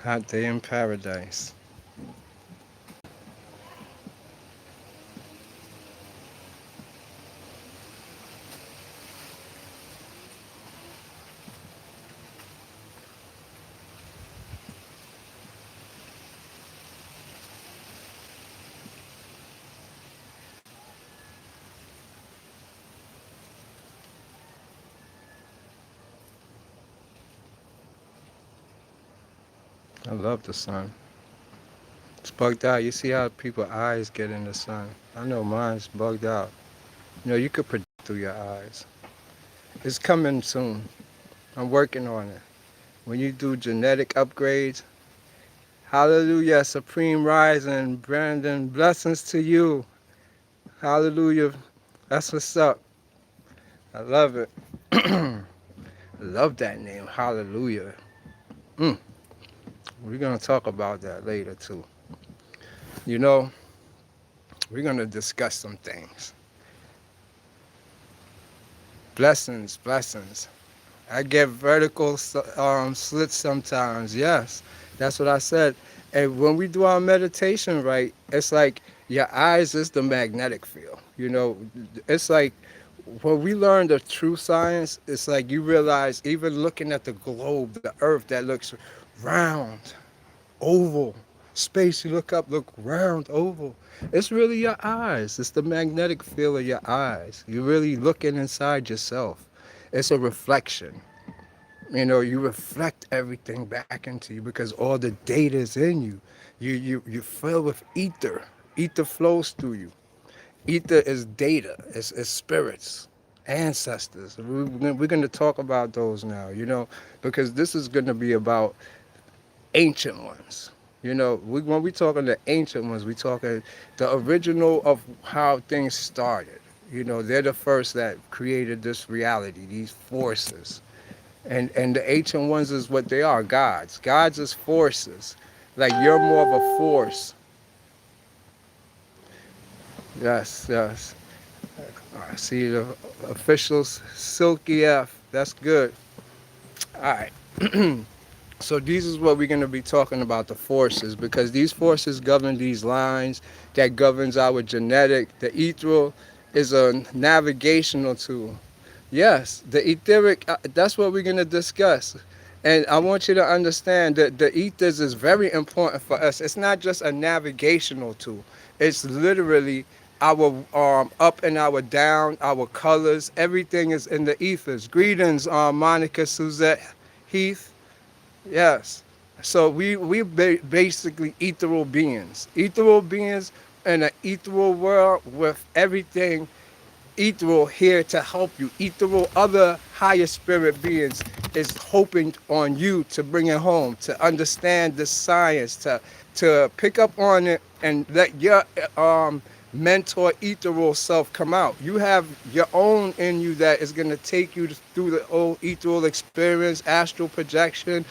Hot day in paradise. I love the sun. It's bugged out. You see how people's eyes get in the sun. I know mine's bugged out. You know, you could project through your eyes. It's coming soon. I'm working on it. When you do genetic upgrades, hallelujah, supreme rising, Brandon, blessings to you. Hallelujah. That's what's up. I love it. I love that name, hallelujah. Mm. We're going to talk about that later, too. You know, we're going to discuss some things. Blessings, blessings. I get vertical slits sometimes. Yes, that's what I said. And when we do our meditation, right, it's like your eyes is the magnetic field. You know, it's like when we learn the true science, it's like you realize even looking at the globe, the earth that looks round, oval, space you look up, look round, oval. It's really your eyes. It's the magnetic field of your eyes. You're really looking inside yourself. It's a reflection. You know, you reflect everything back into you because all the data is in you. You fill with ether. Ether flows through you. Ether is data. It's spirits, ancestors. We're going to talk about those now, you know, because this is going to be about ancient ones. You know, when we talking the ancient ones, we talking the original of how things started. You know, they're the first that created this reality, these forces. And the ancient ones is what they are, gods. Gods is forces. Like you're more of a force. Yes, yes. I see the officials, Silky F. That's good. All right. So these is what we're going to be talking about, the forces, because these forces govern these lines that governs our genetic. The ethereal is a navigational tool. Yes, the etheric, that's what we're going to discuss. And I want you to understand that the ethers is very important for us. It's not just a navigational tool. It's literally our up and our down, our colors, everything is in the ethers. Greetings, Monica Suzette Heath. Yes. So we basically ethereal beings. Ethereal beings in an ethereal world with everything ethereal here to help you. Ethereal other higher spirit beings is hoping on you to bring it home, to understand the science, to pick up on it and let your mentor ethereal self come out. You have your own in you that is going to take you through the old ethereal experience, astral projection,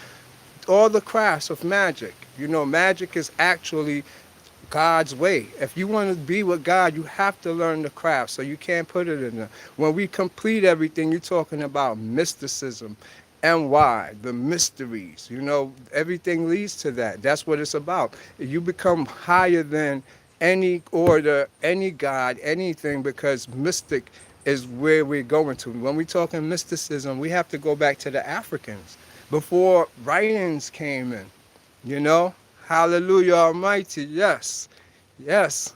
all the crafts of magic. You know, magic is actually God's way. If you want to be with God, you have to learn the craft. So you can't put it in there. When we complete everything, you're talking about mysticism and why the mysteries. You know, everything leads to that. That's what it's about. You become higher than any order, any God, anything, because mystic is where we're going to. When we're talking mysticism, we have to go back to the Africans before writings came in. You know, hallelujah almighty, yes, yes.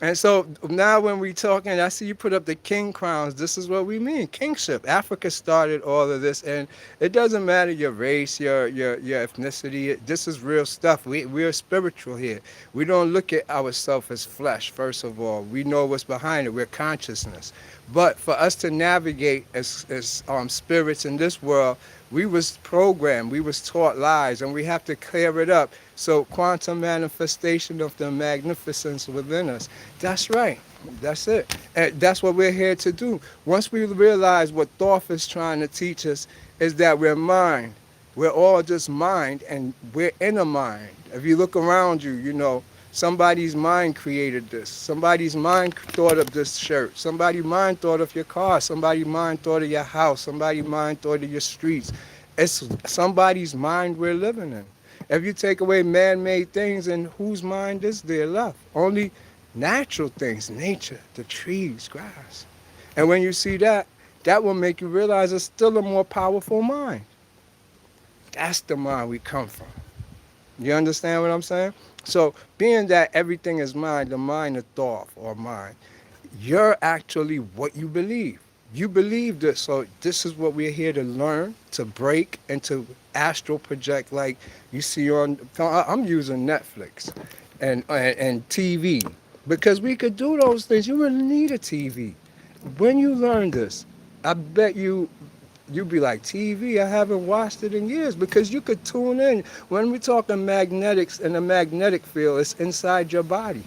And so now when we talking, I see you put up the king crowns. This is what we mean, kingship. Africa started all of this, and it doesn't matter your race, your ethnicity. This is real stuff. We're spiritual here. We don't look at ourselves as flesh, first of all. We know what's behind it. We're consciousness. But for us to navigate as spirits in this world, we was programmed, we was taught lies, and we have to clear it up. So quantum manifestation of the magnificence within us. That's right. That's it. And that's what we're here to do. Once we realize what Thoth is trying to teach us is that we're mind. We're all just mind, and we're in a mind. If you look around you, you know, somebody's mind created this. Somebody's mind thought of this shirt. Somebody's mind thought of your car. Somebody's mind thought of your house. Somebody's mind thought of your streets. It's somebody's mind we're living in. If you take away man-made things, and whose mind is there left? Only natural things, nature, the trees, grass. And when you see that, that will make you realize it's still a more powerful mind. That's the mind we come from. You understand what I'm saying? So, being that everything is mind, the mind of thought or mind, you're actually what you believe. You believe this, so this is what we're here to learn, to break, and to astral project. Like you see on, I'm using Netflix and TV because we could do those things. You really need a TV. When you learn this, I bet you'd be like, TV, I haven't watched it in years, because you could tune in. When we're talking magnetics and the magnetic field, it's inside your body.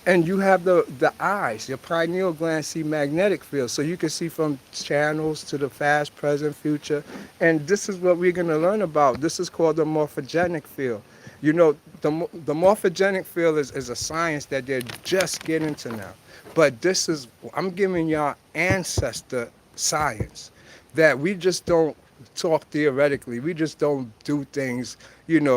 And you have the eyes, your pineal gland see magnetic fields. So you can see from channels to the past, present, future. And this is what we're going to learn about. This is called the morphogenic field. You know, the morphogenic field is a science that they're just getting to now. But this is, I'm giving y'all ancestor science that we just don't talk theoretically. We just don't do things,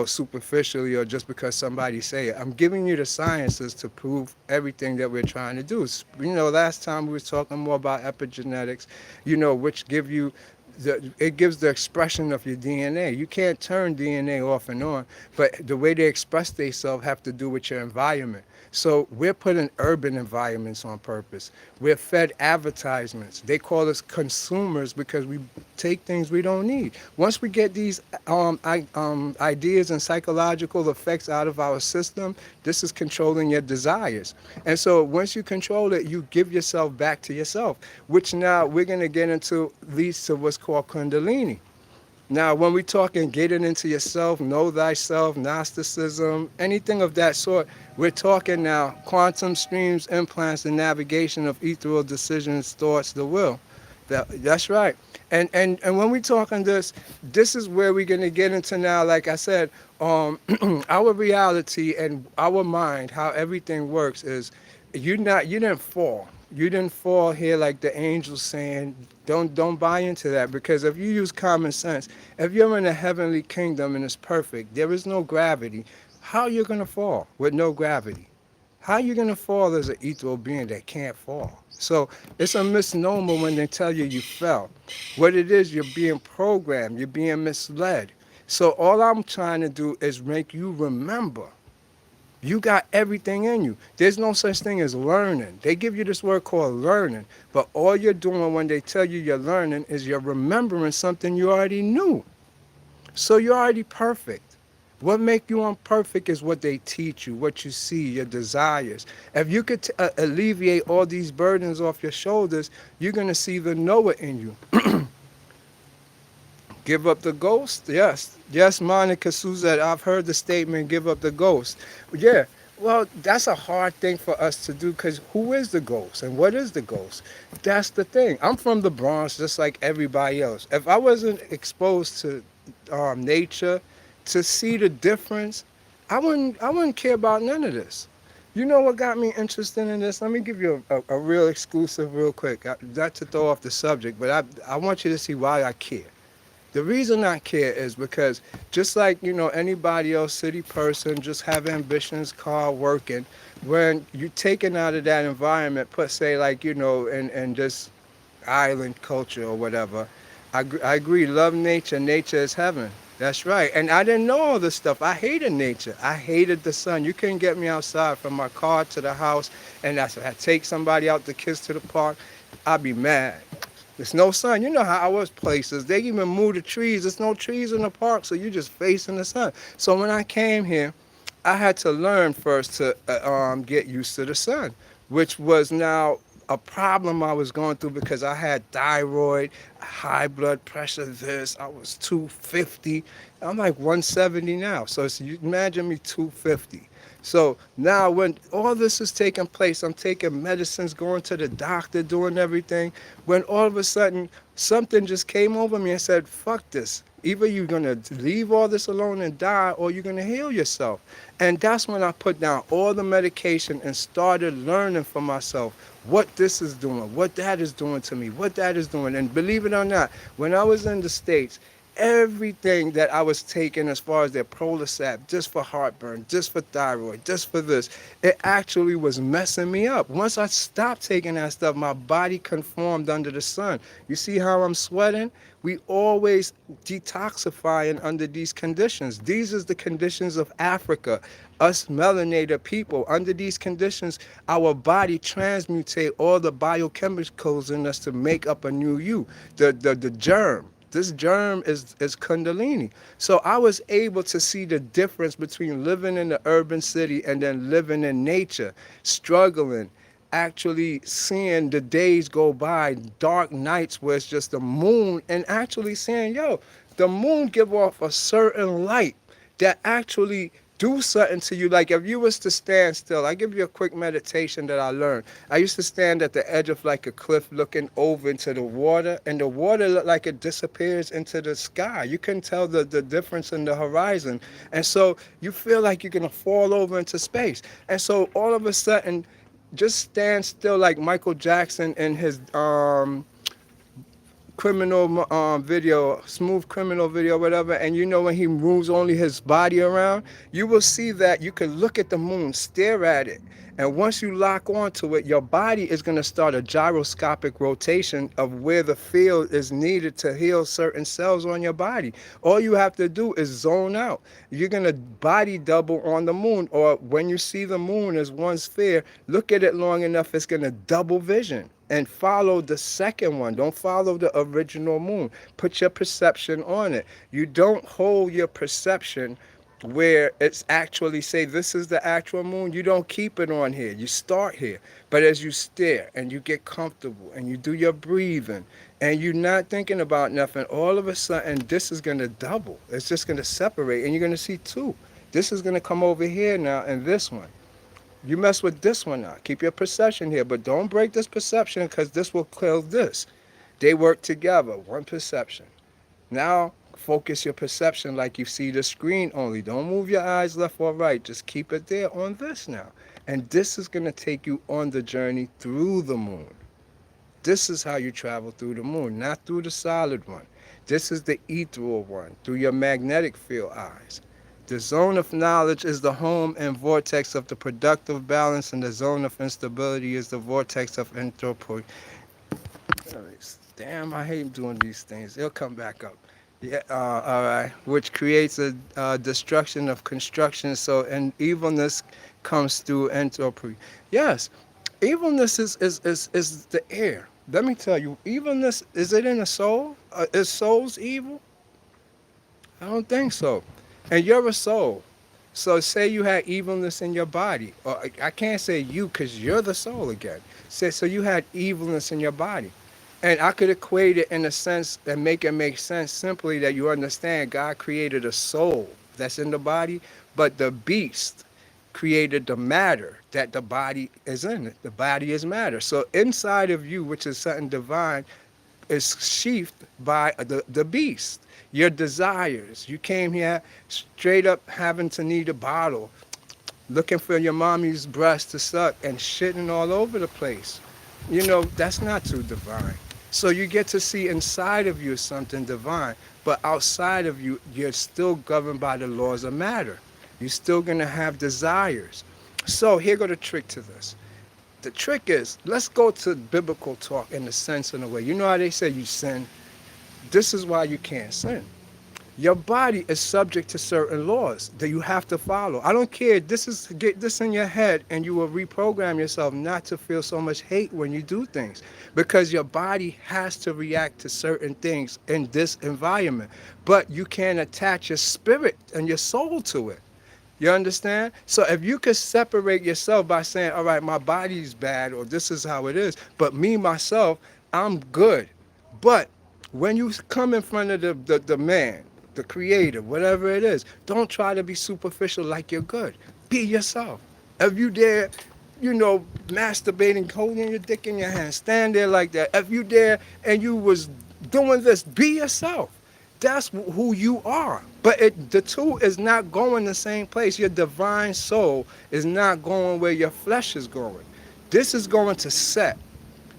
superficially or just because somebody say it. I'm giving you the sciences to prove everything that we're trying to do. Last time we was talking more about epigenetics, which give you it gives the expression of your DNA. You can't turn DNA off and on, but the way they express themselves have to do with your environment. So we're put in urban environments on purpose. We're fed advertisements. They call us consumers because we take things we don't need. Once we get these ideas and psychological effects out of our system, this is controlling your desires. And so once you control it, you give yourself back to yourself, which now we're going to get into leads to what's called Kundalini. Now, when we're talking getting into yourself, know thyself, Gnosticism, anything of that sort, we're talking now quantum streams, implants, and navigation of ethereal decisions, thoughts, the will. That's right. And when we're talking this is where we're going to get into now, like I said, our reality and our mind, how everything works is you didn't fall. You didn't fall here like the angels saying, don't buy into that, because if you use common sense, if you're in a heavenly kingdom and it's perfect, there is no gravity, how are you going to fall with no gravity? How are you going to fall as an ethereal being that can't fall? So it's a misnomer when they tell you fell. What it is, you're being programmed, you're being misled. So all I'm trying to do is make you remember. You got everything in you. There's no such thing as learning. They give you this word called learning, but all you're doing when they tell you you're learning is you're remembering something you already knew. So you're already perfect. What make you imperfect is what they teach you, what you see, your desires. If you could alleviate all these burdens off your shoulders, you're going to see the Noah in you. Give up the ghost? Yes. Yes, Monica Suzette, I've heard the statement, give up the ghost. Yeah, well, that's a hard thing for us to do, because who is the ghost and what is the ghost? That's the thing. I'm from the Bronx just like everybody else. If I wasn't exposed to nature, to see the difference, I wouldn't care about none of this. You know what got me interested in this? Let me give you a real exclusive real quick. Not to throw off the subject, but I want you to see why I care. The reason I care is because just like, anybody else, city person, just have ambitions, car, working, when you're taken out of that environment, say like, and just island culture or whatever, I agree, love nature, nature is heaven. That's right. And I didn't know all this stuff. I hated nature. I hated the sun. You couldn't get me outside from my car to the house, and I take somebody out the kids to the park, I'd be mad. There's no sun. You know how I was places. They even move the trees. There's no trees in the park, so you're just facing the sun. So when I came here, I had to learn first to get used to the sun, which was now a problem I was going through because I had thyroid, high blood pressure, I was 250. I'm like 170 now. So you imagine me 250. So now when all this is taking place, I'm taking medicines, going to the doctor, doing everything, when all of a sudden something just came over me and said, fuck this. Either you're going to leave all this alone and die, or you're going to heal yourself. And that's when I put down all the medication and started learning for myself what this is doing, what that is doing to me, what that is doing. And believe it or not, when I was in the States, everything that I was taking as far as their Prolosap, just for heartburn, just for thyroid, just for this, it actually was messing me up. Once I stopped taking that stuff, my body conformed under the sun. You see how I'm sweating? We always detoxifying under these conditions. These is the conditions of Africa. Us melanated people, under these conditions, our body transmutate all the biochemicals in us to make up a new you, the germ. This germ is Kundalini. So I was able to see the difference between living in the urban city and then living in nature, struggling, actually seeing the days go by, dark nights where it's just the moon, and actually saying, yo, the moon give off a certain light that actually do something to you. Like if you was to stand still, I give you a quick meditation that I learned. I used to stand at the edge of like a cliff looking over into the water, and the water looked like it disappears into the sky. You couldn't tell the difference in the horizon. And so you feel like you're going to fall over into space. And so all of a sudden, just stand still like Michael Jackson in his criminal video, smooth criminal video, whatever, and you know when he moves only his body around, you will see that you can look at the moon, stare at it, and once you lock onto it, your body is going to start a gyroscopic rotation of where the field is needed to heal certain cells on your body. All you have to do is zone out. You're going to body double on the moon, or when you see the moon as one sphere, look at it long enough, it's going to double vision. And follow the second one. Don't follow the original moon. Put your perception on it. You don't hold your perception where it's actually say this is the actual moon. You don't keep it on here. You start here. But as you stare and you get comfortable and you do your breathing and you're not thinking about nothing, all of a sudden this is going to double. It's just going to separate and you're going to see two. This is going to come over here now and this one. You mess with this one now. Keep your perception here, but don't break this perception because this will kill this. They work together, one perception. Now, focus your perception like you see the screen only. Don't move your eyes left or right. Just keep it there on this now. And this is going to take you on the journey through the moon. This is how you travel through the moon, not through the solid one. This is the ethereal one, through your magnetic field eyes. The zone of knowledge is the home and vortex of the productive balance, and the zone of instability is the vortex of entropy. Damn, I hate doing these things. It'll come back up. Yeah, all right. Which creates a destruction of construction. So, and evilness comes through entropy. Yes, evilness is the air. Let me tell you, evilness, is it in the soul? Is souls evil? I don't think so. And you're a soul. So say you had evilness in your body. Or I can't say you because you're the soul again. Say so you had evilness in your body. And I could equate it in a sense and make it make sense simply that you understand God created a soul that's in the body, but the beast created the matter that the body is in. The body is matter. So inside of you, which is something divine, is sheathed by the beast. Your desires. You came here straight up having to need a bottle, looking for your mommy's breast to suck and shitting all over the place. You know, that's not too divine. So you get to see inside of you something divine, but outside of you, you're still governed by the laws of matter. You're still going to have desires. So here go the trick to this. The trick is, let's go to biblical talk in the sense in a way. You know how they say you sin? This is why you can't sin. Your body is subject to certain laws that you have to follow. I don't care. Get this in your head and you will reprogram yourself not to feel so much hate when you do things, because your body has to react to certain things in this environment. But you can't attach your spirit and your soul to it. You understand? So if you could separate yourself by saying, all right, my body's bad or this is how it is, but me, myself, I'm good. But when you come in front of the man, the creator, whatever it is, don't try to be superficial like you're good. Be yourself. If you dare, masturbating, holding your dick in your hand, stand there like that. If you dare and you was doing this, be yourself. That's who you are. But the two is not going the same place. Your divine soul is not going where your flesh is going. This is going to Set.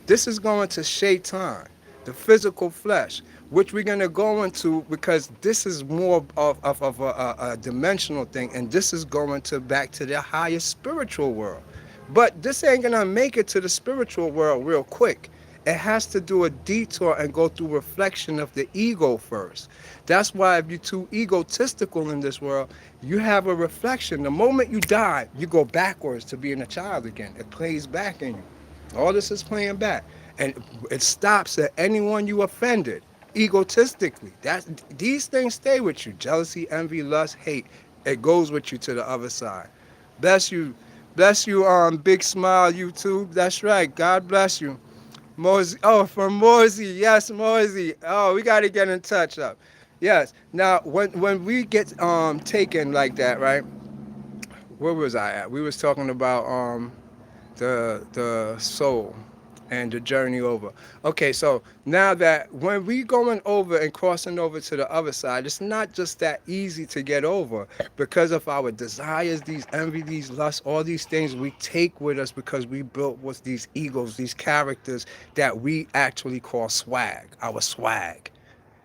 This is going to Shaitan. the physical flesh, which we're going to go into because this is more of a dimensional thing, and this is going to back to the highest spiritual world. But this ain't going to make it to the spiritual world real quick. It has to do a detour and go through reflection of the ego first. That's why if you're too egotistical in this world, you have a reflection. The moment you die, you go backwards to being a child again. It plays back in you. All this is playing back. And it stops at anyone you offended egotistically. These things stay with you. Jealousy, envy, lust, hate. It goes with you to the other side. Bless you. Bless you, Big Smile YouTube. That's right. God bless you. Mosey. Oh, from Mosey. Yes, Mosey. Oh, we got to get in touch up. Yes. Now, when we get taken like that, right? Where was I at? We was talking about the soul and the journey over. Okay, so now that when we going over and crossing over to the other side, it's not just that easy to get over because of our desires, these envy, these lusts, all these things we take with us because we built with these egos, these characters that we actually call swag, our swag.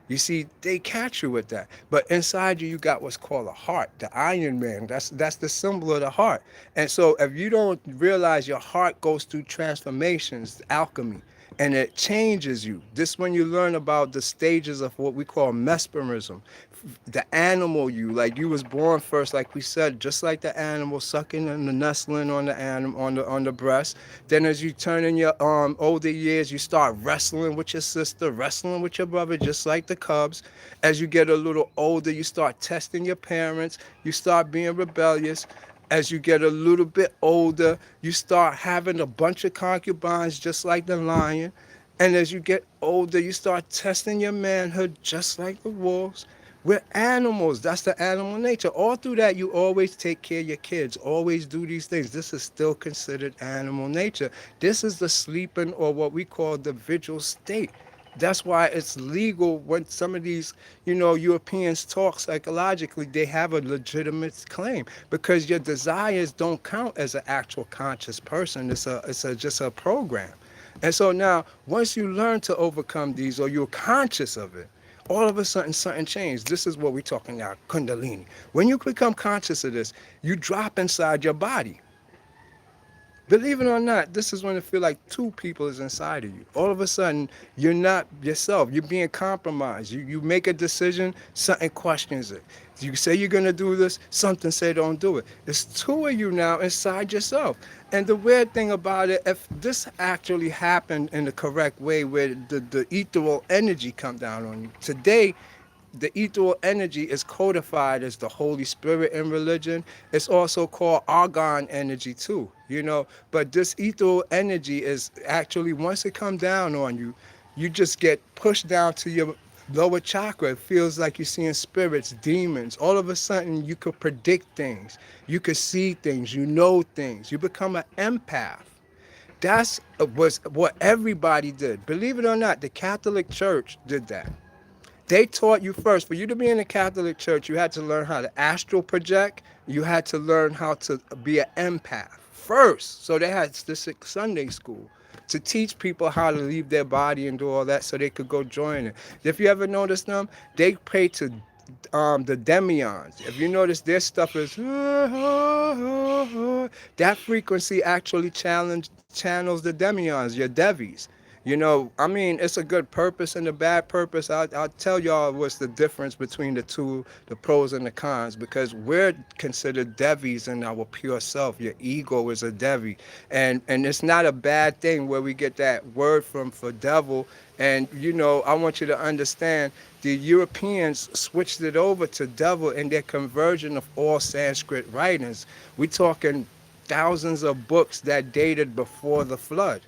You see, they catch you with that. But inside you, you got what's called a heart, the Iron Man. That's the symbol of the heart. And so if you don't realize your heart goes through transformations, alchemy, and it changes you. This when you learn about the stages of what we call mesmerism. The animal you, like you was born first, like we said, just like the animal, sucking and the nestling on the animal on the breast. Then as you turn in your older years, you start wrestling with your sister, wrestling with your brother, just like the cubs. As you get a little older, you start testing your parents, you start being rebellious. As you get a little bit older, you start having a bunch of concubines, just like the lion. And as you get older, you start testing your manhood, just like the wolves. We're animals. That's the animal nature. All through that, you always take care of your kids. Always do these things. This is still considered animal nature. This is the sleeping, or what we call the vigil state. That's why it's legal when some of these, Europeans talk psychologically, they have a legitimate claim because your desires don't count as an actual conscious person. It's just a program. And so now, once you learn to overcome these, or you're conscious of it, all of a sudden something changed. This is what we're talking now, Kundalini. When you become conscious of this, you drop inside your body. Believe it or not, this is when it feels like two people is inside of you. All of a sudden, you're not yourself. You're being compromised. You make a decision, something questions it. You say you're going to do this, something say don't do it. It's two of you now inside yourself. And the weird thing about it, if this actually happened in the correct way, where the ethereal energy come down on you, today, the ethereal energy is codified as the Holy Spirit in religion. It's also called argon energy too, But this ethereal energy is actually, once it comes down on you, you just get pushed down to your lower chakra. It feels like you're seeing spirits, demons. All of a sudden, you could predict things. You could see things. You know things. You become an empath. That's was what everybody did. Believe it or not, the Catholic Church did that. They taught you first, for you to be in the Catholic Church, you had to learn how to astral project. You had to learn how to be an empath first. So they had this Sunday school to teach people how to leave their body and do all that so they could go join it. If you ever notice them, they pray to the demions. If you notice, their stuff is that frequency actually channels the demions, your devis. It's a good purpose and a bad purpose. I'll tell y'all what's the difference between the two, the pros and the cons, because we're considered devis in our pure self. Your ego is a devi. And it's not a bad thing where we get that word from for devil. And, I want you to understand, the Europeans switched it over to devil in their conversion of all Sanskrit writings. We're talking thousands of books that dated before the flood.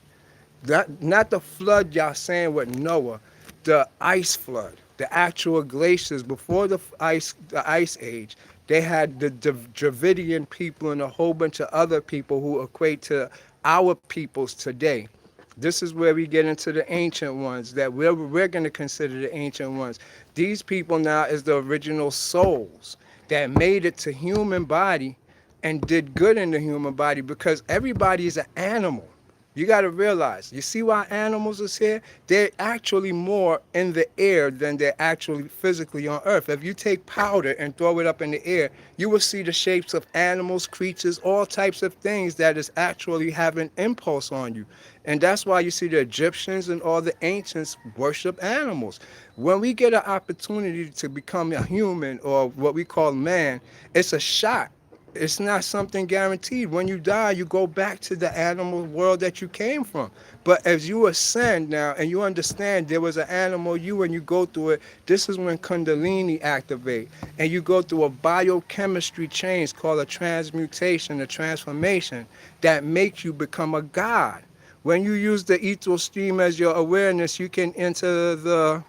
Not the flood y'all saying with Noah, the ice flood, the actual glaciers before the ice age. They had the Dravidian people and a whole bunch of other people who equate to our peoples today. This is where we get into the ancient ones that we're going to consider the ancient ones. These people now is the original souls that made it to human body and did good in the human body, because everybody is an animal. You got to realize, you see why animals is here? They're actually more in the air than they're actually physically on Earth. If you take powder and throw it up in the air, you will see the shapes of animals, creatures, all types of things that is actually having impulse on you. And that's why you see the Egyptians and all the ancients worship animals. When we get an opportunity to become a human or what we call man, it's a shot. It's not something guaranteed. When you die, you go back to the animal world that you came from. But as you ascend now and you understand there was an animal you and you go through it, this is when Kundalini activate. And you go through a biochemistry change called a transmutation, a transformation that makes you become a god. When you use the ethereal stream as your awareness, you can enter the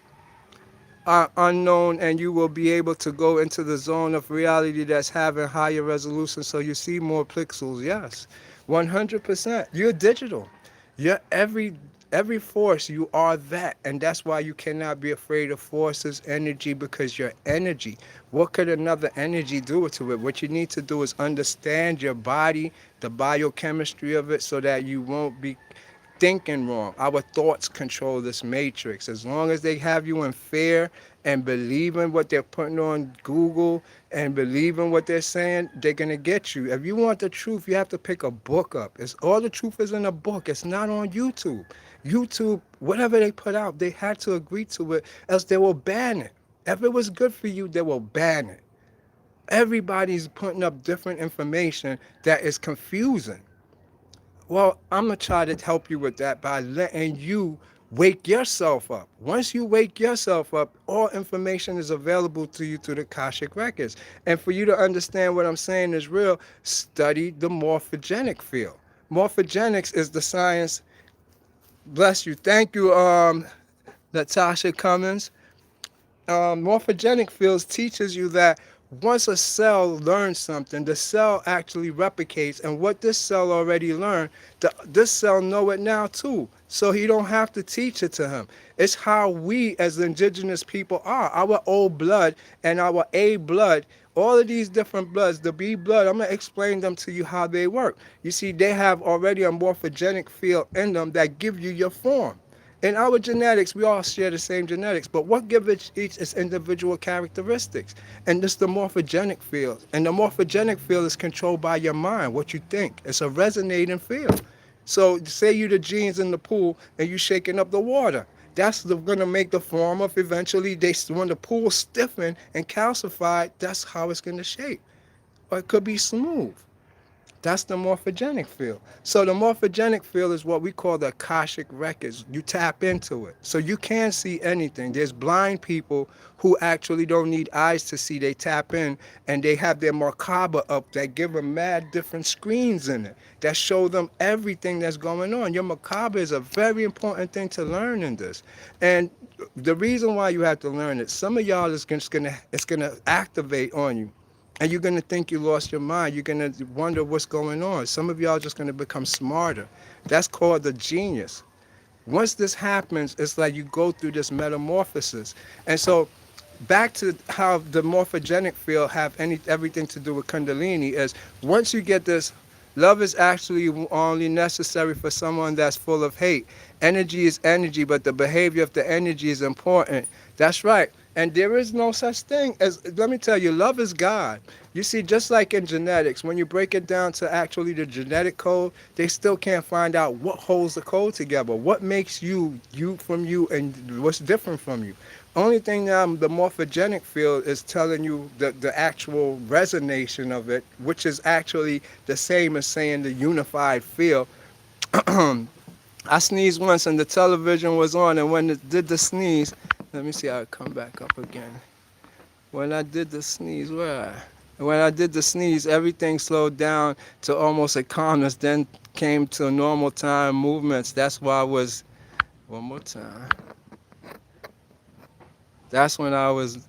unknown, and you will be able to go into the zone of reality that's having higher resolution, so you see more pixels. Yes, 100%. You're digital. You're every force. You are that, and that's why you cannot be afraid of forces, energy, because your energy. What could another energy do to it? What you need to do is understand your body, the biochemistry of it, so that you won't be thinking wrong. Our thoughts control this matrix. As long as they have you in fear and believing what they're putting on Google and believing what they're saying, they're gonna get you. If you want the truth, you have to pick a book up. It's all the truth is in a book. It's not on YouTube. YouTube, whatever they put out, they had to agree to it, else they will ban it. If it was good for you, they will ban it. Everybody's putting up different information that is confusing. Well, I'm going to try to help you with that by letting you wake yourself up. Once you wake yourself up, all information is available to you through the Akashic records. And for you to understand what I'm saying is real, study the morphogenic field. Morphogenics is the science. Bless you. Thank you, Natasha Cummins. Morphogenic fields teaches you that once a cell learns something, the cell actually replicates, and what this cell already learned, this cell know it now too. So he don't have to teach it to him. It's how we as indigenous people are. Our O blood and our A blood, all of these different bloods, the B blood, I'm going to explain them to you how they work. You see, they have already a morphogenic field in them that give you your form. In our genetics, we all share the same genetics, but what gives each its individual characteristics? And this is the morphogenic field. And the morphogenic field is controlled by your mind, what you think. It's a resonating field. So say you the genes in the pool and you shaking up the water. That's going to make the form of eventually, when the pool stiffen and calcified, that's how it's going to shape. Or it could be smooth. That's the morphogenic field. So the morphogenic field is what we call the Akashic records. You tap into it. So you can't see anything. There's blind people who actually don't need eyes to see. They tap in and they have their Merkaba up that give them mad different screens in it that show them everything that's going on. Your Merkaba is a very important thing to learn in this. And the reason why you have to learn it, some of y'all is just gonna, it's gonna activate on you. And you're going to think you lost your mind. You're going to wonder what's going on. Some of y'all are just going to become smarter. That's called the genius. Once this happens, it's like you go through this metamorphosis. And so back to how the morphogenic field have everything to do with Kundalini is once you get this, love is actually only necessary for someone that's full of hate. Energy is energy, but the behavior of the energy is important. That's right. And there is no such thing as, let me tell you, love is God. You see, just like in genetics, when you break it down to actually the genetic code, they still can't find out what holds the code together, what makes you, you from you, and what's different from you. Only thing the morphogenic field is telling you the actual resonation of it, which is actually the same as saying the unified field. I sneezed once and the television was on, and when it did the sneeze, let me see how it come back up again. When I did the sneeze, when I did the sneeze, everything slowed down to almost a calmness, then came to normal time movements. That's why I was, one more time. That's when I was,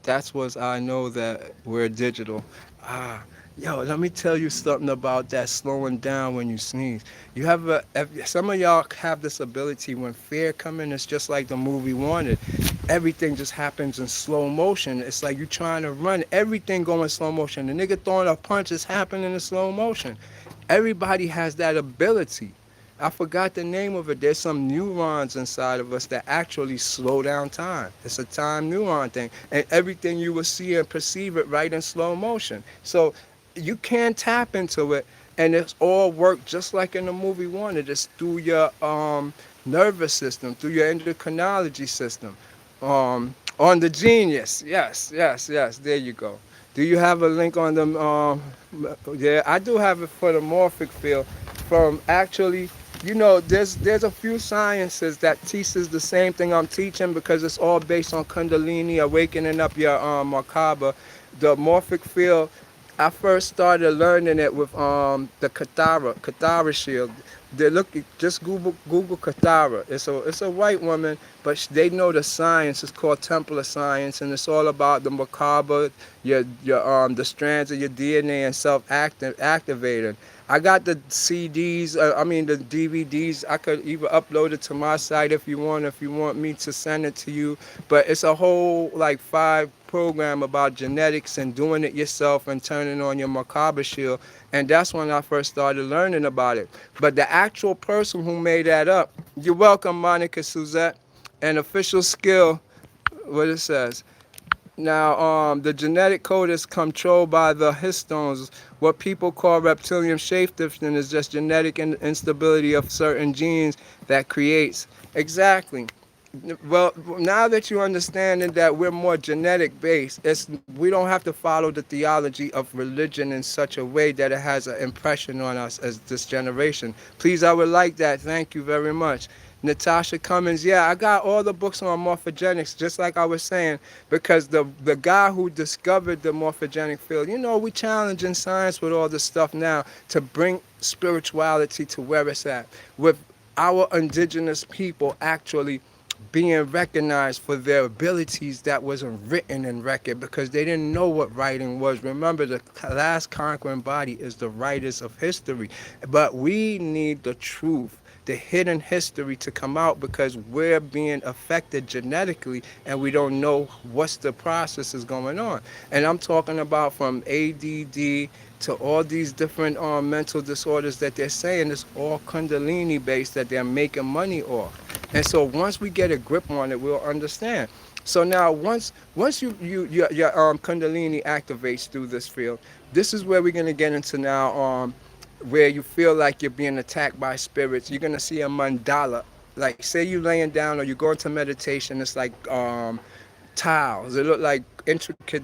that's was I know that we're digital. Ah, yo, let me tell you something about that slowing down when you sneeze. You have some of y'all have this ability when fear come in, it's just like the movie Wanted. Everything just happens in slow motion. It's like you're trying to run, everything going in slow motion. The nigga throwing a punch is happening in slow motion. Everybody has that ability. I forgot the name of it. There's some neurons inside of us that actually slow down time. It's a time neuron thing. And everything you will see and perceive it right in slow motion. So you can tap into it, and it's all work just like in the movie one. It is through your nervous system, through your endocrinology system. On the genius. Yes, yes, yes. There you go. Do you have a link on the yeah, I do have it for the morphic field from actually, there's a few sciences that teaches the same thing I'm teaching because it's all based on Kundalini, awakening up your Merkaba. The morphic field, I first started learning it with the Kathara shield. They look, just Google Kathara. It's a white woman, but they know the science. It's called Temple of Science, and it's all about the Merkaba, your the strands of your DNA and activating. I got the CDs, I mean the DVDs. I could even upload it to my site if you want. If you want me to send it to you, but it's a whole like 5 program about genetics and doing it yourself and turning on your Merkaba shield. And that's when I first started learning about it. But the actual person who made that up, you're welcome, Monica Suzette. An official skill, what it says. Now, the genetic code is controlled by the histones. What people call reptilian shapeshifting is just genetic instability of certain genes that creates. Exactly. Well, now that you understand that we're more genetic based, we don't have to follow the theology of religion in such a way that it has an impression on us as this generation. Please, I would like that. Thank you very much. Natasha Cummins, yeah, I got all the books on morphogenics, just like I was saying, because the guy who discovered the morphogenic field, we challenging science with all this stuff now to bring spirituality to where it's at, with our indigenous people actually being recognized for their abilities that wasn't written in record because they didn't know what writing was. Remember, the last conquering body is the writers of history, but we need the truth, the hidden history to come out because we're being affected genetically and we don't know what's the process is going on. And I'm talking about from ADD to all these different mental disorders that they're saying is all Kundalini based that they're making money off. And so once we get a grip on it, we'll understand. So now once your Kundalini activates through this field, this is where we're gonna get into now where you feel like you're being attacked by spirits. You're gonna see a mandala. Like say you laying down or you go into meditation, it's like tiles. It look like intricate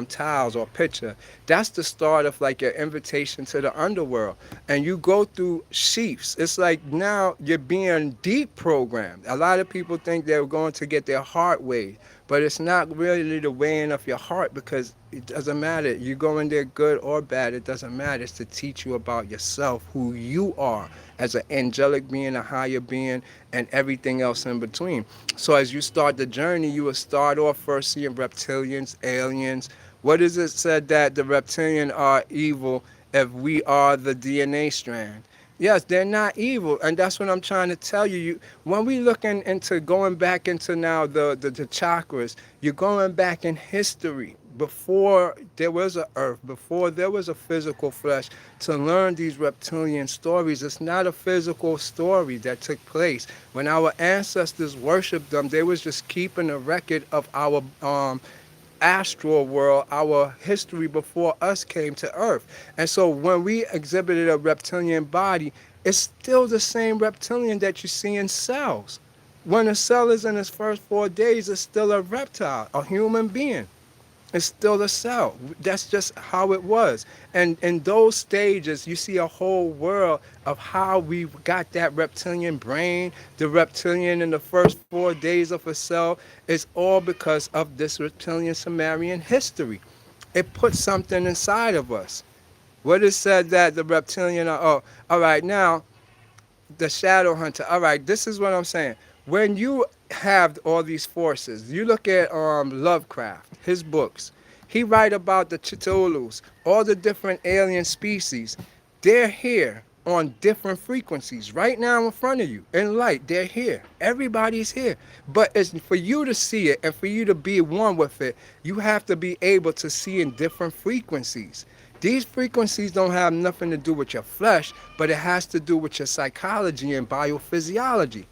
tiles or picture. That's the start of like your invitation to the underworld. And you go through sheaths. It's like now you're being deprogrammed. A lot of people think they're going to get their heart weighed, but it's not really the weighing of your heart because it doesn't matter. You go in there good or bad, it doesn't matter. It's to teach you about yourself, who you are as an angelic being, a higher being, and everything else in between. So as you start the journey, you will start off first seeing reptilians, aliens. What is it said that the reptilian are evil if we are the DNA strand? Yes, they're not evil, and that's what I'm trying to tell you. When we looking into going back into now the chakras, you're going back in history before there was a earth, before there was a physical flesh, to learn these reptilian stories. It's not a physical story that took place. When our ancestors worshipped them, they was just keeping a record of our astral world, our history before us came to earth. And so when we exhibited a reptilian body, it's still the same reptilian that you see in cells. When a cell is in its first 4 days, it's still a reptile, a human being. It's still a cell. That's just how it was. And in those stages, you see a whole world of how we got that reptilian brain. The reptilian in the first 4 days of a cell is all because of this reptilian Sumerian history. It put something inside of us. What is said that the reptilian are, oh, all right, now the shadow hunter. All right, this is what I'm saying. When you have all these forces, you look at Lovecraft, his books. He write about the Cthulhu's, all the different alien species. They're here on different frequencies right now in front of you in light. They're here. Everybody's here. But it's for you to see it and for you to be one with it, you have to be able to see in different frequencies. These frequencies don't have nothing to do with your flesh, but it has to do with your psychology and biophysiology.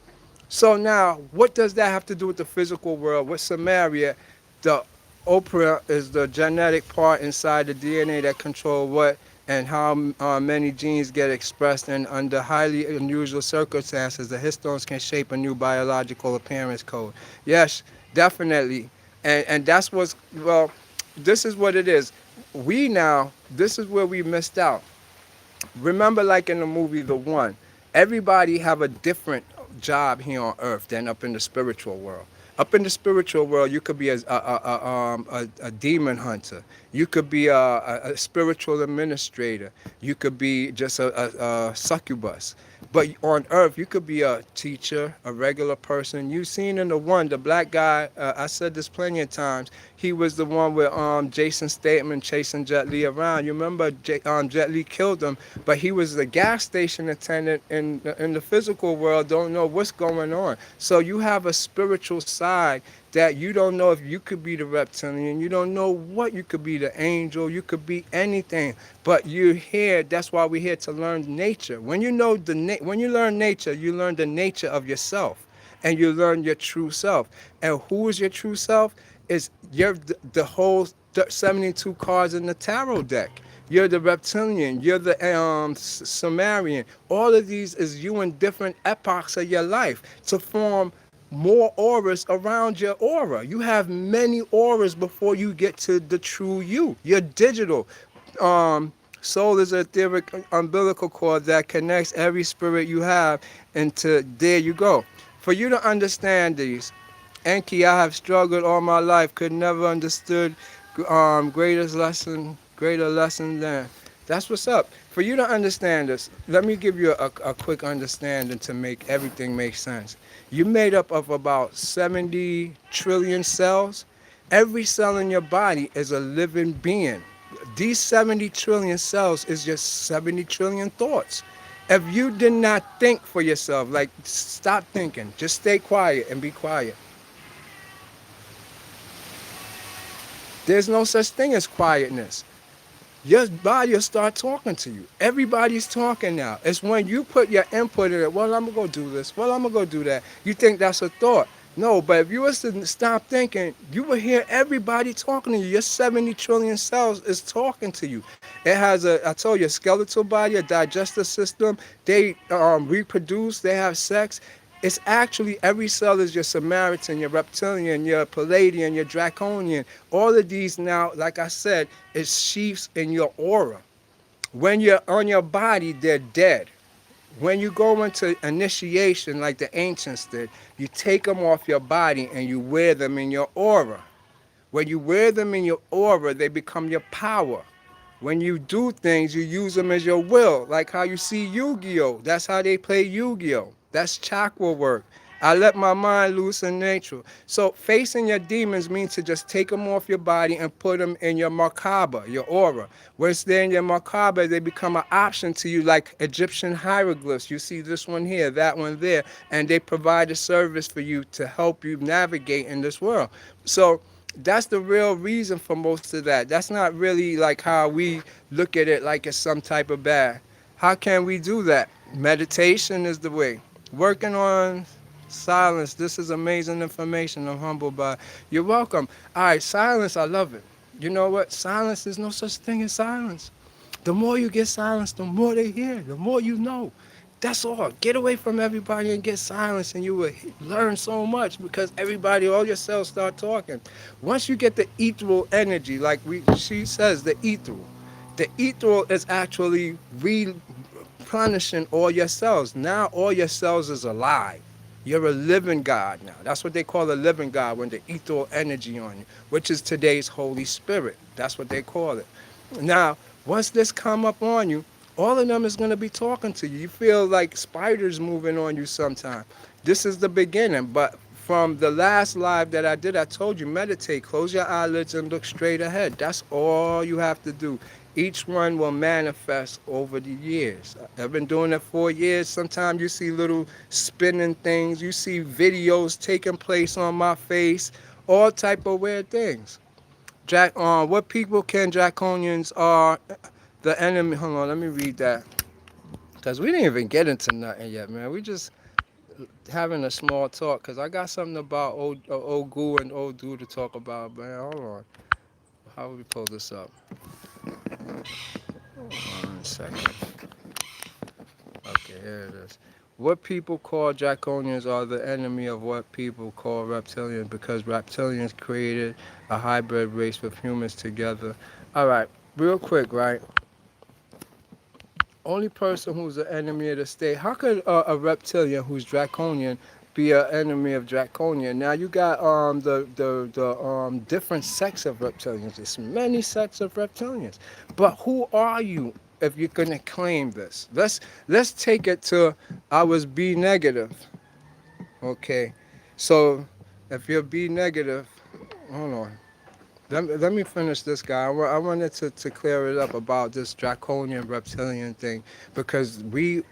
So now, what does that have to do with the physical world? With Samaria, the opera is the genetic part inside the DNA that control what and how many genes get expressed, and under highly unusual circumstances, the histones can shape a new biological appearance code. Yes, definitely. And that's what's, well, this is what it is. This is where we missed out. Remember, like in the movie The One, everybody have a different job here on earth than up in the spiritual world. Up in the spiritual world, you could be a demon hunter. You could be a spiritual administrator. You could be just a succubus. But on earth, you could be a teacher, a regular person. You've seen in The One, the black guy, I said this plenty of times, he was the one with Jason Statham chasing Jet Li around. You remember Jet Li killed him, but he was the gas station attendant in the physical world, don't know what's going on. So you have a spiritual side that you don't know if you could be the reptilian. You don't know what you could be, the angel. You could be anything. But you're here. That's why we're here to learn nature. When you know when you learn nature, you learn the nature of yourself, and you learn your true self. And who is your true self? Is you're the whole 72 cards in the tarot deck. You're the reptilian. You're the Sumerian. All of these is you in different epochs of your life to form more auras around your aura. You have many auras before you get to the true you. You're digital. Um, Soul is an etheric umbilical cord that connects every spirit you have into there you go. For you to understand these, Enki, I have struggled all my life, could never understood greater lesson than. That's what's up. For you to understand this, let me give you a quick understanding to make everything make sense. You're made up of about 70 trillion cells. Every cell in your body is a living being. These 70 trillion cells is just 70 trillion thoughts. If you did not think for yourself, like stop thinking, just stay quiet and be quiet. There's no such thing as quietness. Your body will start talking to you. Everybody's talking now. It's when you put your input in it. Well, I'm going to go do this. Well, I'm going to go do that. You think that's a thought. No, but if you was to stop thinking, you would hear everybody talking to you. Your 70 trillion cells is talking to you. It has I told you, a skeletal body, a digestive system. They reproduce, they have sex. It's actually every cell is your Samaritan, your reptilian, your Palladian, your Draconian. All of these now, like I said, is sheaths in your aura. When you're on your body, they're dead. When you go into initiation, like the ancients did, you take them off your body and you wear them in your aura. When you wear them in your aura, they become your power. When you do things, you use them as your will, like how you see Yu-Gi-Oh! That's how they play Yu-Gi-Oh! That's chakra work. I let my mind loose in nature. So facing your demons means to just take them off your body and put them in your Merkaba, your aura. Once they're in your Merkaba, they become an option to you, like Egyptian hieroglyphs. You see this one here, that one there, and they provide a service for you to help you navigate in this world. So that's the real reason for most of that. That's not really like how we look at it like it's some type of bad. How can we do that? Meditation is the way. Working on silence. This is amazing information. I'm humbled by it. You're welcome. All right, silence, I love it. You know what? Silence, there's no such thing as silence. The more you get silence, the more they hear, the more you know. That's all. Get away from everybody and get silence, and you will learn so much because everybody, all your cells start talking. Once you get the ethereal energy, like she says, the ethereal is actually replenishing all your cells. Now all your cells is alive. You're a living God now. That's what they call a living God, when the ethereal energy on you, which is today's Holy Spirit. That's what they call it. Now, once this come up on you, all of them is going to be talking to you. You feel like spiders moving on you sometime. This is the beginning. But from the last live that I did, I told you, meditate, close your eyelids and look straight ahead. That's all you have to do. Each one will manifest over the years. I've been doing it 4 years. Sometimes you see little spinning things. You see videos taking place on my face. All type of weird things. What people can draconians are The enemy, hold on, let me read that. Because we didn't even get into nothing yet, man. We just having a small talk. Because I got something about old goo and old dude to talk about, man. Hold on. How would we pull this up? 1 second. Okay, here it is. What people call draconians are the enemy of what people call reptilians because reptilians created a hybrid race with humans together. All right, real quick, right? Only person who's an enemy of the state. How could a reptilian who's draconian be an enemy of draconian? Now you got the different sects of reptilians. There's many sects of reptilians, but who are you if you're gonna claim this? Let's take it to I was B negative. Okay, so if you're B negative, hold on. Let me finish this guy. I wanted to clear it up about this draconian reptilian thing because we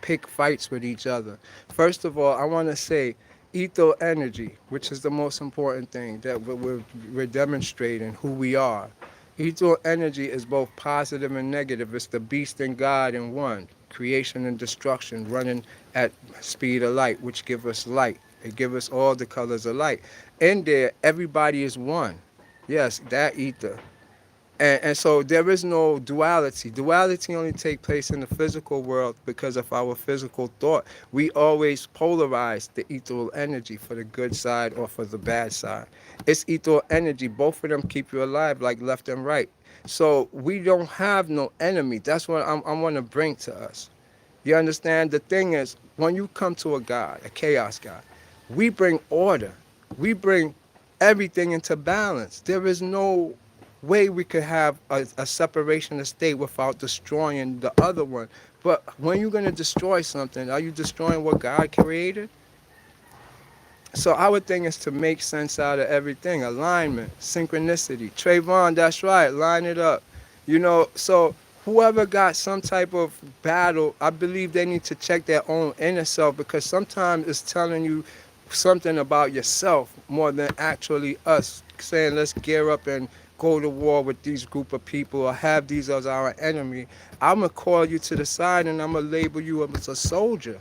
pick fights with each other. First of all, I want to say ether energy, which is the most important thing that we're demonstrating who we are. Ether energy is both positive and negative. It's the beast and God in one. Creation and destruction running at speed of light, which give us light. It gives us all the colors of light. In there, everybody is one. Yes, that ether. And so there is no duality. Duality only takes place in the physical world because of our physical thought. We always polarize the ethereal energy for the good side or for the bad side. It's ethereal energy. Both of them keep you alive, like left and right. So we don't have no enemy. That's what I want to bring to us. You understand? The thing is, when you come to a God, a chaos God, we bring order. We bring everything into balance. There is no way we could have a separation of state without destroying the other one. But when you're going to destroy something, are you destroying what God created? So our thing is to make sense out of everything. Alignment, synchronicity. Trayvon, that's right. Line it up. So whoever got some type of battle, I believe they need to check their own inner self because sometimes it's telling you something about yourself more than actually us saying let's gear up and go to war with these group of people or have these as our enemy. I'm going to call you to the side and I'm going to label you as a soldier.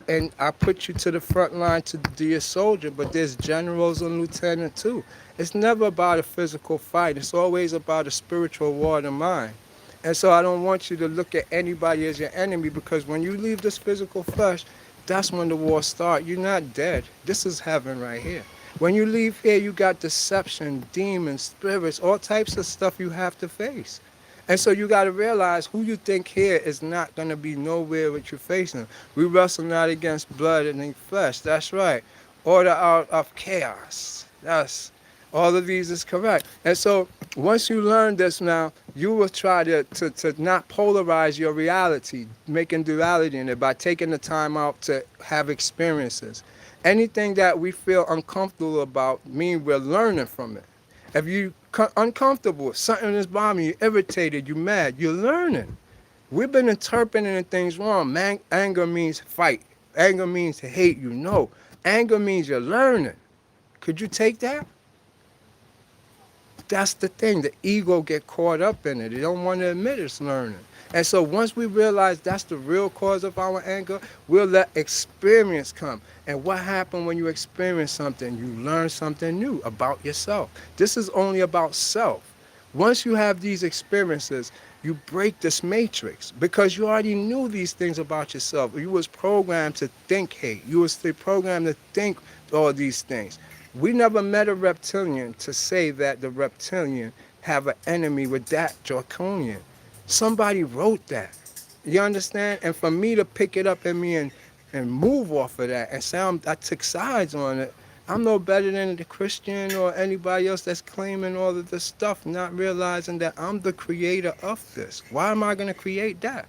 And I put you to the front line to be a soldier, but there's generals and lieutenants too. It's never about a physical fight. It's always about a spiritual war of the mind. And so I don't want you to look at anybody as your enemy because when you leave this physical flesh, that's when the war starts. You're not dead. This is heaven right here. When you leave here, you got deception, demons, spirits, all types of stuff you have to face. And so you got to realize who you think here is not going to be nowhere what you're facing. We wrestle not against blood and flesh. That's right. Order out of chaos. That's all of these is correct. And so once you learn this now, you will try to not polarize your reality, making duality in it by taking the time out to have experiences. Anything that we feel uncomfortable about means we're learning from it. If you uncomfortable, something is bothering you, irritated, you mad, you're learning. We've been interpreting things wrong. Man, anger means fight. Anger means to hate you. No, anger means you're learning. Could you take that? That's the thing. The ego get caught up in it. They don't want to admit it's learning. And so once we realize that's the real cause of our anger, we'll let experience come. And what happens when you experience something? You learn something new about yourself. This is only about self. Once you have these experiences, you break this matrix because you already knew these things about yourself. You was programmed to think hate. You was programmed to think all these things. We never met a reptilian to say that the reptilian have an enemy with that draconian. Somebody wrote that. You understand? And for me to pick it up in me and move off of that and say I took sides on it, I'm no better than the Christian or anybody else that's claiming all of this stuff, not realizing that I'm the creator of this. Why am I going to create that?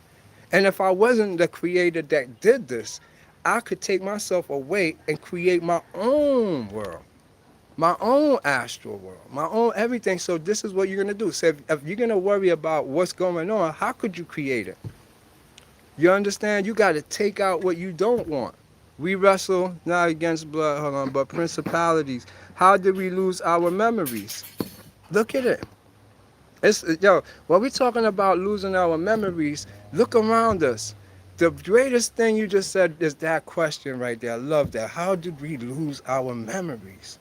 And if I wasn't the creator that did this, I could take myself away and create my own world, my own astral world, my own everything. So this is what you're going to do. So if you're going to worry about what's going on, how could you create it? You understand? You got to take out what you don't want. We wrestle not against blood, hold on, but principalities. How did we lose our memories? Look at it. It's yo, when we're talking about losing our memories, look around us. The greatest thing you just said is that question right there. I love that. How did we lose our memories?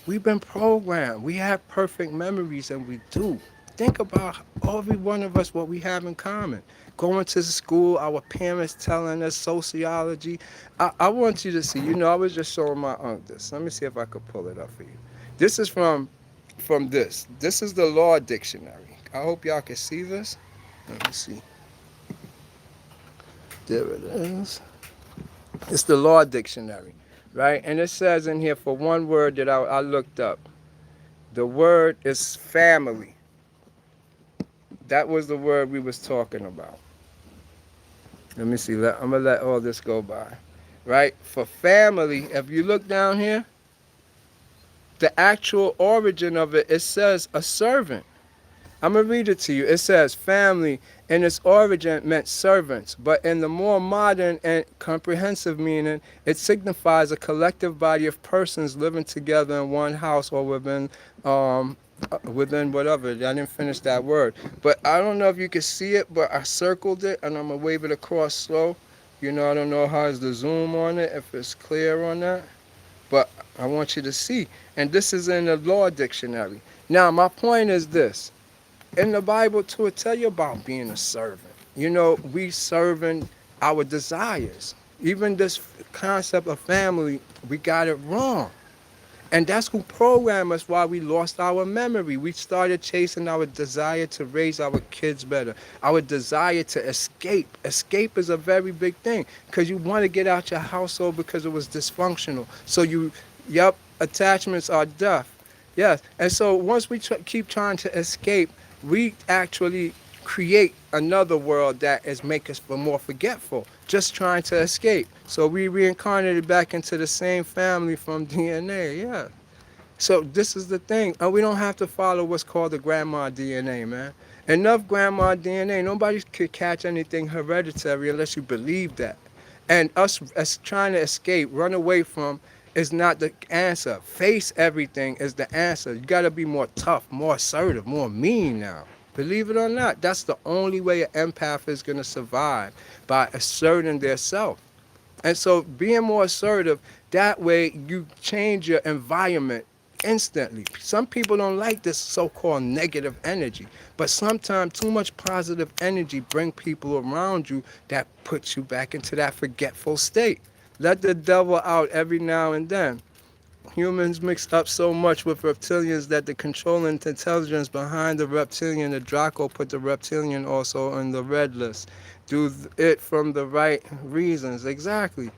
We've been programmed. We have perfect memories, and we do. Think about every one of us what we have in common. Going to school, our parents telling us sociology. I want you to see. You know, I was just showing my aunt this. Let me see if I could pull it up for you. This is from this. This is the Law Dictionary. I hope y'all can see this. Let me see. There it is. It's the Law Dictionary, right? And it says in here for one word that I looked up. The word is family. That was the word we was talking about. Let me see. I'm gonna let all this go by. Right? For family, if you look down here, the actual origin of it, it says a servant. I'm going to read it to you. It says family in its origin meant servants, but in the more modern and comprehensive meaning, it signifies a collective body of persons living together in one house or within whatever. I didn't finish that word. But I don't know if you can see it, but I circled it and I'm going to wave it across slow. You know, I don't know how's the zoom on it, if it's clear on that. But I want you to see. And this is in the Law Dictionary. Now, my point is this. In the Bible too, it tell you about being a servant. You know, we serving our desires. Even this concept of family, we got it wrong. And that's who programmed us why we lost our memory. We started chasing our desire to raise our kids better, our desire to escape. Escape is a very big thing because you want to get out your household because it was dysfunctional. So attachments are death. Yes. And so once we keep trying to escape, we actually create another world that is make us more forgetful, just trying to escape. So we reincarnated back into the same family from DNA, yeah. So this is the thing. And we don't have to follow what's called the grandma DNA, man. Enough grandma DNA. Nobody could catch anything hereditary unless you believe that. And us as trying to escape, run away from, is not the answer. Face everything is the answer. You got to be more tough, more assertive, more mean now. Believe it or not, that's the only way an empath is going to survive, by asserting their self. And so being more assertive, that way you change your environment instantly. Some people don't like this so-called negative energy, but sometimes too much positive energy bring people around you that puts you back into that forgetful state. Let the devil out every now and then. Humans mix up so much with reptilians that the controlling intelligence behind the reptilian, the Draco, put the reptilian also on the red list. Do it from the right reasons. Exactly.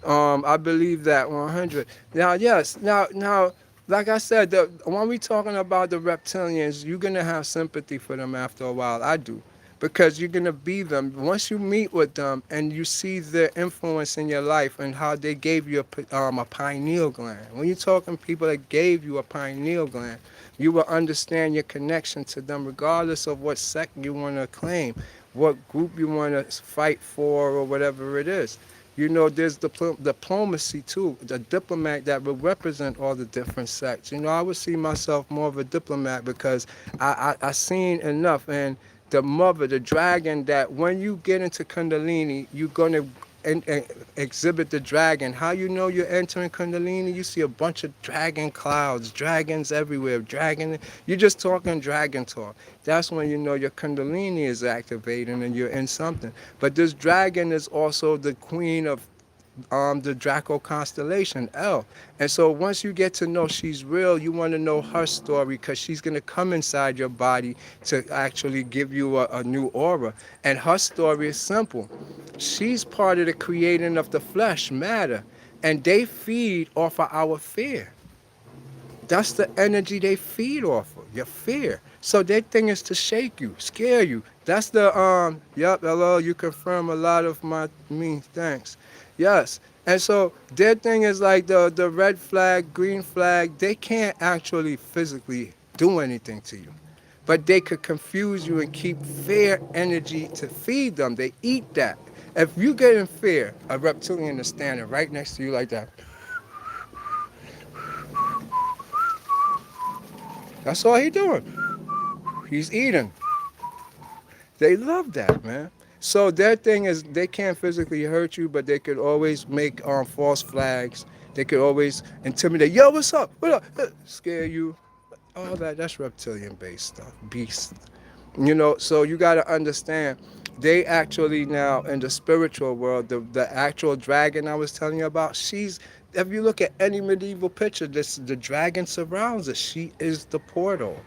I believe that 100. Now, yes. Now, like I said, when we talking about the reptilians, you're gonna have sympathy for them after a while. I do, because you're gonna be them. Once you meet with them and you see their influence in your life and how they gave you a pineal gland. When you're talking people that gave you a pineal gland, you will understand your connection to them, regardless of what sect you want to claim, what group you want to fight for, or whatever it is. You know, there's diplomacy too, the diplomat that will represent all the different sects. You know, I would see myself more of a diplomat because I seen enough. And the mother, the dragon, that when you get into Kundalini, you're going to exhibit the dragon. How you know you're entering Kundalini? You see a bunch of dragon clouds, dragons everywhere, you're just talking dragon talk. That's when you know your Kundalini is activating and you're in something. But this dragon is also the queen of the Draco constellation, L. And so once you get to know she's real, you want to know her story, because she's going to come inside your body to actually give you a new aura. And her story is simple. She's part of the creating of the flesh, matter, and they feed off of our fear. That's the energy they feed off of, your fear. So their thing is to shake you, scare you. That's the, hello, you confirm a lot of my thanks. Yes. And so their thing is like the red flag, green flag, they can't actually physically do anything to you. But they could confuse you and keep fear energy to feed them. They eat that. If you get in fear, a reptilian is standing right next to you like that. That's all he doing. He's eating. They love that, man. So their thing is they can't physically hurt you, but they could always make false flags. They could always intimidate. Yo, what's up? What up? Scare you. All that. That's reptilian based stuff. Beast. So you got to understand. They actually now in the spiritual world, the actual dragon I was telling you about, she's. If you look at any medieval picture, the dragon surrounds us. She is the portal.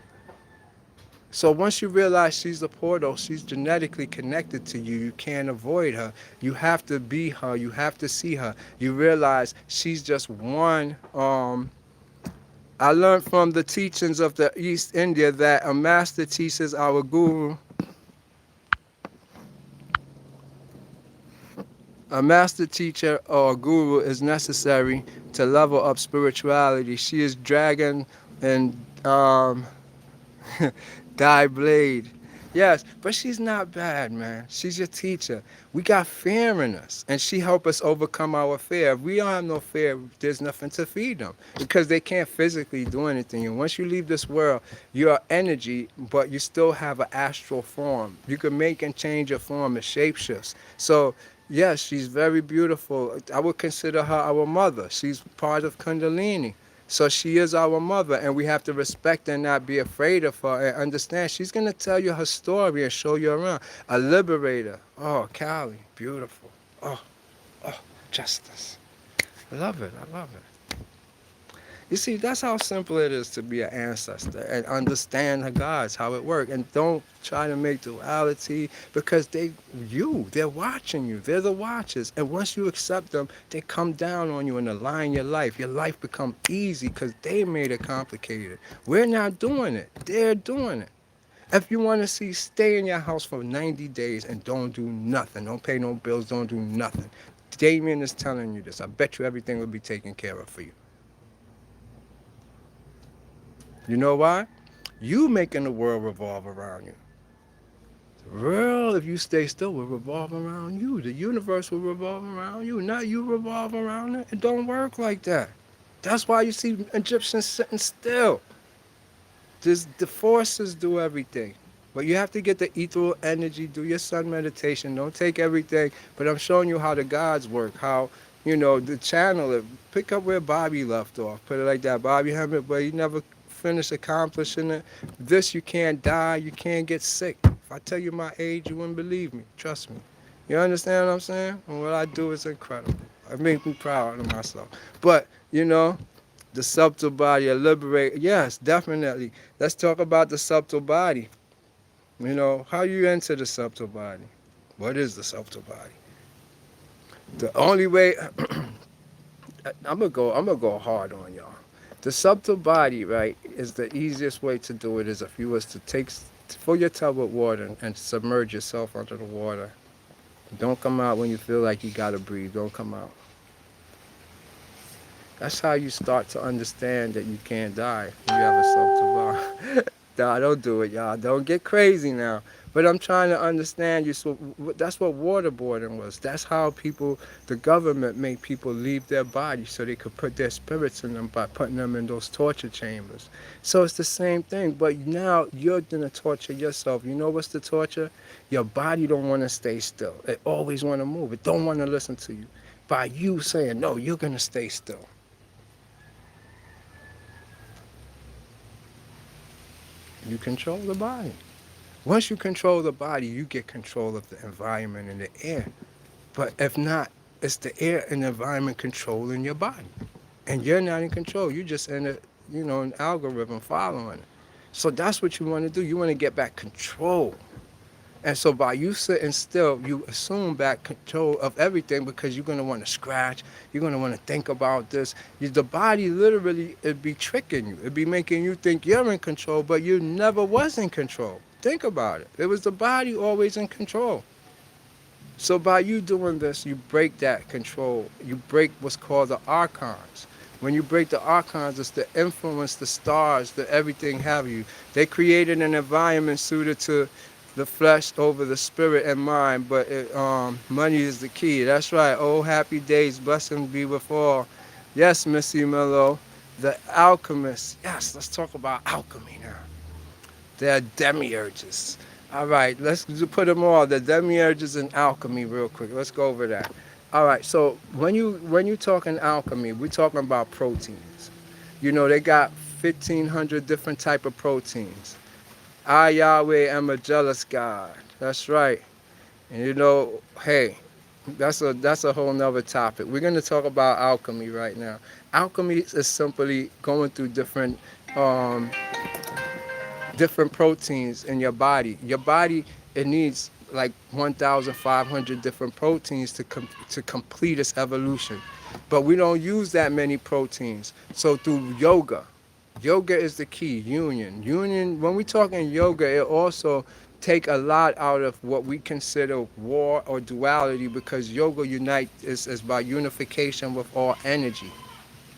So once you realize she's a portal, she's genetically connected to you. You can't avoid her. You have to be her. You have to see her. You realize she's just one. I learned from the teachings of the East India that a master teaches our guru. A master teacher or a guru is necessary to level up spirituality. She is dragon and Die Blade. Yes, but she's not bad, man. She's your teacher. We got fear in us, and she helped us overcome our fear. If we don't have no fear, there's nothing to feed them because they can't physically do anything. And once you leave this world, you're energy, but you still have an astral form. You can make and change your form. It shapeshifts. So, yes, she's very beautiful. I would consider her our mother. She's part of Kundalini. So she is our mother, and we have to respect and not be afraid of her and understand she's going to tell you her story and show you around. A liberator. Oh, Cali, beautiful. Oh, justice. I love it. I love it. You see, that's how simple it is to be an ancestor and understand the gods, how it works. And don't try to make duality because they're watching you. They're the watchers. And once you accept them, they come down on you and align your life. Your life becomes easy because they made it complicated. We're not doing it. They're doing it. If you want to see, stay in your house for 90 days and don't do nothing. Don't pay no bills. Don't do nothing. Damien is telling you this. I bet you everything will be taken care of for you. You know why? You making the world revolve around you. The world, if you stay still, will revolve around you. The universe will revolve around you, not you revolve around it. It don't work like that. That's why you see Egyptians sitting still. The forces do everything. But you have to get the ethereal energy, do your sun meditation. Don't take everything. But I'm showing you how the gods work, how, the channel it. Pick up where Bobby left off. Put it like that. Bobby Hemmett, but he never finished accomplishing it. This, you can't die. You can't get sick. If I tell you my age, you wouldn't believe me. Trust me. You understand what I'm saying? And what I do is incredible. It makes me proud of myself. But, the subtle body, a liberate. Yes, definitely. Let's talk about the subtle body. How you enter the subtle body? What is the subtle body? The only way I'm gonna go hard on y'all. The subtle body, right, is the easiest way to do it is if you was to fill your tub with water and submerge yourself under the water. Don't come out when you feel like you gotta breathe. Don't come out. That's how you start to understand that you can't die when you have a subtle body. Nah, don't do it, y'all. Don't get crazy now. But I'm trying to understand you. So that's what waterboarding was. That's how the government made people leave their bodies so they could put their spirits in them by putting them in those torture chambers. So it's the same thing. But now you're going to torture yourself. You know what's the torture? Your body don't want to stay still. It always want to move. It don't want to listen to you. By you saying, no, you're going to stay still. You control the body. Once you control the body, you get control of the environment and the air. But if not, it's the air and the environment controlling your body. And you're not in control. You're just in an algorithm following it. So that's what you want to do. You want to get back control. And so by you sitting still, you assume back control of everything because you're going to want to scratch. You're going to want to think about this. The body literally, it'd be tricking you. It'd be making you think you're in control, but you never was in control. Think about it. It was the body always in control. So by you doing this, you break that control. You break what's called the archons. When you break the archons, it's the influence, the stars, the everything have you. They created an environment suited to the flesh over the spirit and mind, but money is the key. That's right. Oh, happy days, blessings be with all. Yes, Missy Mello, the alchemist. Yes, let's talk about alchemy now. They're demiurges. All right, let's put them all. The demiurges in alchemy, real quick. Let's go over that. All right, so when you talking alchemy, we're talking about proteins. You know, they got 1,500 different type of proteins. I, Yahweh, am a jealous God. That's right. And you know, hey, that's a whole nother topic. We're gonna talk about alchemy right now. Alchemy is simply going through um, different proteins in your body. Your body, it needs like 1,500 different proteins to complete its evolution. But we don't use that many proteins. So through yoga, yoga is the key. Union. When we talk in yoga, it also take a lot out of what we consider war or duality, because yoga unite is about unification with all energy.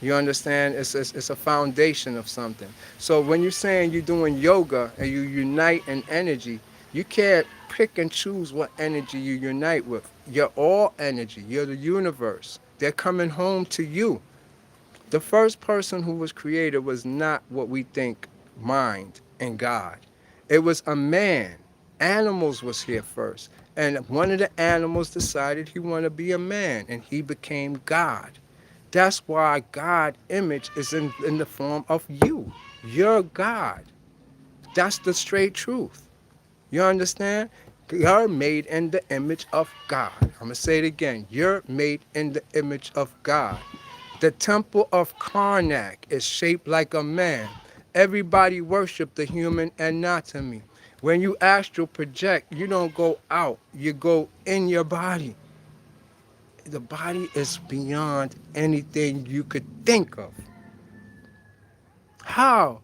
You understand? It's a foundation of something. So when you're saying you're doing yoga and you unite in energy, you can't pick and choose what energy you unite with. You're all energy. You're the universe. They're coming home to you. The first person who was created was not what we think, mind and God. It was a man. Animals was here first. And one of the animals decided he wanted to be a man, and he became God. That's why God image is in the form of you. You're God. That's the straight truth. You understand? You're made in the image of God. I'm going to say it again. You're made in the image of God. The temple of Karnak is shaped like a man. Everybody worship the human anatomy. When you astral project, you don't go out. You go in your body. The body is beyond anything you could think of. How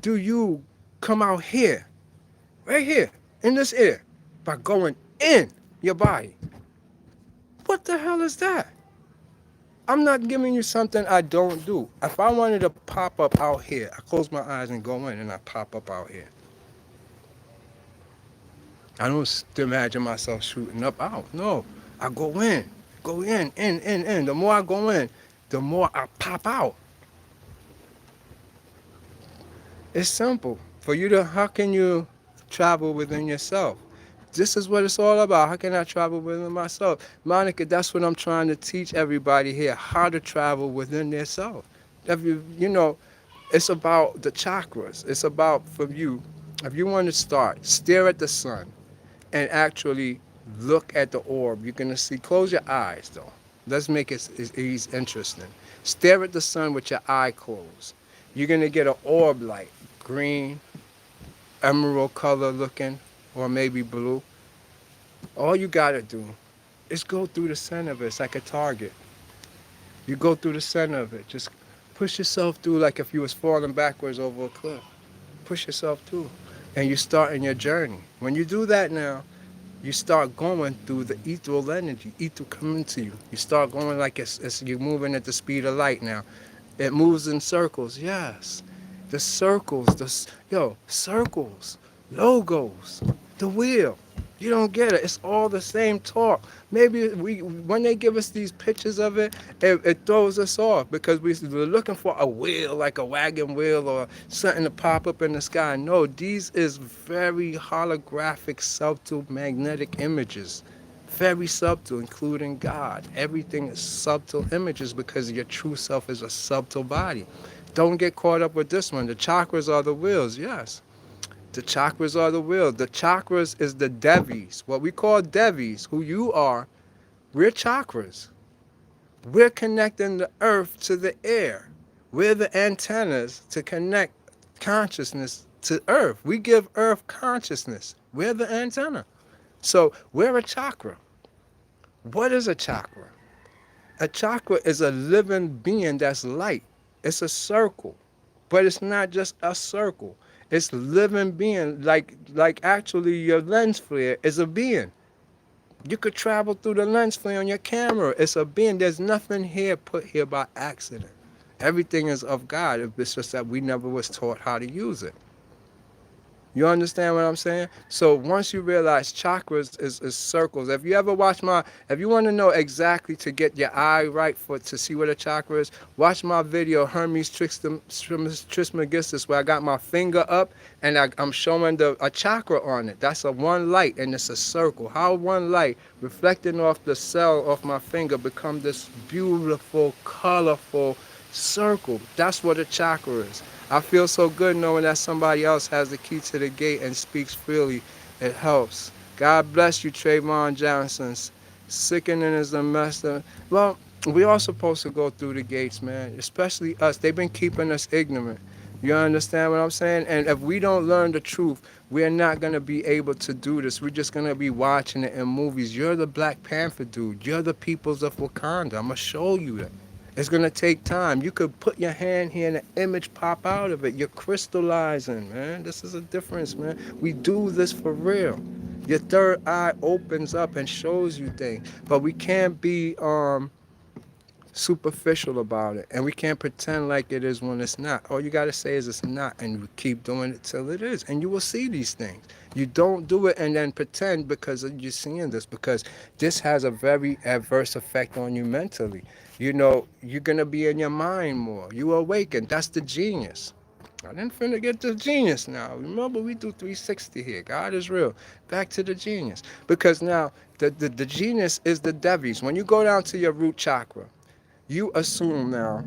do you come out here, right here, in this air, by going in your body? What the hell is that? I'm not giving you something I don't do. If I wanted to pop up out here, I close my eyes and go in and I pop up out here. I don't imagine myself shooting up out. No, I go in. The more I go in, the more I pop out. It's simple. For you to, how can you travel within yourself? This is what it's all about. How can I travel within myself? Monica, that's what I'm trying to teach everybody here, how to travel within their self. If you know, it's about the chakras. It's about, for you, if you want to start, stare at the sun and actually look at the orb. You're going to see, close your eyes though. Let's make it interesting. Stare at the sun with your eye closed. You're going to get an orb light, green, emerald color looking, or maybe blue. All you got to do is go through the center of it. It's like a target. You go through the center of it. Just push yourself through like if you was falling backwards over a cliff. Push yourself through. And you start in your journey. When you do that now, you start going through the ethereal energy, ether coming to you. You start going like it's you're moving at the speed of light now. It moves in circles, yes. The circles, circles, logos, the wheel. You don't get it. It's all the same talk. Maybe when they give us these pictures of it, it throws us off because we're looking for a wheel, like a wagon wheel or something to pop up in the sky. No, these is very holographic, subtle, magnetic images. Very subtle, including God. Everything is subtle images because your true self is a subtle body. Don't get caught up with this one. The chakras are the wheels, yes. The chakras are the wheels. The chakras is the devis. What we call devis, who you are, we're chakras. We're connecting the earth to the air. We're the antennas to connect consciousness to earth. We give earth consciousness. We're the antenna. So we're a chakra. What is a chakra? A chakra is a living being that's light. It's a circle, but it's not just a circle. It's living being, like actually your lens flare is a being. You could travel through the lens flare on your camera. It's a being. There's nothing here put here by accident. Everything is of God. It's just that we never was taught how to use it. You understand what I'm saying? So once you realize chakras is circles, if you ever watch if you want to know exactly to get your eye right for to see what a chakra is, watch my video Hermes Trismegistus, where I got my finger up and I'm showing a chakra on it. That's a one light and it's a circle. How one light reflecting off the cell of my finger become this beautiful, colorful circle. That's what a chakra is. I feel so good knowing that somebody else has the key to the gate and speaks freely. It helps. God bless you, Trayvon Johnson. Sickening is the master. Well, we are supposed to go through the gates, man. Especially us. They've been keeping us ignorant. You understand what I'm saying? And if we don't learn the truth, we're not going to be able to do this. We're just going to be watching it in movies. You're the Black Panther dude. You're the peoples of Wakanda. I'm going to show you that. It's going to take time. You could put your hand here and an image pop out of it. You're crystallizing, man. This is a difference, man. We do this for real. Your third eye opens up and shows you things. But we can't be superficial about it. And we can't pretend like it is when it's not. All you got to say is it's not. And we keep doing it till it is. And you will see these things. You don't do it and then pretend because you're seeing this. Because this has a very adverse effect on you mentally. You know, you're going to be in your mind more. You awaken. That's the genius. I didn't finna get to genius now. Remember, we do 360 here. God is real. Back to the genius. Because now, the genius is the Devis. When you go down to your root chakra, you assume now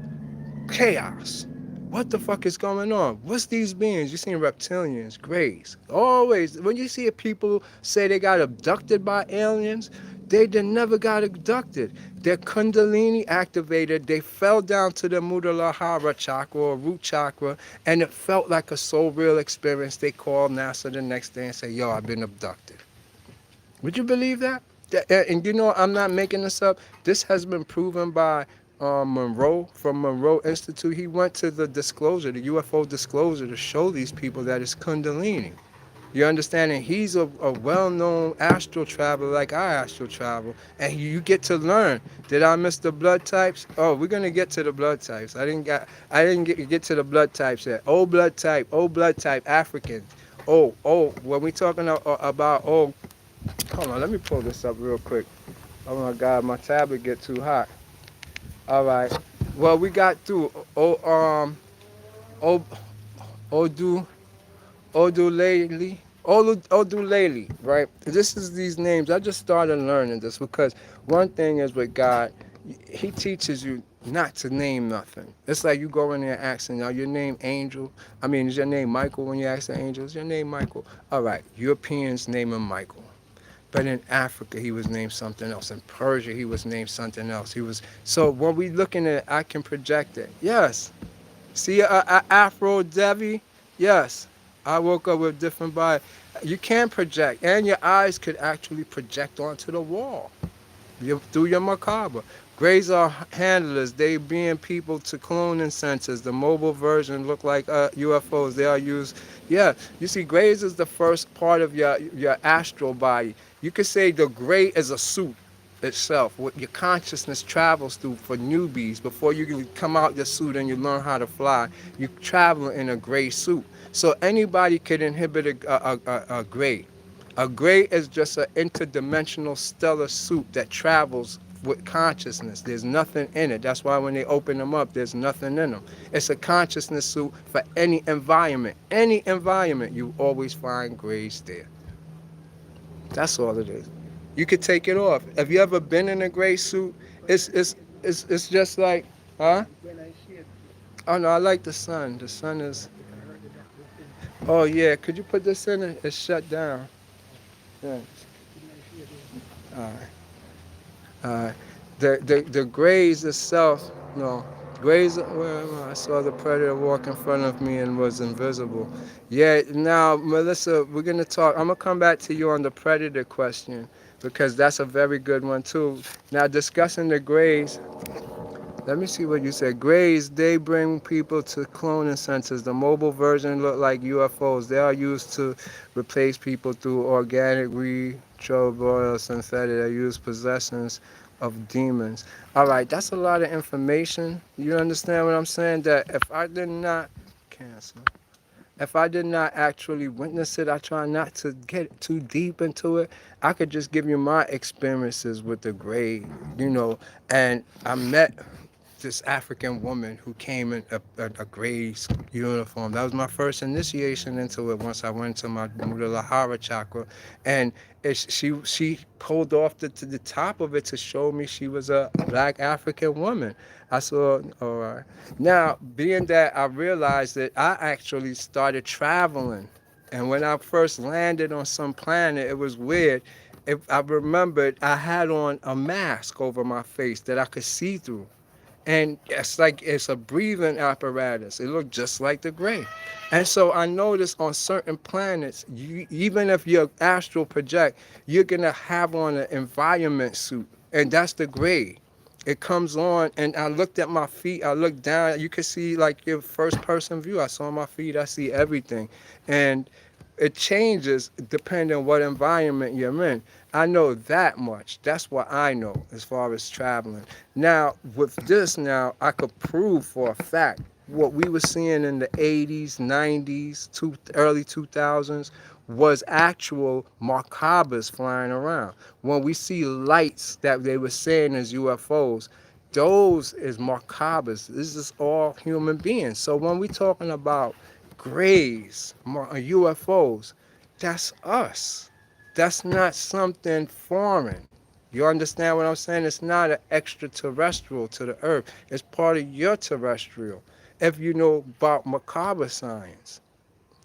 chaos. What the fuck is going on? What's these beings? You seen reptilians, greys. Always, when you see people say they got abducted by aliens, they never got abducted. Their Kundalini activated. They fell down to the Muladhara chakra or root chakra, and it felt like a so real experience. They called NASA the next day and say, "Yo, I've been abducted." Would you believe that? And you know, I'm not making this up. This has been proven by Monroe from Monroe Institute. He went to the disclosure, the UFO disclosure, to show these people that it's Kundalini. You understand? And he's a well-known astral traveler like I astral travel. And you get to learn. Did I miss the blood types? Oh, we're gonna get to the blood types. I didn't get to the blood types yet. O blood type, Africans. When we talking about hold on, let me pull this up real quick. Oh my God, my tablet get too hot. All right. Well, we got through O Odu Oduleli, right? This is these names. I just started learning this because one thing is with God, He teaches you not to name nothing. It's like you go in there asking, now your name Angel. I mean, is your name Michael when you ask the angel? Is your name Michael? All right, Europeans name him Michael. But in Africa, he was named something else. In Persia, he was named something else. So when we looking at it, I can project it. Yes. See a Afro Devi? Yes. I woke up with different body. You can project, and your eyes could actually project onto the wall through your macabre. Greys are handlers. They being people to cloning sensors. The mobile version look like UFOs. They are used. Yeah, you see, greys is the first part of your astral body. You could say the gray is a suit itself. What your consciousness travels through for newbies before you can come out your suit and you learn how to fly. You travel in a gray suit. So anybody could inhibit a gray. A gray is just an interdimensional stellar suit that travels with consciousness. There's nothing in it. That's why when they open them up, there's nothing in them. It's a consciousness suit for any environment. Any environment, you always find grays there. That's all it is. You could take it off. Have you ever been in a gray suit? It's just like, huh? Oh no, I like the sun. The sun is. Oh yeah, could you put this in it? It's shut down. Yeah. All right. The grays itself, no, grays. Well, I saw the predator walk in front of me and was invisible. Yeah. Now, Melissa, we're gonna talk. I'm gonna come back to you on the predator question because that's a very good one too. Now, discussing the grays. Let me see what you said. Grays, they bring people to cloning centers. The mobile version look like UFOs. They are used to replace people through organic, retroviral, synthetic. They use possessions of demons. All right, that's a lot of information. You understand what I'm saying? That if I did not cancel, If I did not actually witness it, I try not to get too deep into it. I could just give you my experiences with the gray, you know, and I met this African woman who came in a gray uniform. That was my first initiation into it once I went to my Muladhara chakra. And she pulled off to the top of it to show me she was a black African woman. I saw, all right. Now, being that I realized that I actually started traveling. And when I first landed on some planet, it was weird. I remembered I had on a mask over my face that I could see through, and it's like it's a breathing apparatus. It looked just like the gray. And so I noticed on certain planets, even if you're astral project, you're gonna have on an environment suit, and that's the gray. It comes on, and I looked at my feet. I looked down. You could see like your first person view. I saw my feet. I see everything, and it changes depending on what environment you're in. I know that much. That's what I know as far as traveling. Now, with this now, I could prove for a fact what we were seeing in the 80s, 90s, early 2000s was actual Merkabas flying around. When we see lights that they were saying as UFOs, those is Merkabas. This is all human beings. So when we're talking about grays, UFOs, that's us. That's not something foreign. You understand what I'm saying? It's not an extraterrestrial to the earth. It's part of your terrestrial. If you know about macabre science,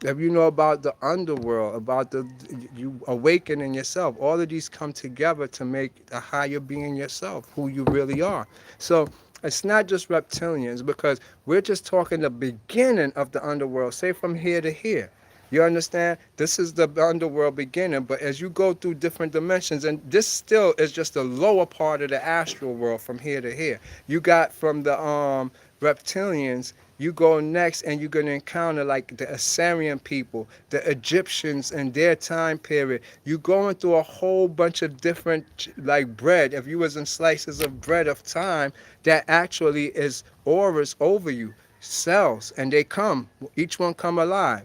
if you know about the underworld, about the you awakening yourself, all of these come together to make a higher being yourself, who you really are. So it's not just reptilians, because we're just talking the beginning of the underworld, say from here to here. You understand? This is the underworld beginning, but as you go through different dimensions, and this still is just the lower part of the astral world from here to here. You got from the reptilians, you go next and you're going to encounter like the Assyrian people, the Egyptians and their time period. You going through a whole bunch of different like bread. If you was in slices of bread of time, that actually is auras over you, cells, and they come, each one come alive.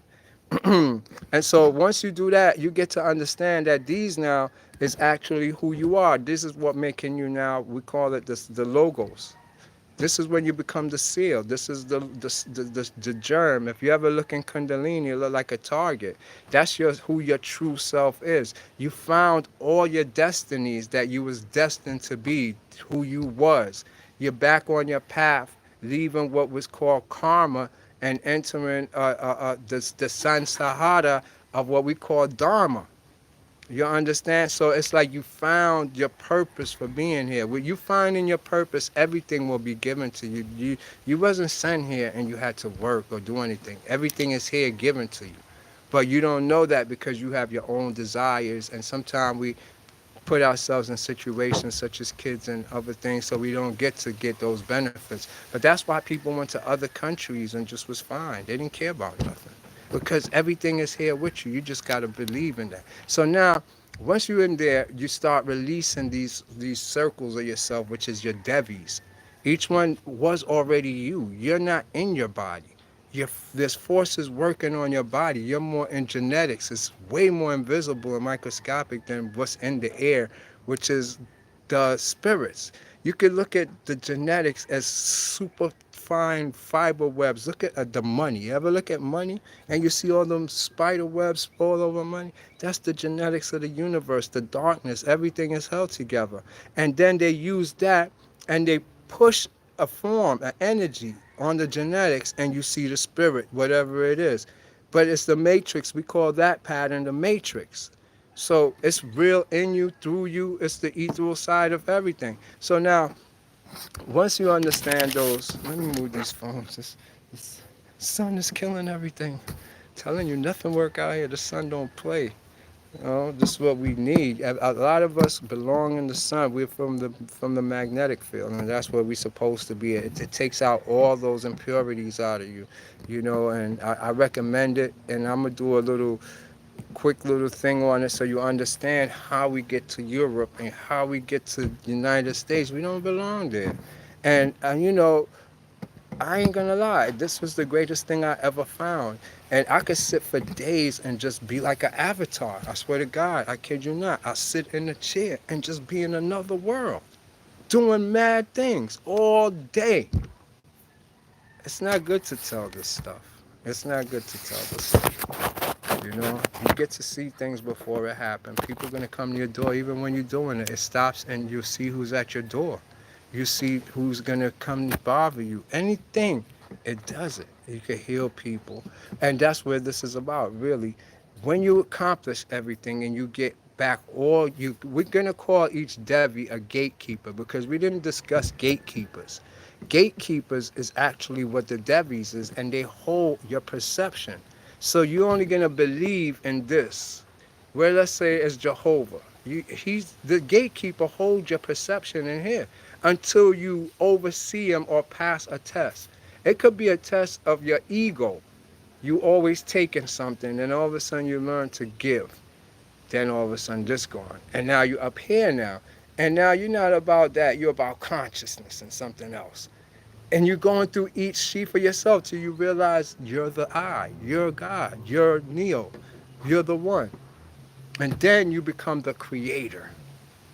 And so once you do that, you get to understand that these now is actually who you are. This is what making you now, we call it this, the logos. This is when you become the seal. This is the germ. If you ever look in Kundalini, it look like a target. That's who your true self is. You found all your destinies that you was destined to be, who you was. You're back on your path, leaving what was called karma and entering the sansahara of what we call dharma. You understand? So it's like you found your purpose for being here. When you find in your purpose, everything will be given to you. You wasn't sent here and you had to work or do anything. Everything is here given to you. But you don't know that because you have your own desires, and sometimes we put ourselves in situations such as kids and other things so we don't get to get those benefits. But that's why people went to other countries and just was fine. They didn't care about nothing because everything is here with you. You just got to believe in that. So now, once you're in there, you start releasing these circles of yourself, which is your devis. Each one was already you. You're not in your body. There's forces working on your body. You're more in genetics. It's way more invisible and microscopic than what's in the air, which is the spirits. You could look at the genetics as super fine fiber webs. Look at the money. You ever look at money and you see all them spider webs all over money? That's the genetics of the universe, the darkness. Everything is held together. And then they use that and they push a form, an energy on the genetics, and you see the spirit, whatever it is. But it's the matrix. We call that pattern the matrix. So it's real in you, through you. It's the ethereal side of everything. So now, once you understand those, let me move these phones. This sun is killing everything. Telling you nothing work out here. The sun don't play. This is what we need. A lot of us belong in the sun. We're from the magnetic field, and that's where we're supposed to be. It takes out all those impurities out of you, And I recommend it. And I'm gonna do a quick little thing on it so you understand how we get to Europe and how we get to the United States. We don't belong there, and I ain't gonna lie. This was the greatest thing I ever found. And I could sit for days and just be like an avatar. I swear to God, I kid you not. I sit in a chair and just be in another world, doing mad things all day. It's not good to tell this stuff. It's not good to tell this stuff. You know, you get to see things before it happens. People are gonna come to your door even when you're doing it. It stops and you see who's at your door. You see who's gonna come to bother you. Anything, it does it. You can heal people, and that's where this is about, really. When you accomplish everything and you get back all you, we're gonna call each Devi a gatekeeper because we didn't discuss gatekeepers. Gatekeepers is actually what the Devis is, and they hold your perception. So you're only gonna believe in this. Where let's say it's Jehovah. He's the gatekeeper holds your perception in here until you oversee him or pass a test. It could be a test of your ego. You always taking something, and all of a sudden you learn to give. Then all of a sudden this gone, and now you're up here now, and now you're not about that. You're about consciousness and something else. And you're going through each sheet for yourself till you realize you're the I, you're God, you're Neo, you're the one. And then you become the creator.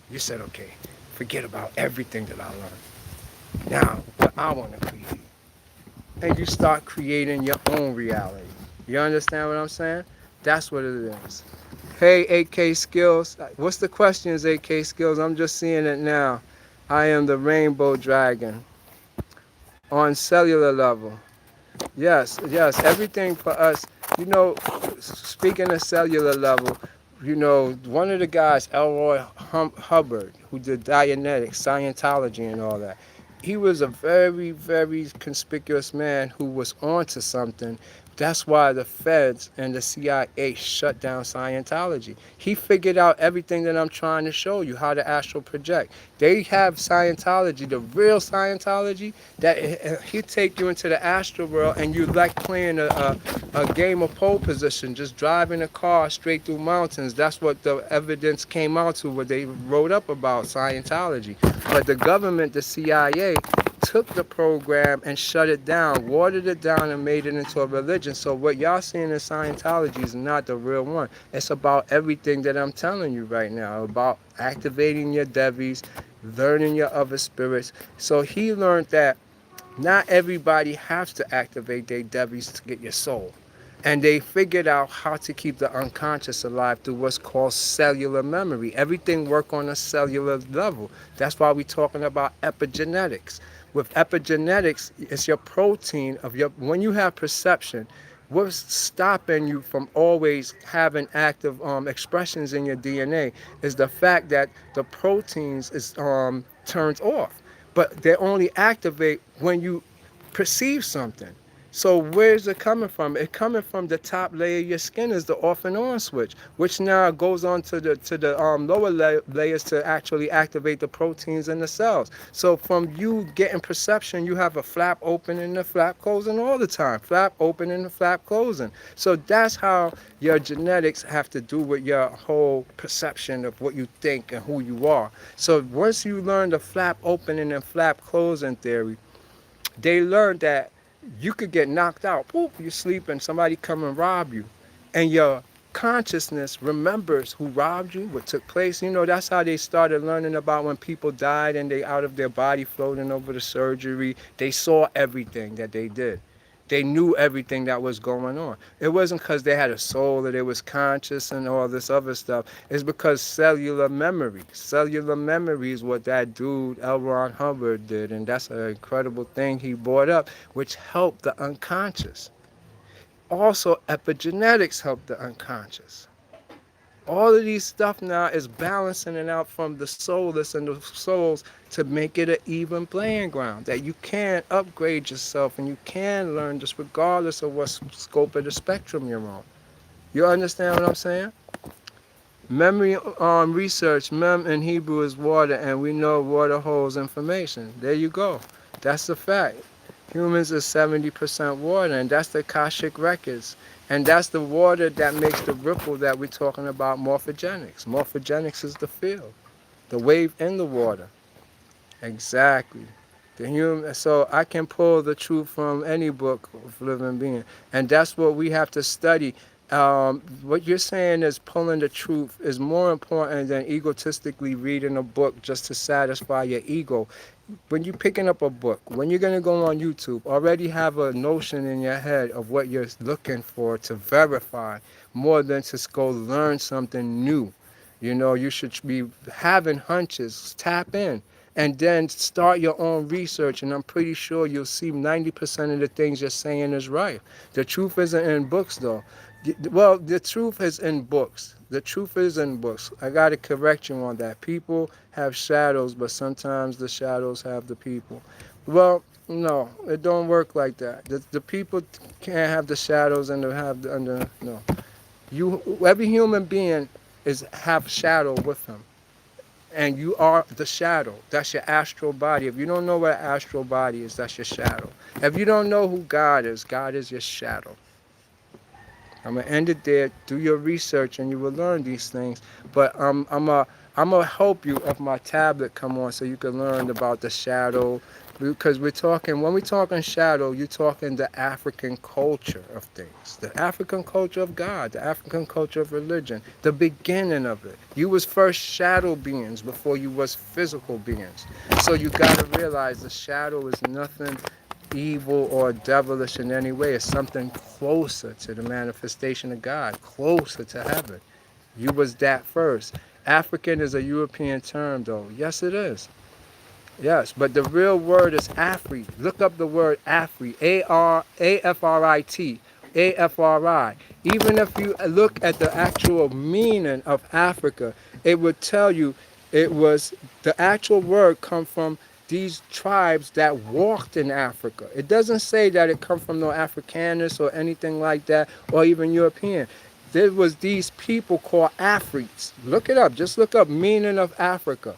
You said, okay, forget about everything that I learned. Now, what I want to create. And you start creating your own reality. You understand what I'm saying? That's what it is. Hey, AK Skills. What's the questions, AK Skills? I'm just seeing it now. I am the Rainbow Dragon on cellular level. Yes, yes, everything for us. You know, speaking of cellular level, you know, one of the guys, Elroy Hubbard, who did Dianetics, Scientology, and all that, he was a very, very conspicuous man who was onto something. That's why the feds and the CIA shut down Scientology. He figured out everything that I'm trying to show you, how to astral project. They have Scientology, the real Scientology, that he'll take you into the astral world and you like playing a game of pole position, just driving a car straight through mountains. That's what the evidence came out to, what they wrote up about Scientology. But the government, the CIA, took the program and shut it down, watered it down, and made it into a religion. So what y'all seeing in Scientology is not the real one. It's about everything that I'm telling you right now, about activating your devis, learning your other spirits. So he learned that not everybody has to activate their devis to get your soul. And they figured out how to keep the unconscious alive through what's called cellular memory. Everything work on a cellular level. That's why we're talking about epigenetics. With epigenetics, it's your protein of your, when you have perception, what's stopping you from always having active expressions in your DNA is the fact that the proteins is turns off. But they only activate when you perceive something. So where's it coming from? It coming from the top layer of your skin is the off and on switch, which now goes on to the lower layers to actually activate the proteins in the cells. So from you getting perception, you have a flap open and a flap closing all the time. Flap open and a flap closing. So that's how your genetics have to do with your whole perception of what you think and who you are. So once you learn the flap opening and flap closing theory, they learned that you could get knocked out. Boop, you sleep and somebody come and rob you. And your consciousness remembers who robbed you, what took place. You know, that's how they started learning about when people died and they out of their body floating over the surgery. They saw everything that they did. They knew everything that was going on. It wasn't because they had a soul or they was conscious and all this other stuff. It's because cellular memory. Cellular memory is what that dude, L. Ron Hubbard, did. And that's an incredible thing he brought up, which helped the unconscious. Also, epigenetics helped the unconscious. All of these stuff now is balancing it out from the soulless and the souls to make it an even playing ground, that you can upgrade yourself and you can learn just regardless of what scope of the spectrum you're on. You understand what I'm saying? Memory research, mem in Hebrew is water, and we know water holds information. There you go. That's the fact. Humans is 70% water, and that's the Akashic records. And that's the water that makes the ripple that we're talking about, morphogenics. Morphogenics is the field, the wave in the water. Exactly. The human, so I can pull the truth from any book of living being, and that's what we have to study. What you're saying is pulling the truth is more important than egotistically reading a book just to satisfy your ego. When you're picking up a book, when you're going to go on YouTube, already have a notion in your head of what you're looking for to verify more than to go learn something new. You know, you should be having hunches, tap in, and then start your own research. And I'm pretty sure you'll see 90% of the things you're saying is right. The truth isn't in books, though. Well, the truth is in books. The truth is in books. I got to correct you on that. People have shadows, but sometimes the shadows have the people. Well, no, it don't work like that. The people can't have the shadows and they have the no. Every human being is have shadow with him, and you are the shadow. That's your astral body. If you don't know what an astral body is, that's your shadow. If you don't know who God is your shadow. I'm gonna end it there. Do your research, and you will learn these things. But I'm gonna help you if my tablet come on, so you can learn about the shadow. Because we're talking, when we're talking shadow, you're talking the African culture of things, the African culture of God, the African culture of religion, the beginning of it. You was first shadow beings before you was physical beings. So you gotta realize the shadow is nothing evil or devilish in any way. It's something closer to the manifestation of God, closer to heaven. You was that first. African is a European term, though. Yes, it is. Yes, but the real word is Afri. Look up the word Afri. Afrit. Afri. Even if you look at the actual meaning of Africa, it would tell you it was the actual word come from these tribes that walked in Africa. It doesn't say that it come from no Africanus or anything like that, or even European. There was these people called Afrits. Look it up. Just look up meaning of Africa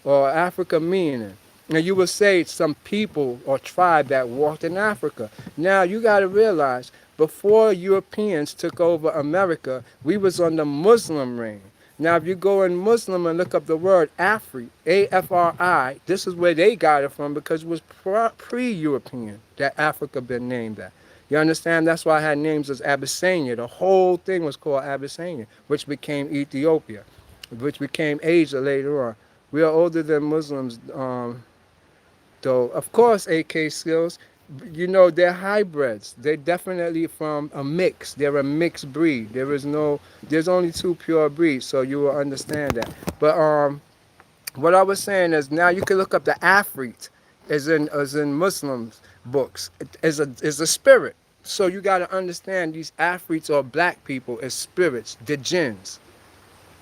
or Africa meaning. And you will say some people or tribe that walked in Africa. Now you got to realize before Europeans took over America, we was on the Muslim reign. Now if you go in Muslim and look up the word Afri, A-F-R-I, this is where they got it from because it was pre-European that Africa been named that. You understand? That's why I had names as Abyssinia. The whole thing was called Abyssinia, which became Ethiopia, which became Asia later on. We are older than Muslims, though. Of course, AK skills, you know, they're hybrids. They're definitely from a mix. They're a mixed breed. There's only two pure breeds, so you will understand that. But what I was saying is now you can look up the Afrit, as in Muslims books, is a spirit. So you got to understand these Afrits or black people as spirits, the jinns.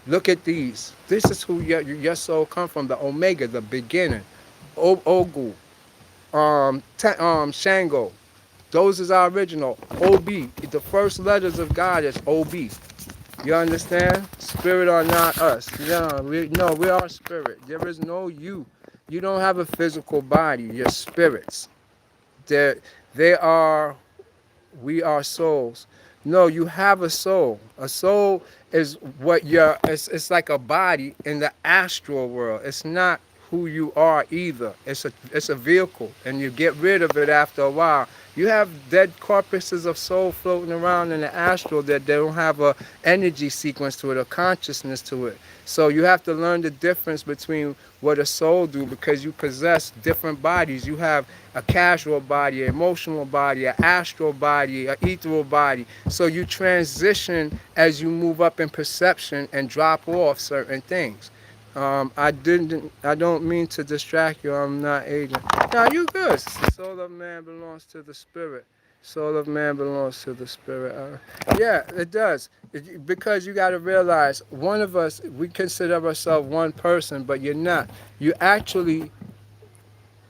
Look at these. This is who your soul come from, the Omega, the beginning. Ogu, Shango. Those is our original. OB. The first letters of God is OB. You understand? Spirit are not us. Yeah, we are spirit. There is no you. You don't have a physical body. You're spirits. They are, we are souls. No, you have a soul. A soul is what it's like a body in the astral world. It's not who you are either. It's a vehicle, and you get rid of it after a while. You have dead corpuses of soul floating around in the astral that they don't have a energy sequence to it, a consciousness to it. So you have to learn the difference between what a soul do, because you possess different bodies. You have a casual body, an emotional body, an astral body, an ethereal body. So you transition as you move up in perception and drop off certain things. I don't mean to distract you. I'm not agent. Now you good. Soul of man belongs to the spirit. Soul of man belongs to the spirit. Yeah, it does. Because you got to realize, one of us, we consider ourselves one person, but you're not. You actually,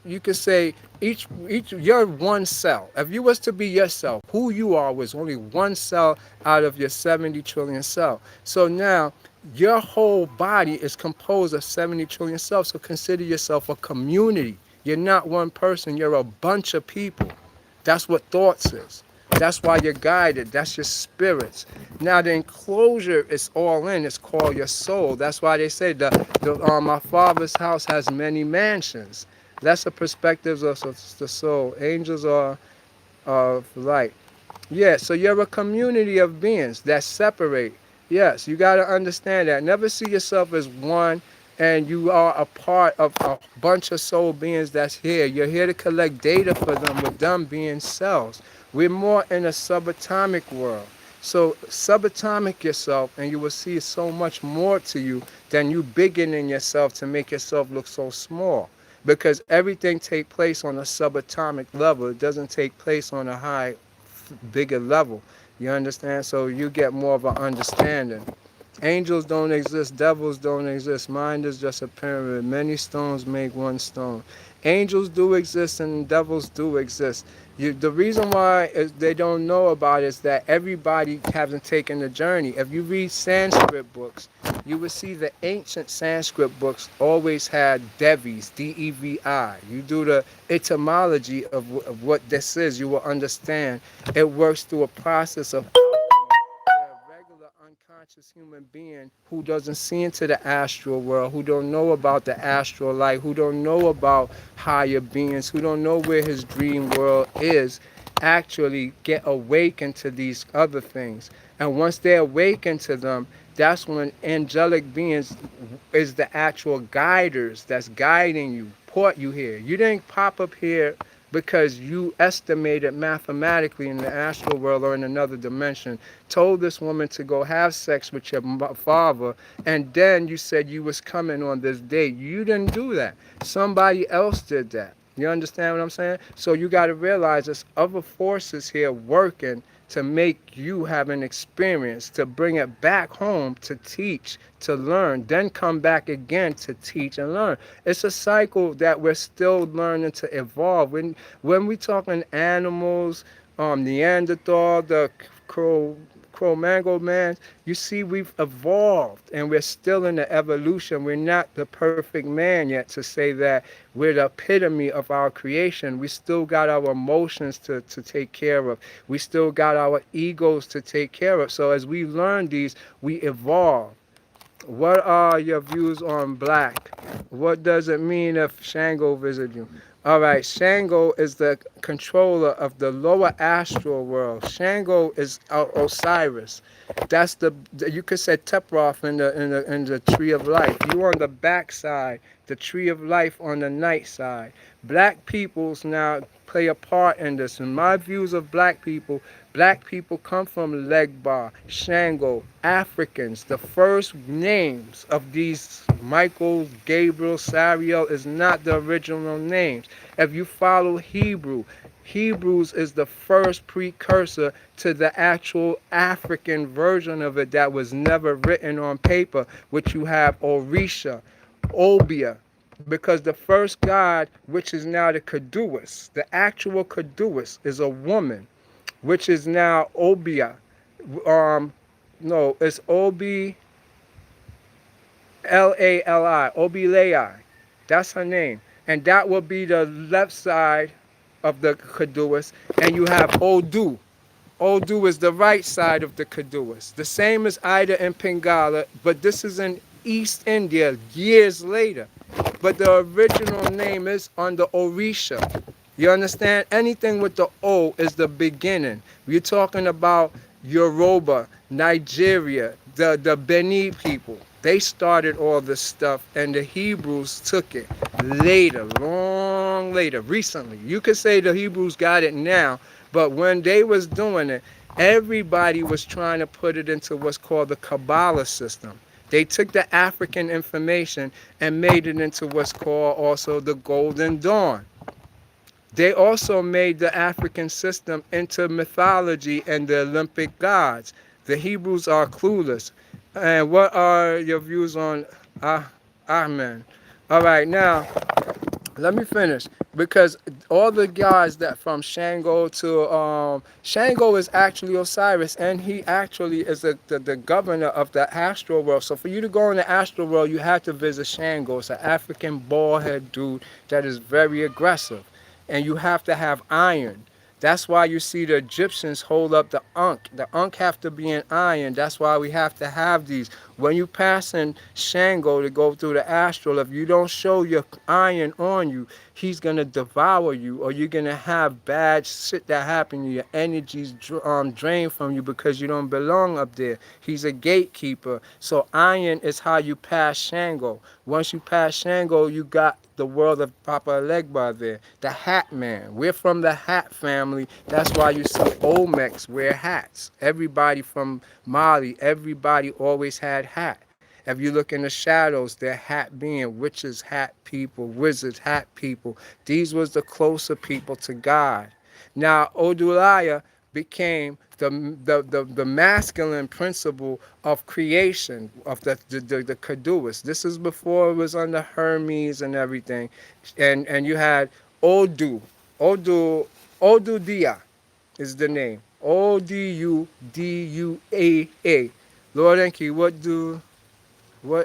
you could say each you're one cell. If you was to be yourself, who you are was only one cell out of your 70 trillion cell. So now your whole body is composed of 70 trillion cells. So consider yourself a community. You're not one person, you're a bunch of people. That's what thoughts is. That's why you're guided. That's your spirits. Now the enclosure is all in. It's called your soul. That's why they say my father's house has many mansions. Lesser perspectives of the soul. Angels are of light. Yeah, so you're a community of beings that separate. Yes, you got to understand that. Never see yourself as one and you are a part of a bunch of soul beings that's here. You're here to collect data for them with them being cells. We're more in a subatomic world. So subatomic yourself and you will see so much more to you than you bigging yourself to make yourself look so small. Because everything take place on a subatomic level. It doesn't take place on a high bigger level. You understand? So you get more of an understanding. Angels don't exist, devils don't exist. Mind is just a pyramid. Many stones make one stone. Angels do exist and devils do exist. The reason why they don't know about it is that everybody hasn't taken the journey. If you read Sanskrit books, you will see the ancient Sanskrit books always had Devis, D-E-V-I. You do the etymology of what this is, you will understand. It works through a process of a regular unconscious human being who doesn't see into the astral world, who don't know about the astral light, who don't know about higher beings, who don't know where his dream world is, actually get awakened to these other things. And once they awaken to them, that's when angelic beings is the actual guiders that's guiding you, put you here. You didn't pop up here because you estimated mathematically in the astral world or in another dimension, told this woman to go have sex with your father, and then you said you was coming on this date. You didn't do that. Somebody else did that. You understand what I'm saying? So you got to realize there's other forces here working to make you have an experience, to bring it back home, to teach, to learn, then come back again to teach and learn. It's a cycle that we're still learning to evolve. When we talking animals, Neanderthal, the Cro-Magnon man, you see we've evolved and we're still in the evolution. We're not the perfect man yet to say that we're the epitome of our creation. We still got our emotions to take care of. We still got our egos to take care of. So as we learn these, we evolve. What are your views on black? What does it mean if Shango visit you? All right, Shango is the controller of the lower astral world. Shango is Osiris. That's you could say Teproth in the tree of life. You on the back side, the tree of life on the night side. Black peoples now play a part in this. In my views of black people come from Legba, Shango, Africans. The first names of these Michael, Gabriel, Sariel is not the original names. If you follow Hebrews is the first precursor to the actual African version of it that was never written on paper, which you have Orisha, Obia, because the first god, which is now the Caduus, the actual Caduus, is a woman, which is now Obia. No, it's Oblai, Obilai. That's her name. And that will be the left side of the Caduus. And you have Odu. Odu is the right side of the Caduus. The same as Ida and Pingala, but this is in East India years later. But the original name is under Orisha. You understand? Anything with the O is the beginning. We're talking about Yoruba, Nigeria, the Beni people. They started all this stuff, and the Hebrews took it later, long later, recently. You could say the Hebrews got it now, but when they was doing it, everybody was trying to put it into what's called the Kabbalah system. They took the African information and made it into what's called also the Golden Dawn. They also made the African system into mythology and the Olympic gods. The Hebrews are clueless. And what are your views on Amen? All right, now let me finish, because all the guys that from Shango to Shango is actually Osiris, and he actually is the governor of the astral world. So for you to go in the astral world, you have to visit Shango. It's an African bald head dude that is very aggressive, and you have to have iron. That's why you see the Egyptians hold up the Ankh. The Ankh have to be in iron. That's why we have to have these. When you pass in Shango to go through the astral, if you don't show your iron on you, he's going to devour you, or you're going to have bad shit that happen to you. Your energy's drained from you because you don't belong up there. He's a gatekeeper. So iron is how you pass Shango. Once you pass Shango, you got the world of Papa Legba there, the Hat Man. We're from the Hat family. That's why you see Olmecs wear hats. Everybody from Mali, everybody always had hat. If you look in the shadows, they're hat being witches, hat people, wizards, hat people. These was the closer people to God. Now, Odulaya became the masculine principle of creation, of the Caduceus. This is before it was under Hermes and everything. And you had Odu. Odu, Odu Dia is the name. Oduduaa. Lord Enki, what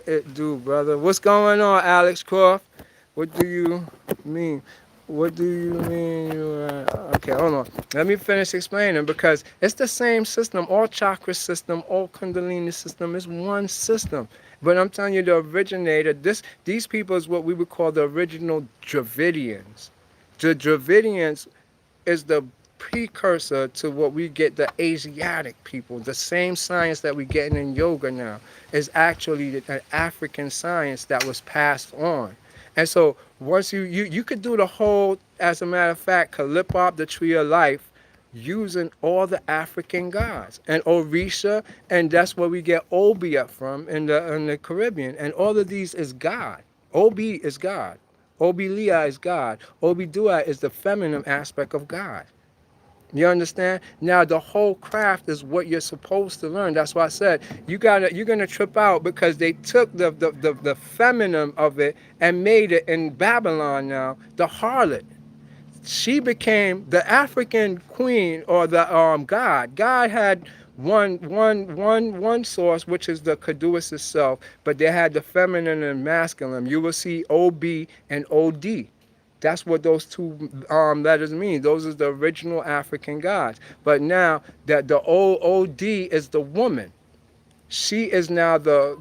it do, brother? What's going on, Alex Croft? What do you mean? What do you mean? Okay, hold on. Let me finish explaining, because it's the same system. All chakra system, all Kundalini system is one system. But I'm telling you, the originator, these people is what we would call the original Dravidians. The Dravidians is the precursor to what we get the Asiatic people. The same science that we get in yoga now is actually an African science that was passed on. And so once you could do the whole, as a matter of fact, Kalipop, the tree of life, using all the African gods and Orisha, and that's where we get Obia from in the Caribbean. And all of these is God. Obi is God. Obilia is God. Obidua is the feminine aspect of God. You understand? Now the whole craft is what you're supposed to learn. That's why I said you're gonna trip out, because they took the feminine of it and made it in Babylon now the harlot. She became the African queen, or the god. God had one source, which is the Caduceus itself, but they had the feminine and masculine. You will see OB and OD. That's what those two letters mean. Those are the original African gods. But now that the OOD is the woman, she is now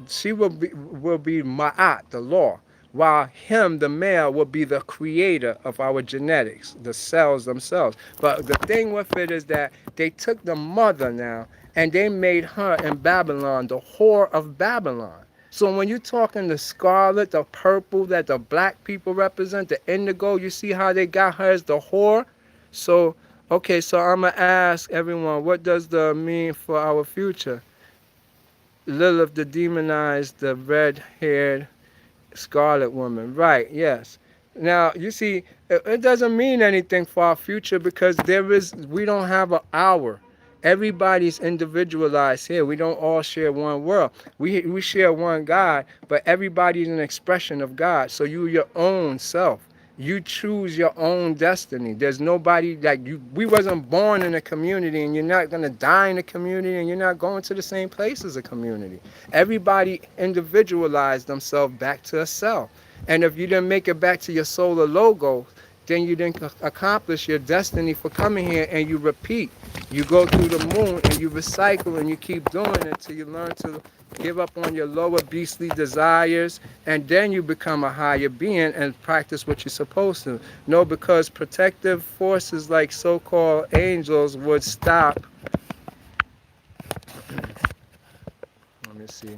she will be Ma'at, the law, while him, the male, will be the creator of our genetics, the cells themselves. But the thing with it is that they took the mother now and they made her in Babylon the whore of Babylon. So when you're talking the scarlet, the purple that the black people represent, the indigo, you see how they got her as the whore? So, okay, so I'm going to ask everyone, what does the mean for our future? Lilith, the demonized, the red-haired scarlet woman. Right, yes. Now, you see, it doesn't mean anything for our future, because we don't have an hour. Everybody's individualized here. We don't all share one world. We share one God, but everybody's an expression of God. So you your own self. You choose your own destiny. There's nobody like you. We wasn't born in a community, and you're not going to die in a community, and you're not going to the same place as a community. Everybody individualized themselves back to a self. And if you didn't make it back to your solar logo, then you didn't accomplish your destiny for coming here, and you repeat. You go through the moon and you recycle, and you keep doing it until you learn to give up on your lower beastly desires, and then you become a higher being and practice what you're supposed to. No, because protective forces like so-called angels would stop. Let me see.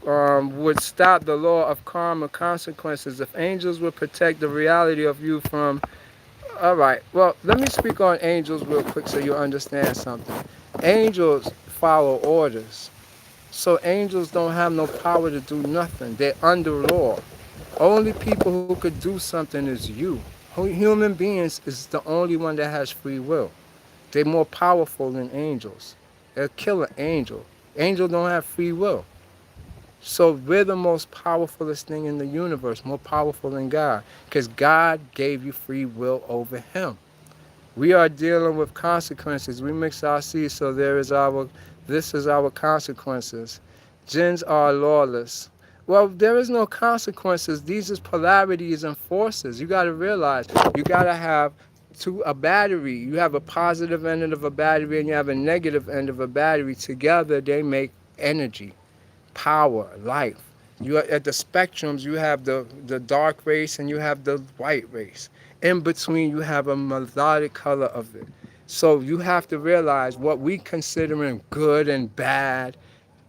Would stop the law of karma consequences. If angels would protect the reality of you from... All right, well, let me speak on angels real quick so you understand something. Angels follow orders. So angels don't have no power to do nothing. They're under law. Only people who could do something is you. Human beings is the only one that has free will. They're more powerful than angels. They'll kill an angel. Angels don't have free will. So we're the most powerfulest thing in the universe, more powerful than God, because God gave you free will over him. We are dealing with consequences. We mix our seeds, so this is our consequences. Jinns are lawless. Well, there is no consequences. These are polarities and forces. You got to realize, you got to have a battery. You have a positive end of a battery, and you have a negative end of a battery. Together, they make energy, power, life. You are at the spectrums, you have the dark race and you have the white race. In between, you have a melodic color of it. So you have to realize what we considering good and bad,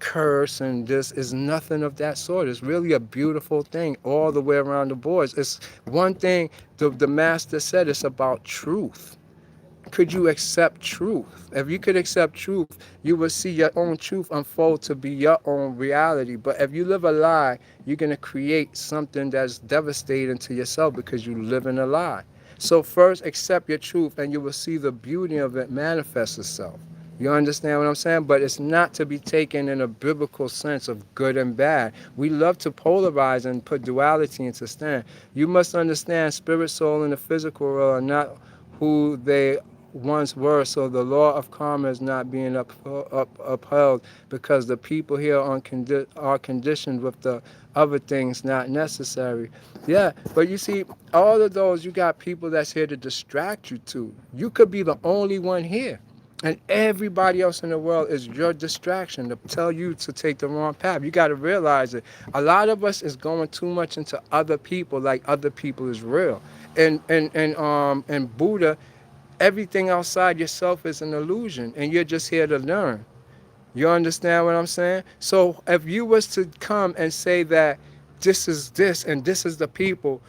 curse and this is nothing of that sort. It's really a beautiful thing all the way around the boards. It's one thing the master said, it's about truth. Could you accept truth? If you could accept truth, you would see your own truth unfold to be your own reality. But if you live a lie, you're going to create something that's devastating to yourself because you live in a lie. So first accept your truth and you will see the beauty of it manifest itself. You understand what I'm saying? But it's not to be taken in a biblical sense of good and bad. We love to polarize and put duality into stand. You must understand spirit, soul, and the physical world are not who they once were, so the law of karma is not being upheld because the people here are conditioned with the other things not necessary. Yeah, but you see, all of those, you got people that's here to distract you too. You could be the only one here. And everybody else in the world is your distraction to tell you to take the wrong path. You got to realize it. A lot of us is going too much into other people, like other people is real. And Buddha, everything outside yourself is an illusion, and you're just here to learn. You understand what I'm saying? So if you was to come and say that this is this and this is the people,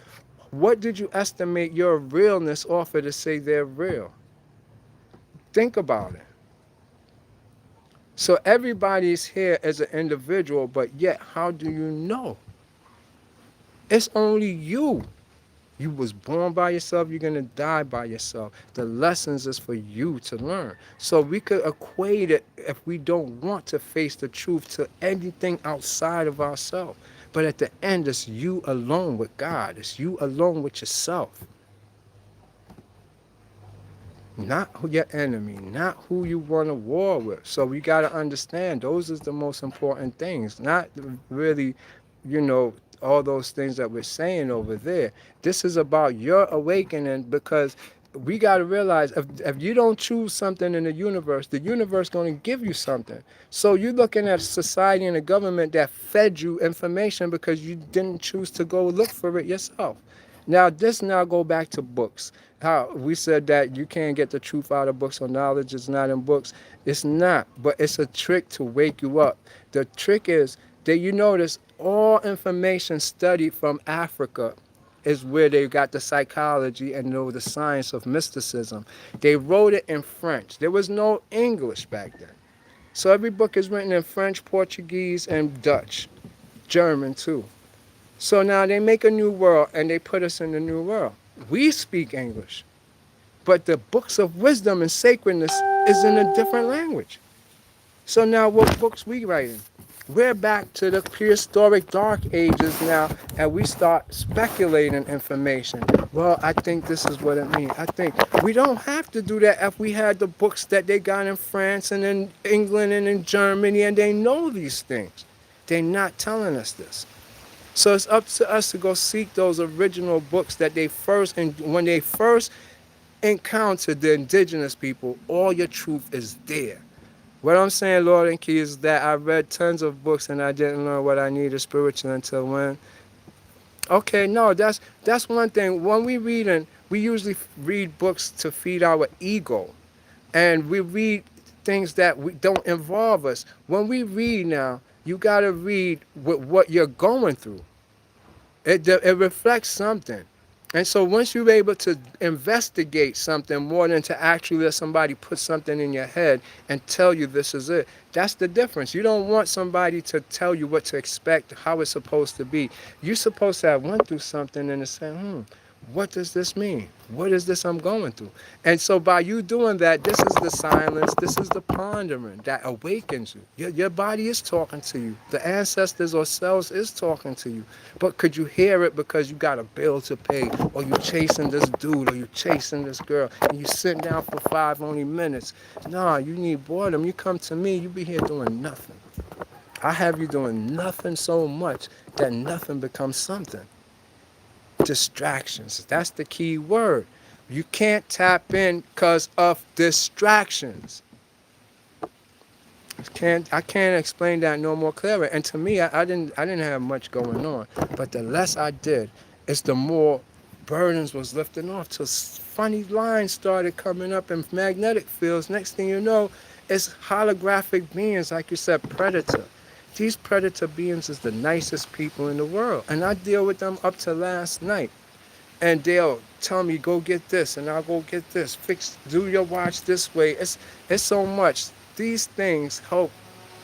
what did you estimate your realness off of to say they're real? Think about it. So everybody's here as an individual, but yet how do you know? It's only you. You was born by yourself, you're gonna die by yourself. The lessons is for you to learn. So we could equate it, if we don't want to face the truth, to anything outside of ourselves. But at the end, it's you alone with God. It's you alone with yourself. Not your enemy, not who you want to war with. So we got to understand those is the most important things, not really, you know, all those things that we're saying over there. This is about your awakening, because we got to realize if you don't choose something in the universe going to give you something. So you're looking at society and a government that fed you information because you didn't choose to go look for it yourself. Now, this now go back to books. How we said that you can't get the truth out of books, or knowledge is not in books. It's not, but it's a trick to wake you up. The trick is that you notice all information studied from Africa is where they got the psychology and know the science of mysticism. They wrote it in French. There was no English back then. So every book is written in French, Portuguese, and Dutch, German too. So now they make a new world and they put us in the new world. We speak English, but the books of wisdom and sacredness is in a different language. So now what books we writing? We're back to the prehistoric dark ages now, and we start speculating information. Well, I think this is what it means. I think we don't have to do that if we had the books that they got in France and in England and in Germany, and they know these things. They're not telling us this. So it's up to us to go seek those original books that they first, and when they first encountered the indigenous people, all your truth is there. What I'm saying, Lord and Key, is that I read tons of books and I didn't learn what I needed spiritually until when? Okay, no, that's one thing. When we reading, we usually read books to feed our ego, and we read things that we don't involve us. When we read now, you gotta read with what you're going through. It reflects something. And so once you're able to investigate something more than to actually let somebody put something in your head and tell you this is it, that's the difference. You don't want somebody to tell you what to expect, how it's supposed to be. You're supposed to have went through something and say, what does this mean? What is this I'm going through? And so by you doing that, this is the silence, this is the pondering that awakens you. Your body is talking to you. The ancestors or cells is talking to you. But could you hear it because you got a bill to pay, or you chasing this dude, or you chasing this girl, and you sitting down for 5 only minutes? Nah, you need boredom. You come to me, you be here doing nothing. I have you doing nothing so much that nothing becomes something. Distractions. That's the key word. You can't tap in because of distractions. I can't explain that no more clearer. And to me, I didn't have much going on, but the less I did, it's the more burdens was lifting off. Till funny lines started coming up in magnetic fields. Next thing you know, it's holographic beings, like you said, predator. These predator beings is the nicest people in the world, and I deal with them up to last night. And they'll tell me go get this, and I'll go get this. Do your watch this way. It's so much. These things help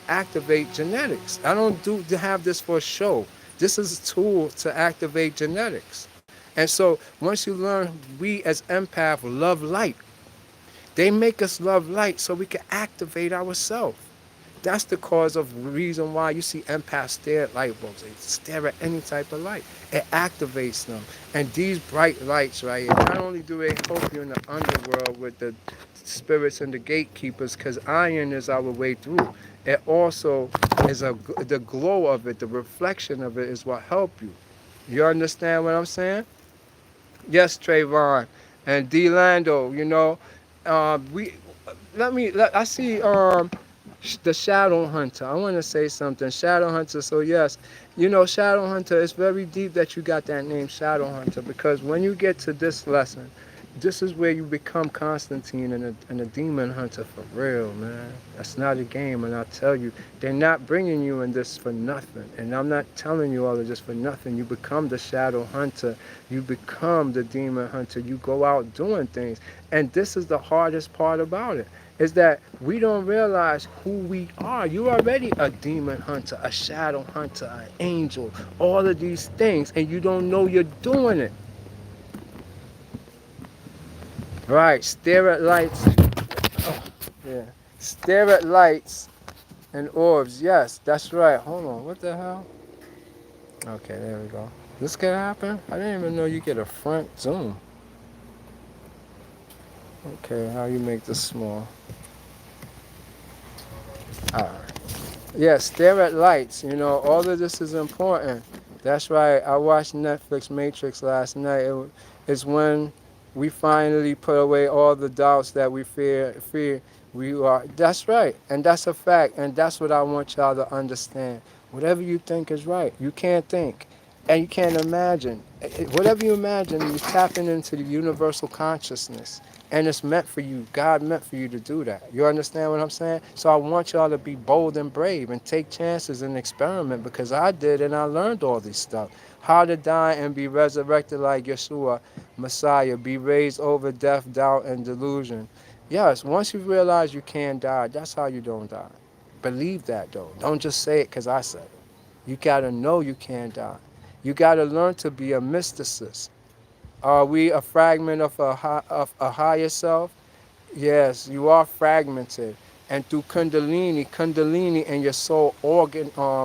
activate genetics. I don't do to have this for a show. This is a tool to activate genetics. And so once you learn, we as empath love light. They make us love light so we can activate ourselves. That's the cause of reason why you see empaths stare at light bulbs. They stare at any type of light. It activates them. And these bright lights, right, not only do they help you in the underworld with the spirits and the gatekeepers, because iron is our way through. It also is the glow of it, the reflection of it is what help you. You understand what I'm saying? Yes, Trayvon and D Lando. We I see the Shadow Hunter. I want to say something. Shadow Hunter. So yes, Shadow Hunter. It's very deep that you got that name, Shadow Hunter, because when you get to this lesson, this is where you become Constantine and a demon hunter for real, man. That's not a game, and I tell you, they're not bringing you in this for nothing. And I'm not telling you all of this for nothing. You become the Shadow Hunter. You become the demon hunter. You go out doing things. And this is the hardest part about it, is that we don't realize who we are. You already a demon hunter, a shadow hunter, an angel, all of these things, and you don't know you're doing it. Right, stare at lights. Oh, yeah. Stare at lights and orbs. Yes, that's right. Hold on, what the hell? Okay, there we go. This can happen? I didn't even know you get a front zoom. Okay, how you make this small? Alright. Yeah, stare at lights. All of this is important. That's right. I watched Netflix Matrix last night. It's when we finally put away all the doubts that we fear. We are. That's right, and that's a fact, and that's what I want y'all to understand. Whatever you think is right, you can't think, and you can't imagine. Whatever you imagine, you're tapping into the universal consciousness. And it's meant for you. God meant for you to do that. You understand what I'm saying? So I want y'all to be bold and brave and take chances and experiment, because I did, and I learned all this stuff. How to die and be resurrected like Yeshua, Messiah, be raised over death, doubt, and delusion. Yes, once you realize you can't die, that's how you don't die. Believe that though. Don't just say it because I said it. You gotta know you can't die. You gotta learn to be a mysticist. Are we a fragment of a higher self? Yes, you are fragmented. And through Kundalini and your soul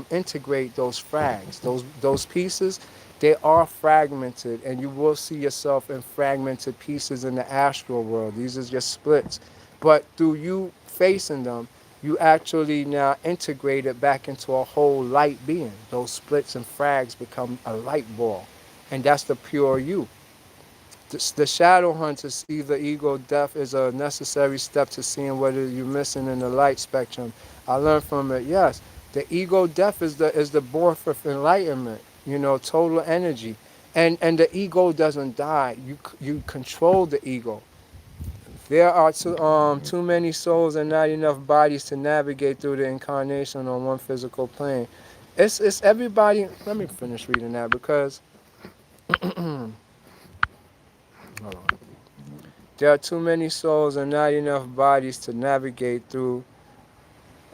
integrate those frags, those pieces. They are fragmented, and you will see yourself in fragmented pieces in the astral world. These are just splits. But through you facing them, you actually now integrate it back into a whole light being. Those splits and frags become a light ball. And that's the pure you. The shadow hunter see the ego death is a necessary step to seeing what you're missing in the light spectrum. I learned from it. Yes, the ego death is the birth of enlightenment. Total energy, and the ego doesn't die. You control the ego. There are too many souls and not enough bodies to navigate through the incarnation on one physical plane. It's everybody. Let me finish reading that because. Hold on. There are too many souls and not enough bodies to navigate through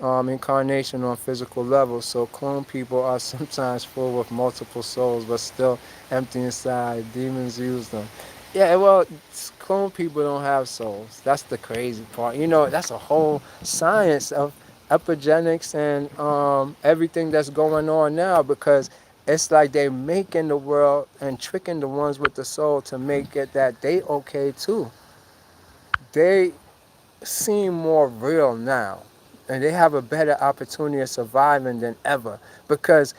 incarnation on physical levels. So clone people are sometimes full with multiple souls, but still empty inside. Demons use them. Yeah, well, clone people don't have souls. That's the crazy part. That's a whole science of epigenetics and everything that's going on now, because it's like they're making the world and tricking the ones with the soul to make it that they okay too. They seem more real now, and they have a better opportunity of surviving than ever, because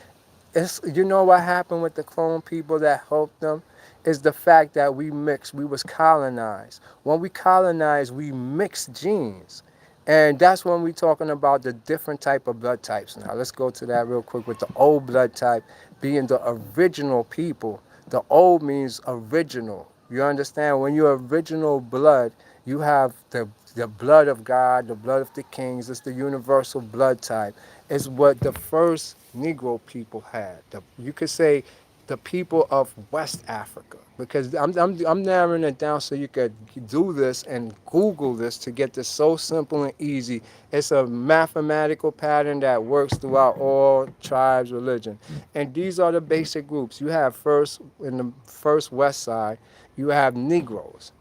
what happened with the clone people that helped them is the fact that we was colonized. When we colonized, we mixed genes. And that's when we're talking about the different type of blood types. Now let's go to that real quick with the old blood type being the original people. The old means original. You understand? When you're original blood, you have the blood of God, the blood of the kings. It's the universal blood type. It's what the first Negro people had. You could say the people of West Africa, because I'm narrowing it down so you could do this and Google this to get this so simple and easy. It's a mathematical pattern that works throughout all tribes, religion. And these are the basic groups. You have first, in the first West side, you have Negroes.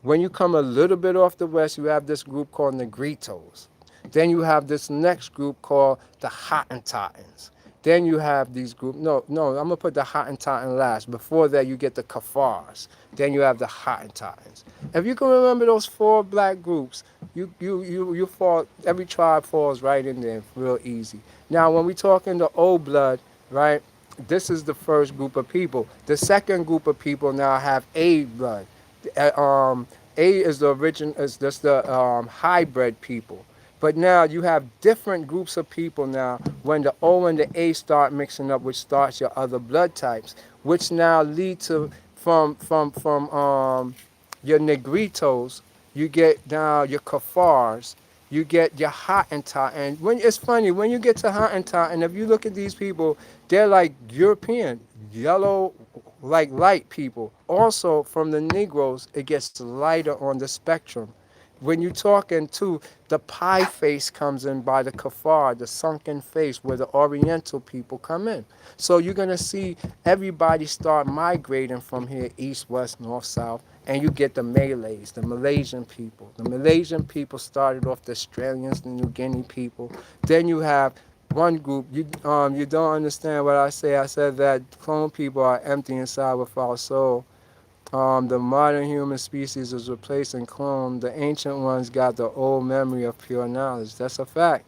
When you come a little bit off the west, you have this group called Negritos. Then you have this next group called the Hottentottens. Then you have these groups. No, I'm gonna put the Hottentotten last. Before that, you get the Kafars. Then you have the Hottentottens. If you can remember those four black groups, you fall. Every tribe falls right in there, real easy. Now, when we talk in the old blood, right? This is the first group of people. The second group of people now have A blood. Uh, Um, A is the origin, is just the hybrid people. But now you have different groups of people now when the O and the A start mixing up, which starts your other blood types, which now lead to from your Negritos, you get now your Kafars, you get your Hottentot. And when it's funny, when you get to Hottentot, and if you look at these people, they're like European, yellow, like light people. Also, from the Negroes, it gets lighter on the spectrum. When you're talking to the pie face comes in by the kafar, the sunken face where the Oriental people come in. So you're gonna see everybody start migrating from here, east, west, north, south, and you get the Malays, the Malaysian people. The Malaysian people started off the Australians, the New Guinea people. Then you have one group. You don't understand what I say. I said that clone people are empty inside without soul. The modern human species is replacing clone. The ancient ones got the old memory of pure knowledge. That's a fact.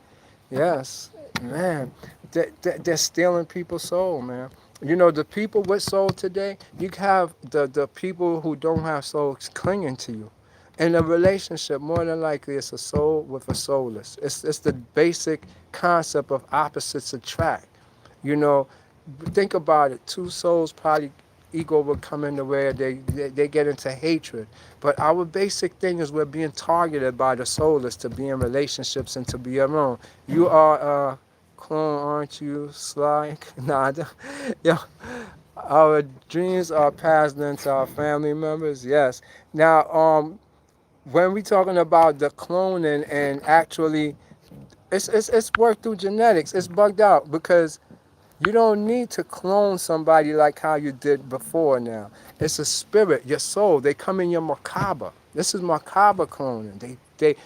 Yes, man. They're stealing people's soul, man. You know, the people with soul today, you have the people who don't have souls clinging to you. In a relationship, more than likely, it's a soul with a soulless. It's the basic concept of opposites attract. You know, think about it. Two souls probably ego will come in the way they get into hatred. But our basic thing is we're being targeted by the soulless to be in relationships and to be alone. You are a clone, aren't you, Sly? Nah, yeah. Our dreams are passed into our family members. Yes. Now, when we talking about the cloning and actually, it's worked through genetics. It's bugged out because you don't need to clone somebody like how you did before now. It's a spirit, your soul. They come in your macabre. This is macabre cloning. They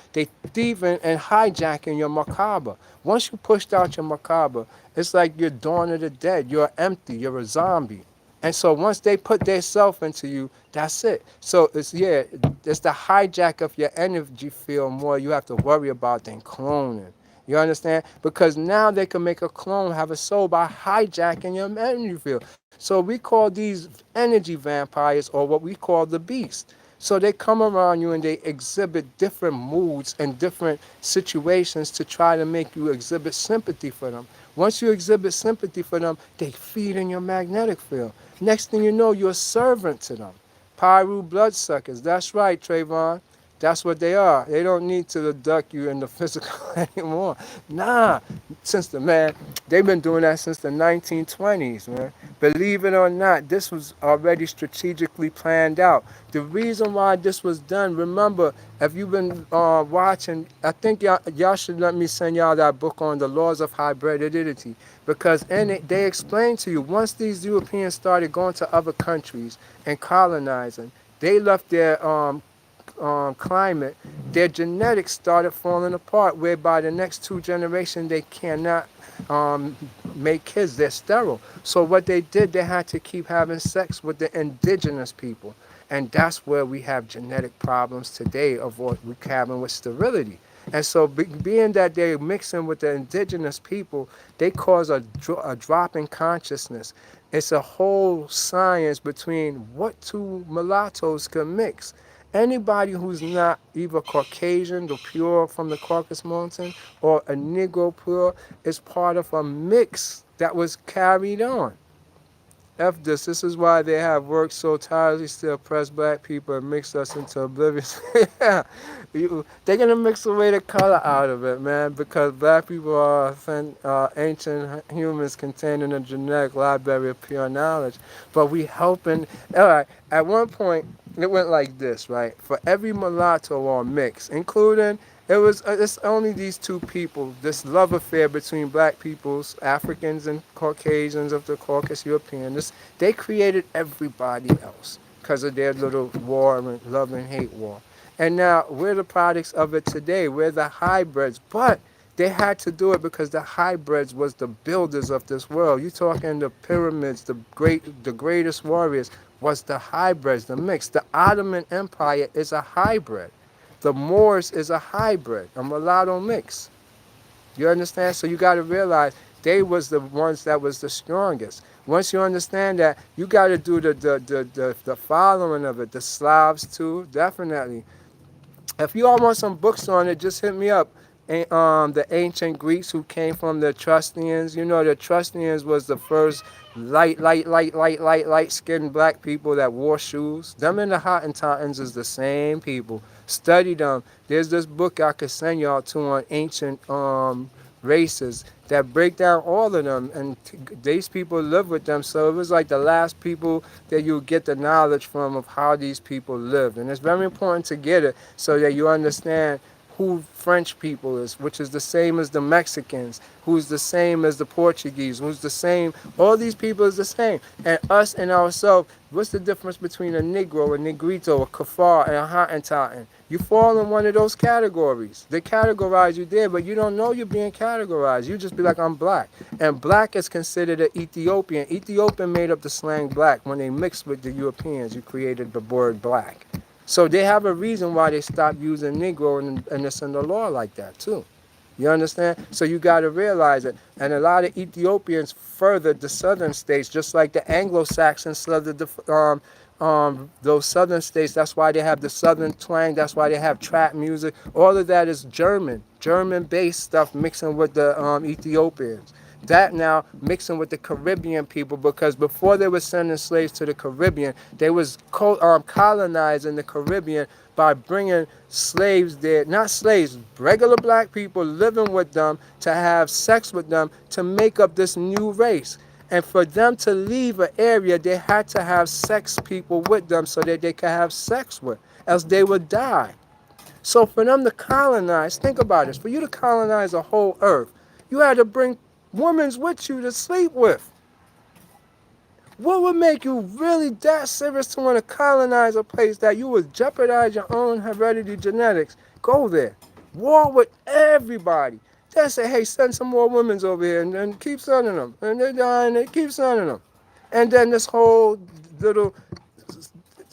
thieving and hijacking your macabre. Once you pushed out your macabre, it's like you're Dawn of the Dead. You're empty. You're a zombie. And so once they put their self into you, that's it. So it's it's the hijack of your energy field more you have to worry about than cloning. You understand? Because now they can make a clone have a soul by hijacking your energy field. So we call these energy vampires or what we call the beast. So they come around you and they exhibit different moods and different situations to try to make you exhibit sympathy for them. Once you exhibit sympathy for them, they feed in your magnetic field. Next thing you know, you're a servant to them. Pyru bloodsuckers. That's right, Trayvon. That's what they are. They don't need to abduct you in the physical anymore. Nah, they've been doing that since the 1920s, man. Believe it or not, this was already strategically planned out. The reason why this was done, remember, if you've been watching, I think y'all should let me send y'all that book on the laws of hybridity. Because in it, they explain to you, once these Europeans started going to other countries and colonizing, they left their climate, their genetics started falling apart, whereby the next two generations they cannot um, make kids. They're sterile. So what they did, they had to keep having sex with the indigenous people. And that's where we have genetic problems today of what we're having with sterility. And so being that they're mixing with the indigenous people, they cause a drop in consciousness. It's a whole science between what two mulattoes can mix. Anybody who's not either Caucasian, the pure from the Caucasus Mountain, or a Negro pure is part of a mix that was carried on. F this. This is why they have worked so tirelessly to oppress black people and mix us into oblivion. Yeah, they're gonna mix away the color out of it, man, because black people are ancient humans containing a genetic library of pure knowledge. But we helping. All right. At one point, it went like this, right? For every mulatto or mix, including it's only these two people, this love affair between black peoples, Africans and Caucasians of the Caucasus Europeans. They created everybody else because of their little war and love and hate war. And now we're the products of it today. We're the hybrids, but they had to do it because the hybrids was the builders of this world. You talking the pyramids, the greatest warriors was the hybrids, the mix. The Ottoman Empire is a hybrid. The Moors is a hybrid, a mulatto mix. You understand? So you got to realize they was the ones that was the strongest. Once you understand that, you got to do the following of it. The Slavs too, definitely. If you all want some books on it, just hit me up. The ancient Greeks who came from the Etruscans. You know, the Etruscans was the first light skinned black people that wore shoes. Them and the Hottentots is the same people. Study them. There's this book I could send y'all to on ancient races that break down all of them, and these people live with them. So it was like the last people that you get the knowledge from of how these people lived, and it's very important to get it so that you understand who French people is, which is the same as the Mexicans, who's the same as the Portuguese, who's the same. All these people is the same. And us and ourselves, what's the difference between a Negro, a Negrito, a Kafar, and a Hottentot? You fall in one of those categories. They categorize you there, but you don't know you're being categorized. You just be like, I'm black. And black is considered an Ethiopian. Ethiopian made up the slang black. When they mixed with the Europeans, you created the word black. So they have a reason why they stopped using Negro, and it's in the law like that too. You understand? So you got to realize it. And a lot of Ethiopians furthered the southern states, just like the Anglo-Saxons furthered those southern states. That's why they have the southern twang. That's why they have trap music. All of that is German-based stuff mixing with the Ethiopians. That now mixing with the Caribbean people, because before they were sending slaves to the Caribbean, they was colonizing the Caribbean by bringing slaves there, not slaves, regular black people living with them to have sex with them to make up this new race. And for them to leave an area, they had to have sex people with them so that they could have sex with, else they would die. So for them to colonize, think about this, for you to colonize a whole earth, you had to bring women with you to sleep with. What would make you really that serious to want to colonize a place that you would jeopardize your own heredity genetics? Go there. War with everybody. Just say, hey, send some more women over here, and then keep sending them. And they're dying, they keep sending them. And then this whole little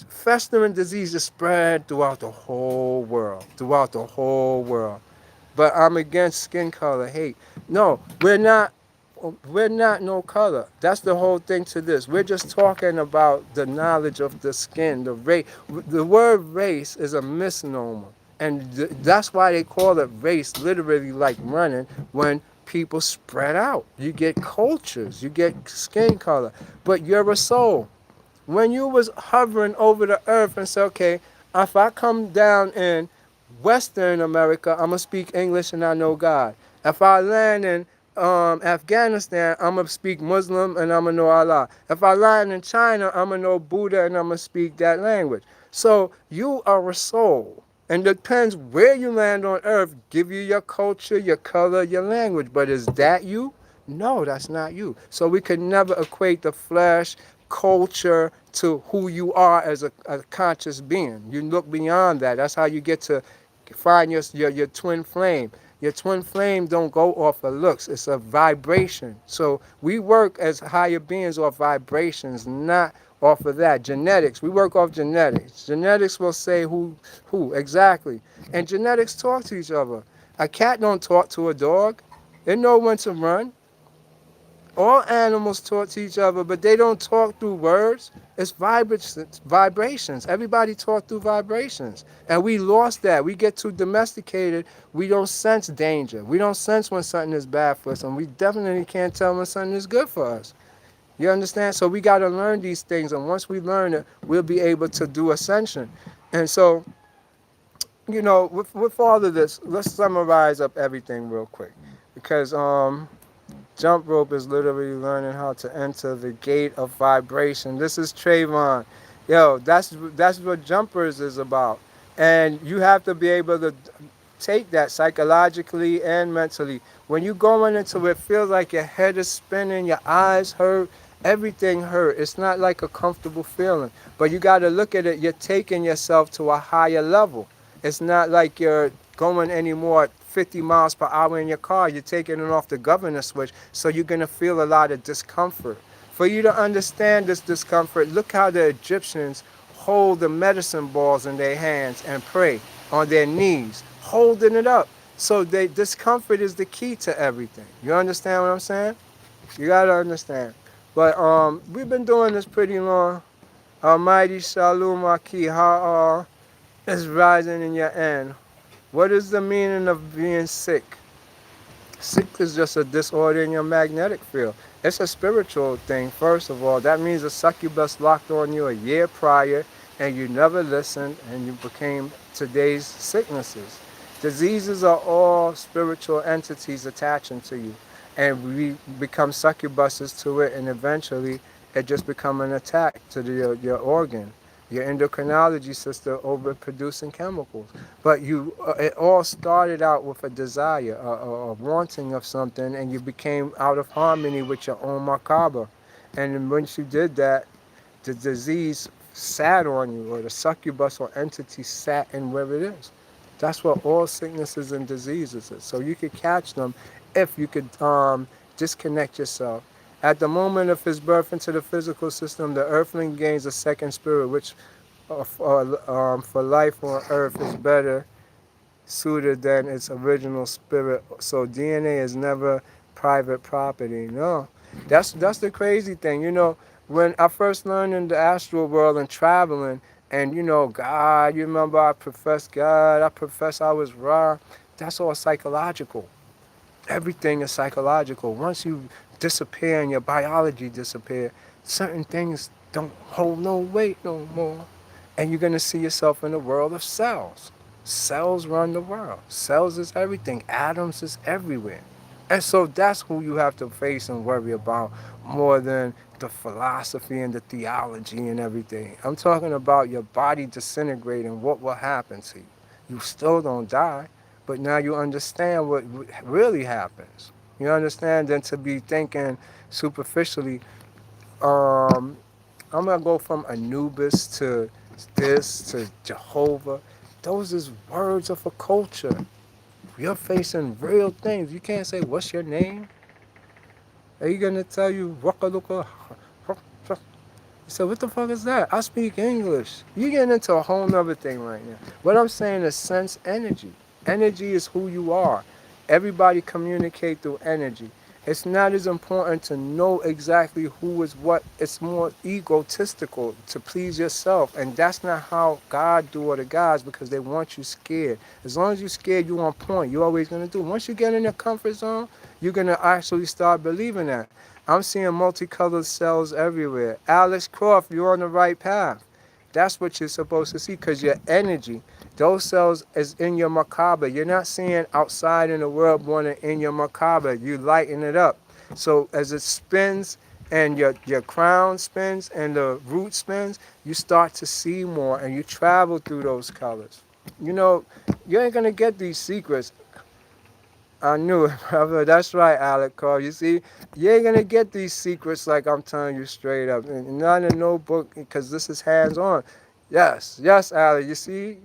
festering disease is spread throughout the whole world. Throughout the whole world. But I'm against skin color hate. No, we're not no color. That's the whole thing to this. We're just talking about the knowledge of the skin, the race. The word race is a misnomer. And that's why they call it race, literally like running, when people spread out. You get cultures, you get skin color, but you're a soul. When you was hovering over the earth and say, okay, if I come down in Western America, I'm going to speak English and I know God. If I land in Afghanistan, I'm going to speak Muslim and I'm going to know Allah. If I land in China, I'm going to know Buddha and I'm going to speak that language. So you are a soul. And it depends where you land on earth, give you your culture, your color, your language. But is that you? No, that's not you. So we could never equate the flesh, culture to who you are as a conscious being. You look beyond that. That's how you get to find your twin flame. Your twin flame don't go off of looks. It's a vibration. So we work as higher beings off vibrations, not off of that. Genetics, we work off genetics. Genetics will say who exactly. And genetics talk to each other. A cat don't talk to a dog. It know when to run. All animals talk to each other, but they don't talk through words. It's vibrations. Everybody talk through vibrations. And we lost that. We get too domesticated. We don't sense danger. We don't sense when something is bad for us. And we definitely can't tell when something is good for us. You understand? So we got to learn these things. And once we learn it, we'll be able to do ascension. And so, with all of this, let's summarize up everything real quick. Because jump rope is literally learning how to enter the gate of vibration. This is Trayvon. Yo, that's what jumpers is about. And you have to be able to take that psychologically and mentally. When you going into it, feels like your head is spinning, your eyes hurt, everything hurt. It's not like a comfortable feeling. But you got to look at it, you're taking yourself to a higher level. It's not like you're going anymore at 50 miles per hour in your car. You're taking it off the governor switch, so you're going to feel a lot of discomfort. For you to understand this discomfort, look how the Egyptians hold the medicine balls in their hands and pray on their knees, holding it up. So discomfort is the key to everything. You understand what I'm saying? You got to understand. But we've been doing this pretty long. Almighty Shalom Aki, how is rising in your end? What is the meaning of being sick? Sick is just a disorder in your magnetic field. It's a spiritual thing, first of all. That means a succubus locked on you a year prior and you never listened and you became today's sicknesses. Diseases are all spiritual entities attaching to you. And we become succubuses to it, and eventually it just becomes an attack to your organ, your endocrinology system overproducing chemicals. But it all started out with a desire, a wanting of something, and you became out of harmony with your own macabre. And then once you did that, the disease sat on you, or the succubus or entity sat in where it is. That's what all sicknesses and diseases is. So you could catch them if you could disconnect yourself. At the moment of his birth into the physical system, the earthling gains a second spirit, which for life on earth is better suited than its original spirit. So DNA is never private property. No, that's the crazy thing. When I first learned in the astral world and traveling, and God, you remember I professed God, I professed I was Ra. That's all psychological. Everything is psychological. Once you disappear and your biology disappear, certain things don't hold no weight no more. And you're going to see yourself in the world of cells. Cells run the world. Cells is everything. Atoms is everywhere. And so that's who you have to face and worry about more than the philosophy and the theology and everything. I'm talking about your body disintegrating, what will happen to you. You still don't die, but now you understand what really happens. You understand? Than to be thinking superficially, um, I'm going to go from Anubis to this to Jehovah. Those is words of a culture. You're facing real things. You can't say, what's your name? Are you going to tell you, Wakaluka? You say, what the fuck is that? I speak English. You're getting into a whole nother thing right now. What I'm saying is sense energy. Energy is who you are. Everybody communicate through energy. It's not as important to know exactly who is what. It's more egotistical to please yourself. And that's not how God do or the gods, because they want you scared. As long as you're scared, you're on point. You're always going to do. Once you get in your comfort zone, you're going to actually start believing that. I'm seeing multicolored cells everywhere. Alex Croft, you're on the right path. That's what you're supposed to see, because your energy, those cells is in your macabre. You're not seeing outside in the world more than in your macabre. You lighten it up. So as it spins and your crown spins and the root spins, you start to see more and you travel through those colors. You ain't going to get these secrets. I knew it, brother. That's right, Alec Carr. You see, you ain't gonna get these secrets like I'm telling you straight up. And not in no book, because this is hands-on. Yes, Alec. You see,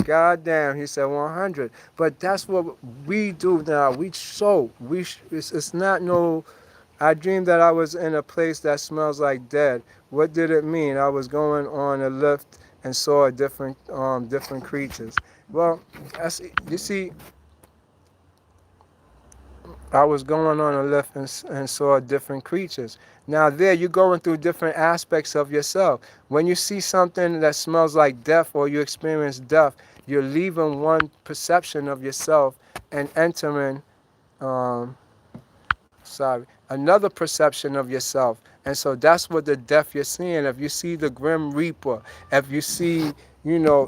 goddamn, he said 100. But that's what we do now. It's not no. I dreamed that I was in a place that smells like dead. What did it mean? I was going on a lift and saw different creatures. Well, you see. I was going on a lift and saw different creatures. Now there you're going through different aspects of yourself. When you see something that smells like death or you experience death, you're leaving one perception of yourself and entering um, another perception of yourself. And so that's what the death you're seeing. If you see the grim reaper, if you see,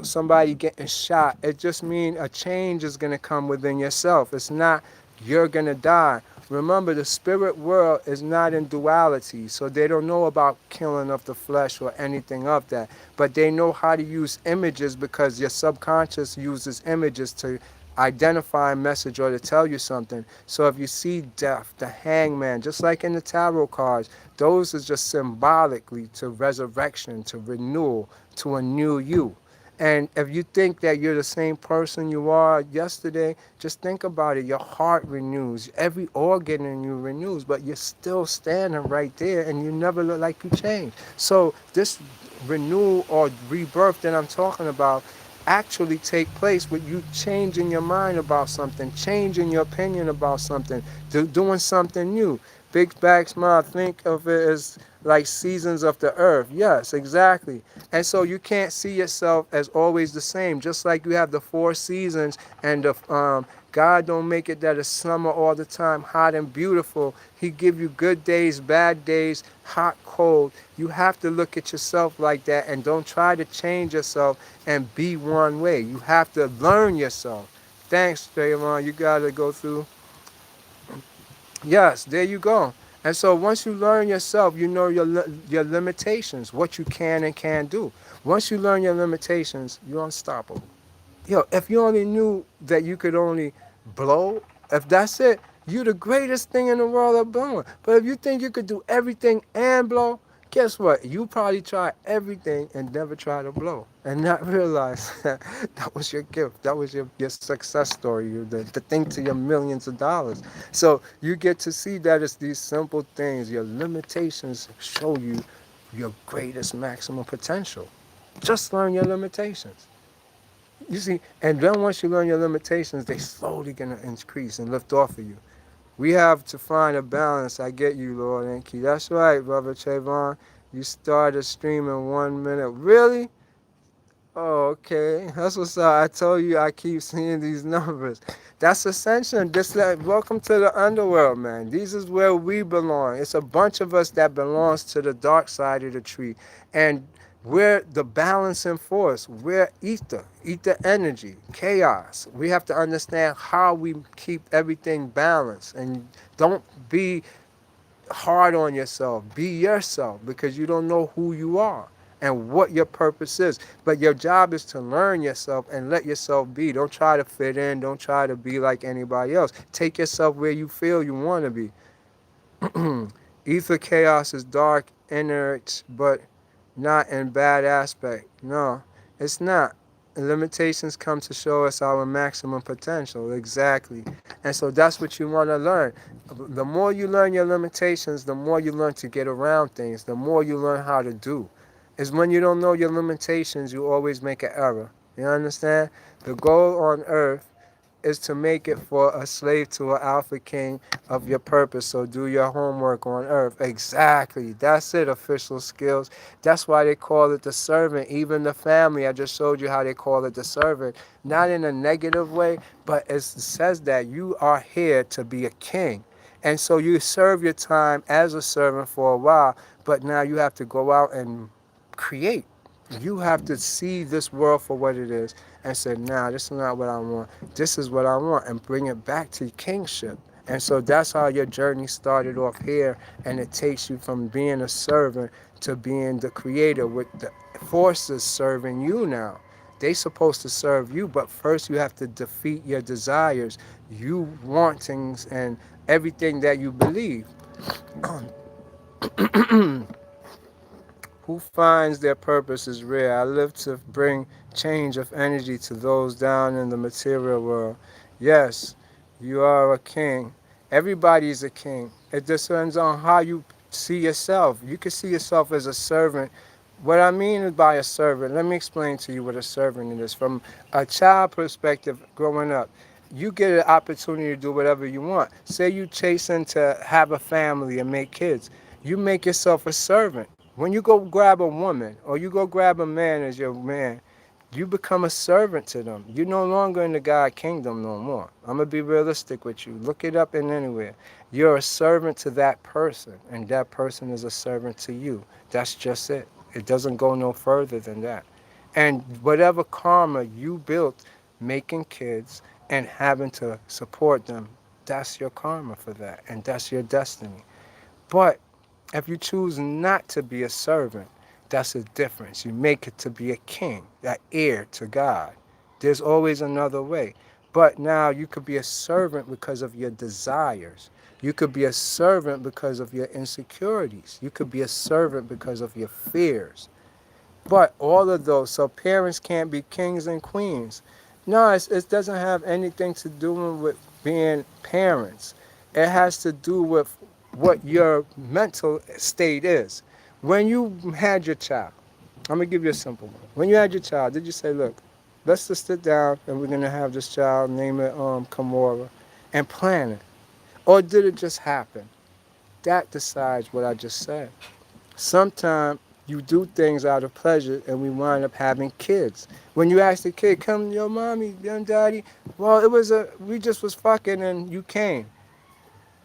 somebody getting shot, it just means a change is going to come within yourself. It's not you're going to die. Remember, the spirit world is not in duality, so they don't know about killing of the flesh or anything of that. But they know how to use images because your subconscious uses images to identify a message or to tell you something. So if you see death, the hangman, just like in the tarot cards, those is just symbolically to resurrection, to renewal, to a new you. And if you think that you're the same person you are yesterday, just think about it. Your heart renews, every organ in you renews, but you're still standing right there and you never look like you changed. So this renewal or rebirth that I'm talking about actually take place with you changing your mind about something, changing your opinion about something, doing something new. Big Bag Smile, think of it as like seasons of the earth. Yes, exactly. And so you can't see yourself as always the same. Just like you have the four seasons and the God don't make it that it's summer all the time, hot and beautiful. He give you good days, bad days, hot, cold. You have to look at yourself like that and don't try to change yourself and be one way. You have to learn yourself. Thanks, Trayvon. You got to go through. Yes, there you go. And so once you learn yourself, you know your limitations, what you can and can't do. Once you learn your limitations, you're unstoppable. If you only knew that you could only blow, if that's it, you're the greatest thing in the world at blowing. But if you think you could do everything and blow, guess what? You probably try everything and never try to blow and not realize that was your gift. That was your success story, the thing to your millions of dollars. So you get to see that it's these simple things. Your limitations show you your greatest maximum potential. Just learn your limitations. You see, and then once you learn your limitations, they slowly gonna increase and lift off of you. We have to find a balance. I get you, Lord Enki. That's right, Brother Trayvon. You started streaming 1 minute. Really? Oh, okay. That's what's up. I told you I keep seeing these numbers. That's ascension. Just like welcome to the underworld, man. These is where we belong. It's a bunch of us that belongs to the dark side of the tree. And we're the balancing force. We're ether energy, chaos. We have to understand how we keep everything balanced. And don't be hard on yourself. Be yourself because you don't know who you are and what your purpose is. But your job is to learn yourself and let yourself be. Don't try to fit in. Don't try to be like anybody else. Take yourself where you feel you want to be. Ether chaos is dark, inert, but not in bad aspect. No, it's not. Limitations come to show us our maximum potential. Exactly. And so that's what you want to learn. The more you learn your limitations, the more you learn to get around things, the more you learn how to do. Is when you don't know your limitations, you always make an error. You understand? The goal on earth is to make it for a slave to an alpha king of your purpose. So do your homework on earth. Exactly. That's it, official skills. That's why they call it the servant. Even the family, I just showed you how they call it the servant. Not in a negative way, but it says that you are here to be a king. And so you serve your time as a servant for a while, but now you have to go out and create. You have to see this world for what it is and say, nah, this is not what I want. This is what I want, and bring it back to kingship. And so that's how your journey started off here, and it takes you from being a servant to being the creator with the forces serving you now. They supposed to serve you, but first you have to defeat your desires, you wantings, and everything that you believe. Who finds their purpose is rare. I live to bring change of energy to those down in the material world. Yes, you are a king. Everybody is a king. It depends on how you see yourself. You can see yourself as a servant. What I mean by a servant, let me explain to you what a servant is. From a child perspective, growing up, you get an opportunity to do whatever you want. Say you chasing to have a family and make kids. You make yourself a servant. When you go grab a woman or you go grab a man as your man, you become a servant to them. You're no longer in the God kingdom no more. I'm going to be realistic with you. Look it up in anywhere. You're a servant to that person, and that person is a servant to you. That's just it. It doesn't go no further than that. And whatever karma you built making kids and having to support them, that's your karma for that, and that's your destiny. But if you choose not to be a servant, that's a difference. You make it to be a king, that heir to God. There's always another way. But now you could be a servant because of your desires. You could be a servant because of your insecurities. You could be a servant because of your fears. But all of those, so parents can't be kings and queens. No, it doesn't have anything to do with being parents. It has to do with what your mental state is. When you had your child, I'm going to give you a simple one. When you had your child, did you say, look, let's just sit down and we're going to have this child, name it Kamora, and plan it? Or did it just happen? That decides what I just said. Sometimes you do things out of pleasure and we wind up having kids. When you ask the kid, come, yo, mommy, young daddy, well, we just was fucking and you came.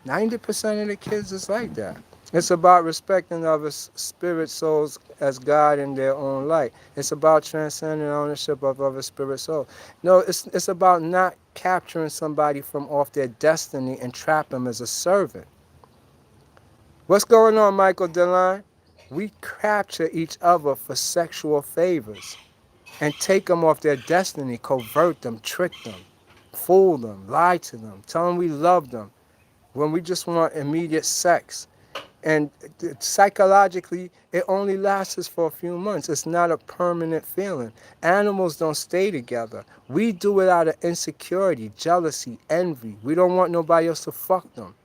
90% of the kids is like that. It's about respecting other spirit souls as God in their own light. It's about transcending ownership of other spirit souls. No, it's about not capturing somebody from off their destiny and trap them as a servant. What's going on, Michael DeLine? We capture each other for sexual favors and take them off their destiny, covert them, trick them, fool them, lie to them, tell them we love them when we just want immediate sex. And psychologically, it only lasts for a few months. It's not a permanent feeling. Animals don't stay together. We do it out of insecurity, jealousy, envy. We don't want nobody else to fuck them.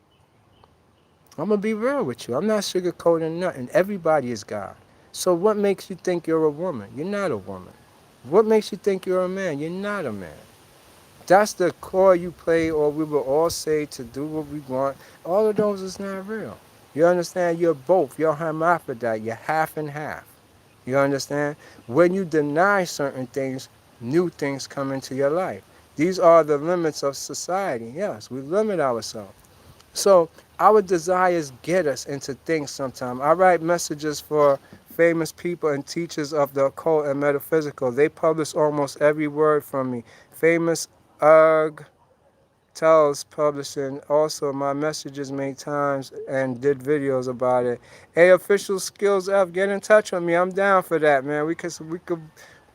I'm going to be real with you. I'm not sugarcoating nothing. Everybody is God. So what makes you think you're a woman? You're not a woman. What makes you think you're a man? You're not a man. That's the core you play, or we will all say to do what we want. All of those is not real. You understand? You're both. You're hermaphrodite. You're half and half. You understand? When you deny certain things, new things come into your life. These are the limits of society. Yes, we limit ourselves. So our desires get us into things sometimes. I write messages for famous people and teachers of the occult and metaphysical. They publish almost every word from me. Famous Tells Publishing also my messages many times and did videos about it. Hey, Official Skills F, get in touch with me. I'm down for that, man. We could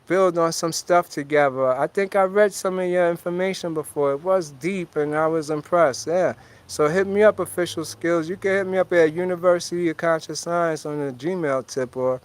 build on some stuff together. I think I read some of your information before. It was deep and I was impressed. Yeah. So hit me up, Official Skills. You can hit me up at University of Conscious Science on the Gmail tip, or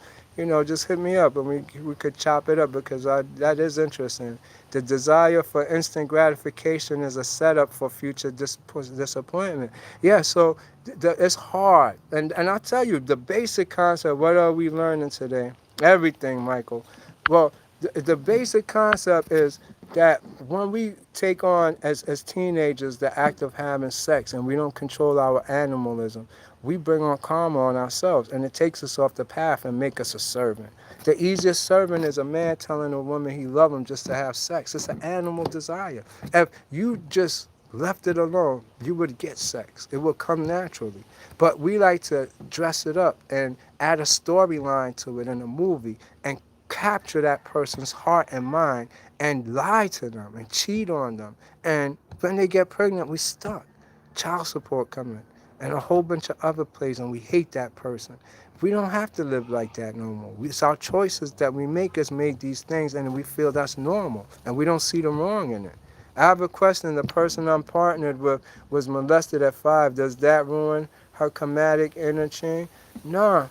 just hit me up and we could chop it up, because that is interesting. The desire for instant gratification is a setup for future disappointment. Yeah, so it's hard. And I'll tell you, the basic concept, what are we learning today? Everything, Michael. Well, the basic concept is that when we take on, as teenagers, the act of having sex and we don't control our animalism, we bring on karma on ourselves, and it takes us off the path and make us a servant. The easiest servant is a man telling a woman he loves him just to have sex. It's an animal desire. If you just left it alone, you would get sex. It would come naturally. But we like to dress it up and add a storyline to it in a movie and capture that person's heart and mind and lie to them and cheat on them. And when they get pregnant, we stuck. Child support coming and a whole bunch of other plays, and we hate that person. We don't have to live like that no more. It's our choices that we make us make these things, and we feel that's normal, and we don't see the wrong in it. I have a question. The person I'm partnered with was molested at 5. Does that ruin her chromatic interchange? No,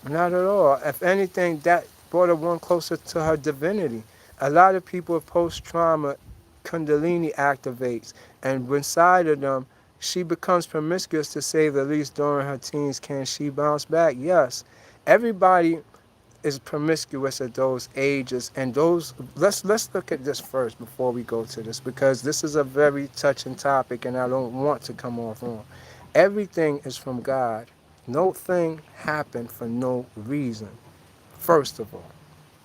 not at all. If anything, that brought her one closer to her divinity. A lot of people with post-trauma, Kundalini activates, and inside of them, she becomes promiscuous, to say the least, during her teens. Can she bounce back? Yes. Everybody is promiscuous at those ages, and those, let's look at this first before we go to this, because this is a very touching topic and I don't want to come off wrong. Everything is from God. No thing happened for no reason, first of all.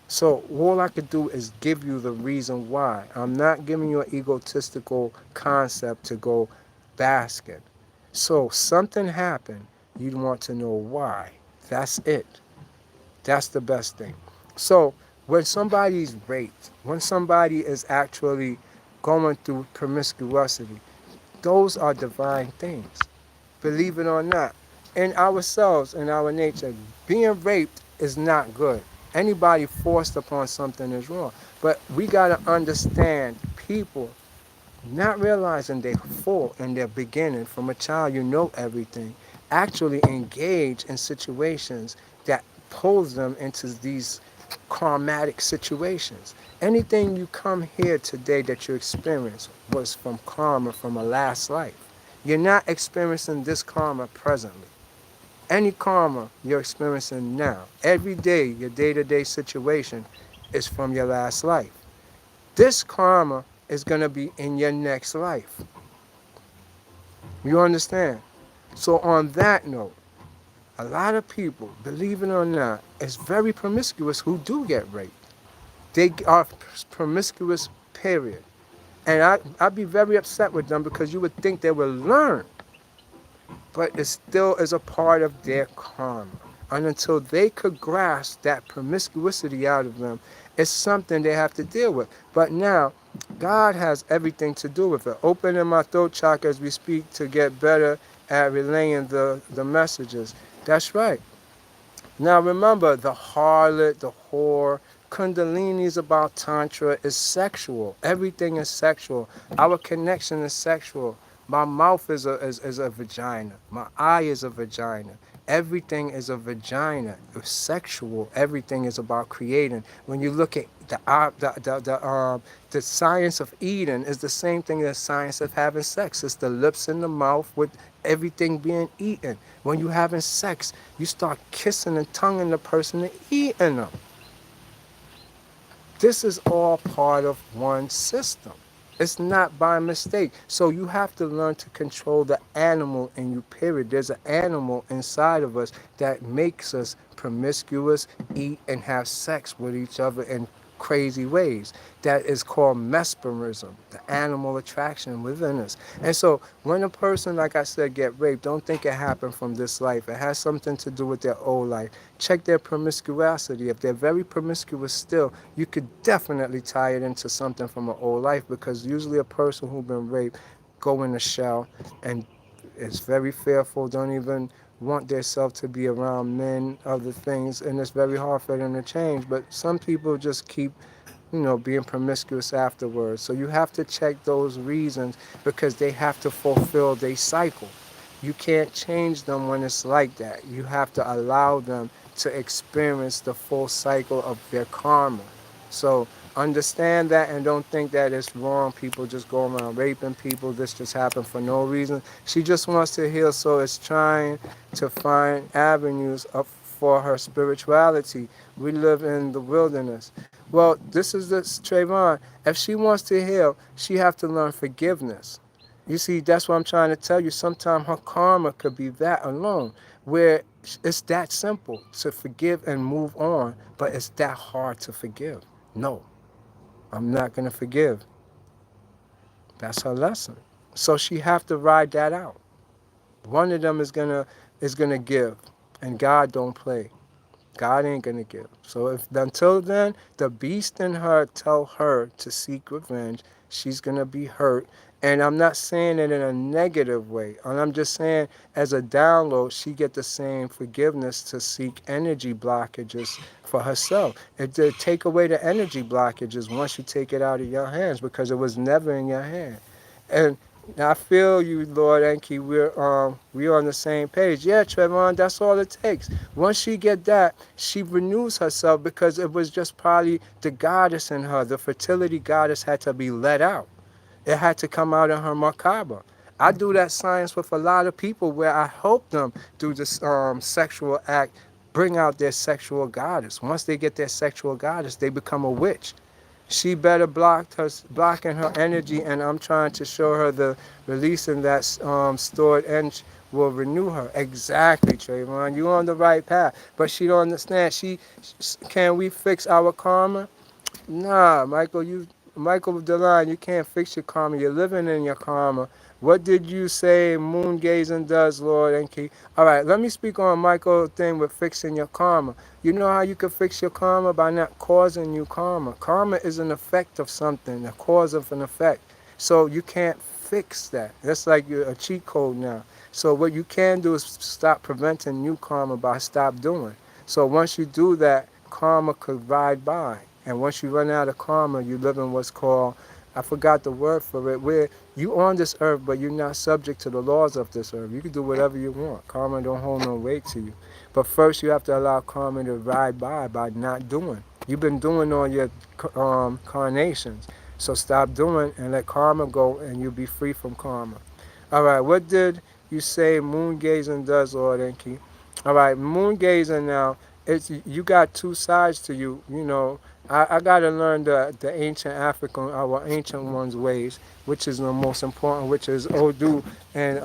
So all I could do is give you the reason why. I'm not giving you an egotistical concept to go basket. So something happened. You'd want to know why. That's it. That's the best thing. So when somebody's raped, when somebody is actually going through promiscuity, those are divine things. Believe it or not. In ourselves, in our nature, being raped is not good. Anybody forced upon something is wrong. But we got to understand people not realizing they're full in their beginning. From a child, you know everything. Actually engage in situations that pulls them into these karmatic situations. Anything you come here today that you experience was from karma from a last life. You're not experiencing this karma presently. Any karma you're experiencing now, every day, your day-to-day situation is from your last life. This karma is going to be in your next life. You understand? So on that note, a lot of people, believe it or not, is very promiscuous who do get raped. They are promiscuous, period. And I'd be very upset with them because you would think they will learn, but it still is a part of their karma. And until they could grasp that promiscuity out of them, it's something they have to deal with. But now, God has everything to do with it. Opening my throat chakra as we speak to get better at relaying the messages. That's right. Now remember, the harlot, the whore, Kundalini is about Tantra, is sexual. Everything is sexual. Our connection is sexual. My mouth is a vagina. My eye is a vagina. Everything is a vagina. It's sexual. Everything is about creating. When you look at the science of Eden is the same thing as the science of having sex. It's the lips and the mouth with everything being eaten. When you're having sex, you start kissing and tonguing the person and eating them. This is all part of one system. It's not by mistake. So you have to learn to control the animal in you, period. There's an animal inside of us that makes us promiscuous, eat, and have sex with each other in crazy ways. That is called mesmerism, the animal attraction within us. And so when a person, like I said, get raped, don't think it happened from this life. It has something to do with their old life. Check their promiscuity. If they're very promiscuous still, you could definitely tie it into something from an old life, because usually a person who's been raped go in a shell and is very fearful, don't even want themselves to be around men, other things, and it's very hard for them to change. But some people just keep, being promiscuous afterwards. So you have to check those reasons because they have to fulfill their cycle. You can't change them when it's like that. You have to allow them to experience the full cycle of their karma. So understand that and don't think that it's wrong. People just go around raping people. This just happened for no reason. She just wants to heal, so it's trying to find avenues up for her spirituality. We live in the wilderness. Well, this is this Trayvon. If she wants to heal, she have to learn forgiveness. You see, that's what I'm trying to tell you. Sometimes her karma could be that alone, where it's that simple to forgive and move on, but it's that hard to forgive. No, I'm not going to forgive. That's her lesson. So she have to ride that out. One of them is gonna give, and God don't play. God ain't gonna give. So if until then the beast in her tell her to seek revenge, she's gonna be hurt. And I'm not saying it in a negative way. And I'm just saying as a download, she get the same forgiveness to seek energy blockages for herself. And to take away the energy blockages once you take it out of your hands, because it was never in your hand. And I feel you, Lord Enki. We're on the same page. Yeah, Trevon, that's all it takes. Once she get that, she renews herself, because it was just probably the goddess in her, the fertility goddess had to be let out. It had to come out in her macabre. I do that science with a lot of people where I help them do this sexual act bring out their sexual goddess. Once they get their sexual goddess, they become a witch. She better blocking her energy, and I'm trying to show her the releasing that stored energy will renew her. Exactly, Trayvon. You on the right path, but she don't understand. Can we fix our karma? Nah, Michael Deline, you can't fix your karma. You're living in your karma. What did you say moon gazing does, Lord Enki? All right, let me speak on Michael thing with fixing your karma. You know how you can fix your karma? By not causing you karma. Karma is an effect of something, a cause of an effect. So you can't fix that. That's like a cheat code now. So what you can do is stop preventing new karma by stop doing. So once you do that, karma could ride by. And once you run out of karma, you live in what's called, I forgot the word for it, where you on this earth, but you're not subject to the laws of this earth. You can do whatever you want. Karma don't hold no weight to you. But first, you have to allow karma to ride by not doing. You've been doing all your carnations. So stop doing and let karma go, and you'll be free from karma. All right, what did you say moon gazing does, Lord Enki? All right, moon gazing now, it's you got two sides to you. You know, I got to learn the ancient African, our ancient ones' ways, which is the most important, which is Odu and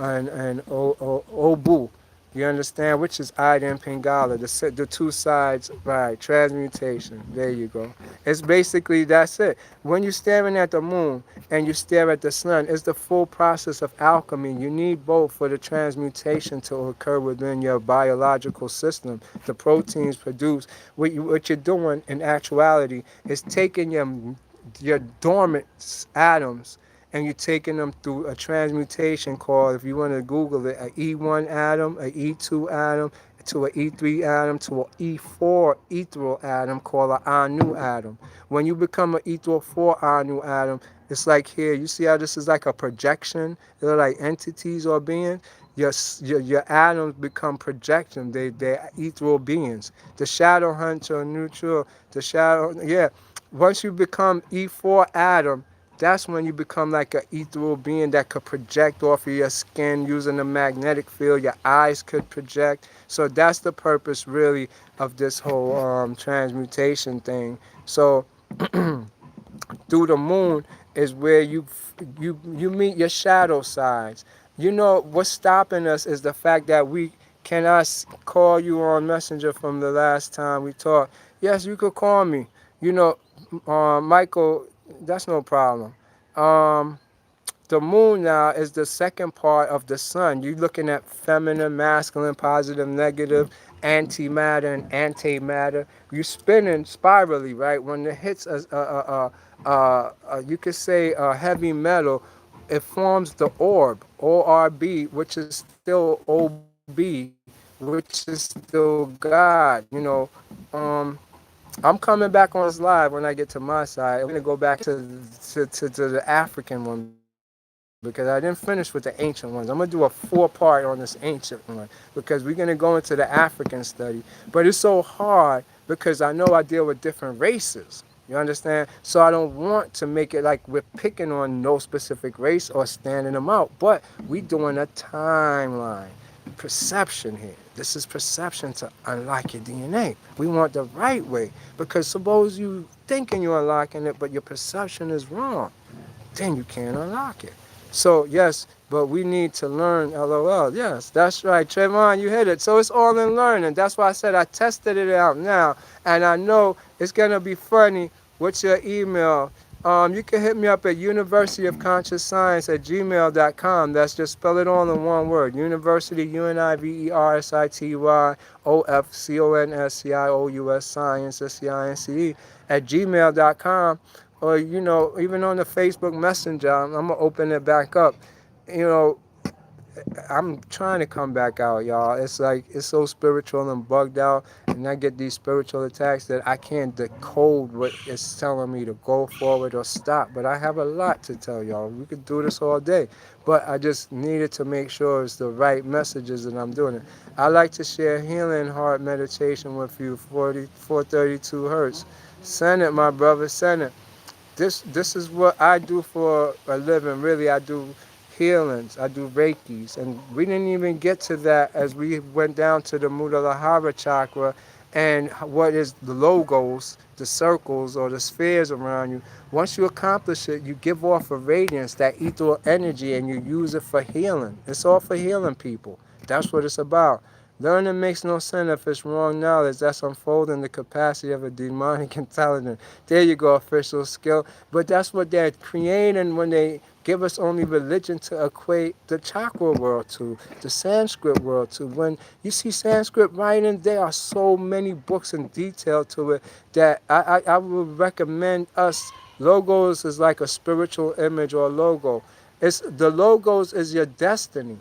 Obu. You understand? Which is Ida and Pingala, the two sides, right? Transmutation. There you go. It's basically that's it. When you're staring at the moon and you stare at the sun, it's the full process of alchemy. You need both for the transmutation to occur within your biological system. The proteins produced. What you're doing in actuality is taking your dormant atoms and you're taking them through a transmutation called, if you want to Google it, an E1 atom, an E2 atom, to an E3 atom, to an E4 ethereal atom called an Anu atom. When you become an ethereal 4 Anu atom, it's like here, you see how this is like a projection? They're like entities or beings. Your atoms become projection. They're ethereal beings. The shadow hunter, neutral, the shadow, yeah. Once you become E4 atom, that's when you become like an ethereal being that could project off of your skin using the magnetic field. Your eyes could project. So that's the purpose, really, of this whole transmutation thing. So through the moon is where you meet your shadow sides. You know what's stopping us is the fact that we cannot call you on Messenger from the last time we talked. Yes, you could call me. You know, Michael, that's no problem. Um, the moon now is the second part of the sun. You're looking at feminine, masculine, positive, negative, antimatter, and antimatter. You're spinning spirally, right? When it hits you could say heavy metal, it forms the orb, ORB, which is still OB, which is still God. I'm coming back on this live when I get to my side. We're gonna go back to the African one because I didn't finish with the ancient ones. I'm gonna do a 4-part on this ancient one because we're gonna go into the African study. But it's so hard because I know I deal with different races. You understand? So I don't want to make it like we're picking on no specific race or standing them out, but we doing a timeline. Perception here. This is perception to unlock your DNA. We want the right way because suppose you thinking you're unlocking it, but your perception is wrong, then you can't unlock it. So yes, but we need to learn. LOL. Yes, that's right, Trayvon. You hit it. So it's all in learning. That's why I said I tested it out now, and I know it's gonna be funny. What's your email? You can hit me up at universityofconsciouscience@gmail.com. That's just spell it all in one word. University, UNIVERSITY Science, SCINCE, at gmail.com. Or, even on the Facebook Messenger, I'm going to open it back up. You know, I'm trying to come back out, y'all. It's like it's so spiritual and bugged out, and I get these spiritual attacks that I can't decode what it's telling me to go forward or stop. But I have a lot to tell y'all. We could do this all day, but I just needed to make sure it's the right messages that I'm doing it. I like to share healing heart meditation with you, 432 hertz. Send it, my brother, send it. This is what I do for a living. Really, I do healings. I do Reikis. And we didn't even get to that as we went down to the Muladhara chakra and what is the logos, the circles or the spheres around you. Once you accomplish it, you give off a radiance, that ethereal energy, and you use it for healing. It's all for healing people. That's what it's about. Learning makes no sense if it's wrong knowledge. That's unfolding the capacity of a demonic intelligence. There you go, official skill. But that's what they're creating when they give us only religion to equate the chakra world to, the Sanskrit world to. When you see Sanskrit writing, there are so many books in detail to it that I would recommend us. Logos is like a spiritual image or logo. It's the logos is your destiny.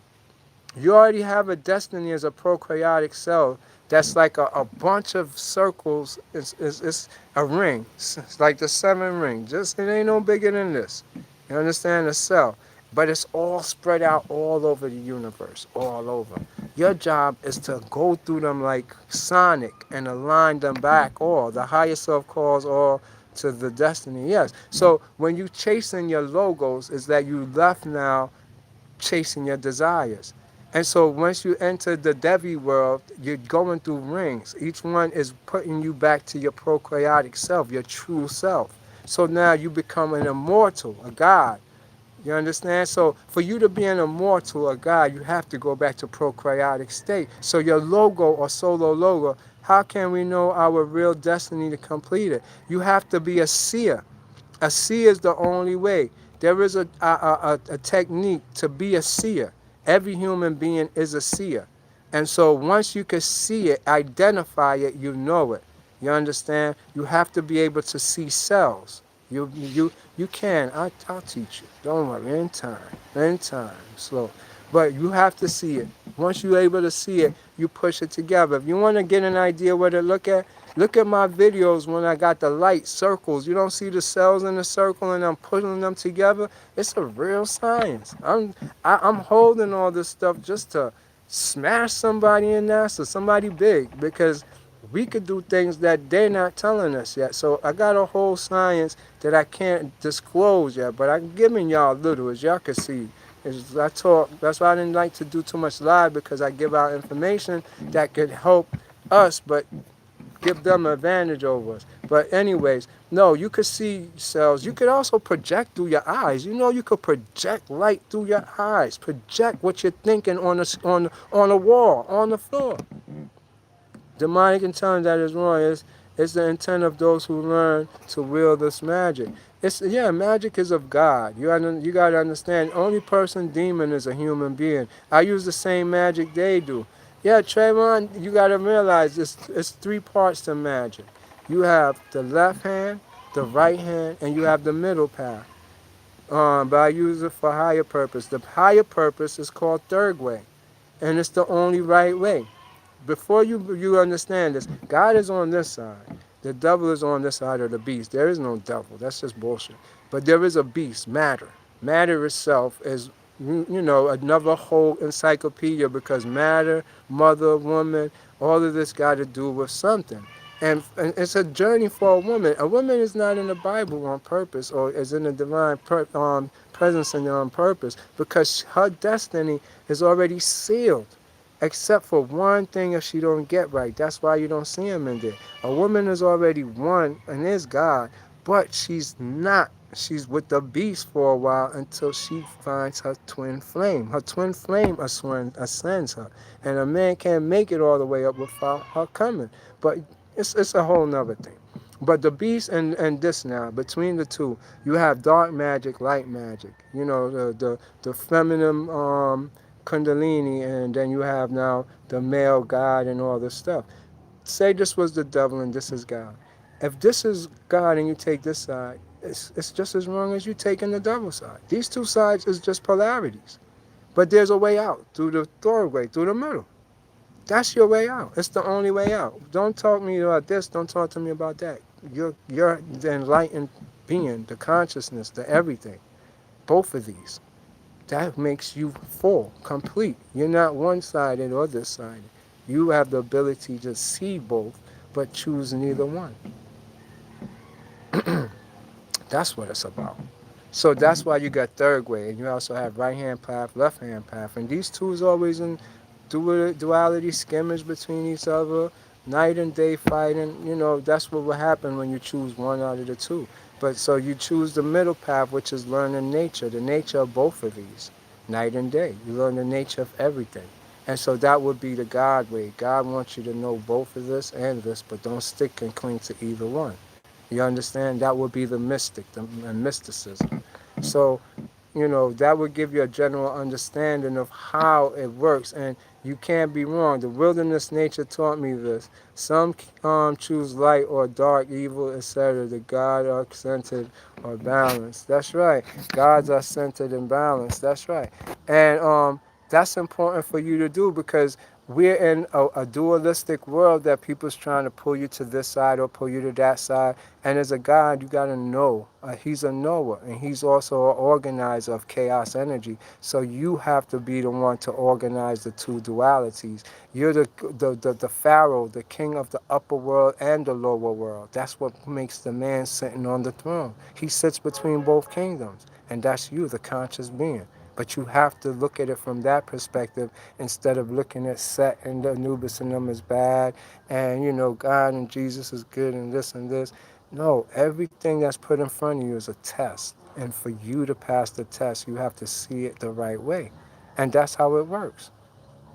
You already have a destiny as a prokaryotic cell that's like a bunch of circles. It's a ring. It's like the seven ring. Just it ain't no bigger than this. You understand? A cell. But it's all spread out all over the universe, all over. Your job is to go through them like Sonic and align them back all. The higher self calls all to the destiny, yes. So when you chasing your logos, is that you left now chasing your desires. And so once you enter the Devi world, you're going through rings. Each one is putting you back to your prokaryotic self, your true self. So now you become an immortal, a god. You understand? So for you to be an immortal, a god, you have to go back to prokaryotic state. So your logo or solo logo, how can we know our real destiny to complete it? You have to be a seer. A seer is the only way. There is a technique to be a seer. Every human being is a seer. And so once you can see it, identify it, you know it. You understand? You have to be able to see cells. You can. I'll teach you. Don't worry. In time. Slow. But you have to see it. Once you're able to see it, you push it together. If you want to get an idea what to look at my videos when I got the light circles. You don't see the cells in the circle and I'm putting them together. It's a real science. I'm holding all this stuff just to smash somebody in NASA, somebody big, because we could do things that they're not telling us yet. So I got a whole science that I can't disclose yet, but I'm giving y'all a little, as y'all can see. I talk. That's why I didn't like to do too much live, because I give out information that could help us, but give them an advantage over us. But anyways, no, you could see cells. You could also project through your eyes. You know, you could project light through your eyes. Project what you're thinking on a wall, on the floor. Demonic intelligence that is wrong is the intent of those who learn to wield this magic. Magic is of God. You gotta understand. Only person demon is a human being. I use the same magic they do. Yeah, Trayvon, you gotta realize it's three parts to magic. You have the left hand, the right hand, and you have the middle path. But I use it for higher purpose. The higher purpose is called third way, and it's the only right way. Before you understand this, God is on this side. The devil is on this side of the beast. There is no devil. That's just bullshit. But there is a beast, matter. Matter itself is, another whole encyclopedia, because matter, mother, woman, all of this got to do with something. And it's a journey for a woman. A woman is not in the Bible on purpose, or is in the divine presence and on purpose, because her destiny is already sealed, except for one thing if she don't get right. That's why you don't see him in there. A woman is already one and is God, but she's not. She's with the beast for a while until she finds her twin flame. Her twin flame ascends her. And a man can't make it all the way up without her coming. But it's a whole nother thing. But the beast and this now, between the two, you have dark magic, light magic. You know, the feminine Kundalini, and then you have now the male God and all this stuff. Say this was the devil and this is God. If this is God and you take this side, it's just as wrong as you taking the devil side. These two sides is just polarities. But there's a way out through the third way, through the middle. That's your way out. It's the only way out. Don't talk to me about this. Don't talk to me about that. You're the enlightened being, the consciousness, the everything. Both of these. That makes you full, complete. You're not one-sided or this-sided. You have the ability to see both, but choose neither one. That's what it's about. So that's why you got third way, and you also have right hand path, left hand path, and these two is always in duality, skimmage between each other, night and day fighting. You know, that's what will happen when you choose one out of the two. But so you choose the middle path, which is learning nature, the nature of both of these, night and day. You learn the nature of everything. And so that would be the God way. God wants you to know both of this and this, but don't stick and cling to either one. You understand? That would be the mystic, the mysticism. So, you know, that would give you a general understanding of how it works. And you can't be wrong. The wilderness nature taught me this. Some choose light or dark, evil, etc. The God are centered or balanced. That's right. Gods are centered and balanced. That's right. And that's important for you to do because we're in a dualistic world that people's trying to pull you to this side or pull you to that side. And as a God, you got to know. He's a knower, and he's also an organizer of chaos energy. So you have to be the one to organize the two dualities. You're the pharaoh, the king of the upper world and the lower world. That's what makes the man sitting on the throne. He sits between both kingdoms, and that's you, the conscious being. But you have to look at it from that perspective instead of looking at Set and the Anubis and them as bad, and you know God and Jesus is good and this and this. No, everything that's put in front of you is a test, and for you to pass the test, you have to see it the right way, and that's how it works.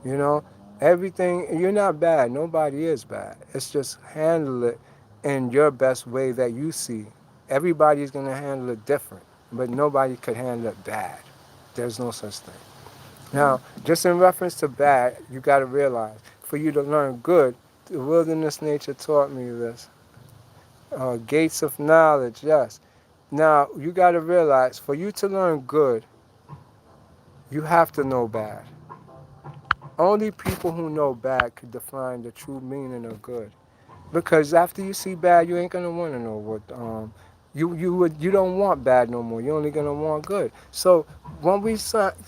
You know, everything. You're not bad. Nobody is bad. It's just handle it in your best way that you see. Everybody's gonna handle it different, but nobody could handle it bad. There's no such thing. Now, just in reference to bad, you got to realize for you to learn good, the wilderness nature taught me this. Gates of knowledge, yes. Now, you got to realize for you to learn good, you have to know bad. Only people who know bad could define the true meaning of good. Because after you see bad, you ain't gonna want to know what you don't want bad no more. You're only gonna want good. So when we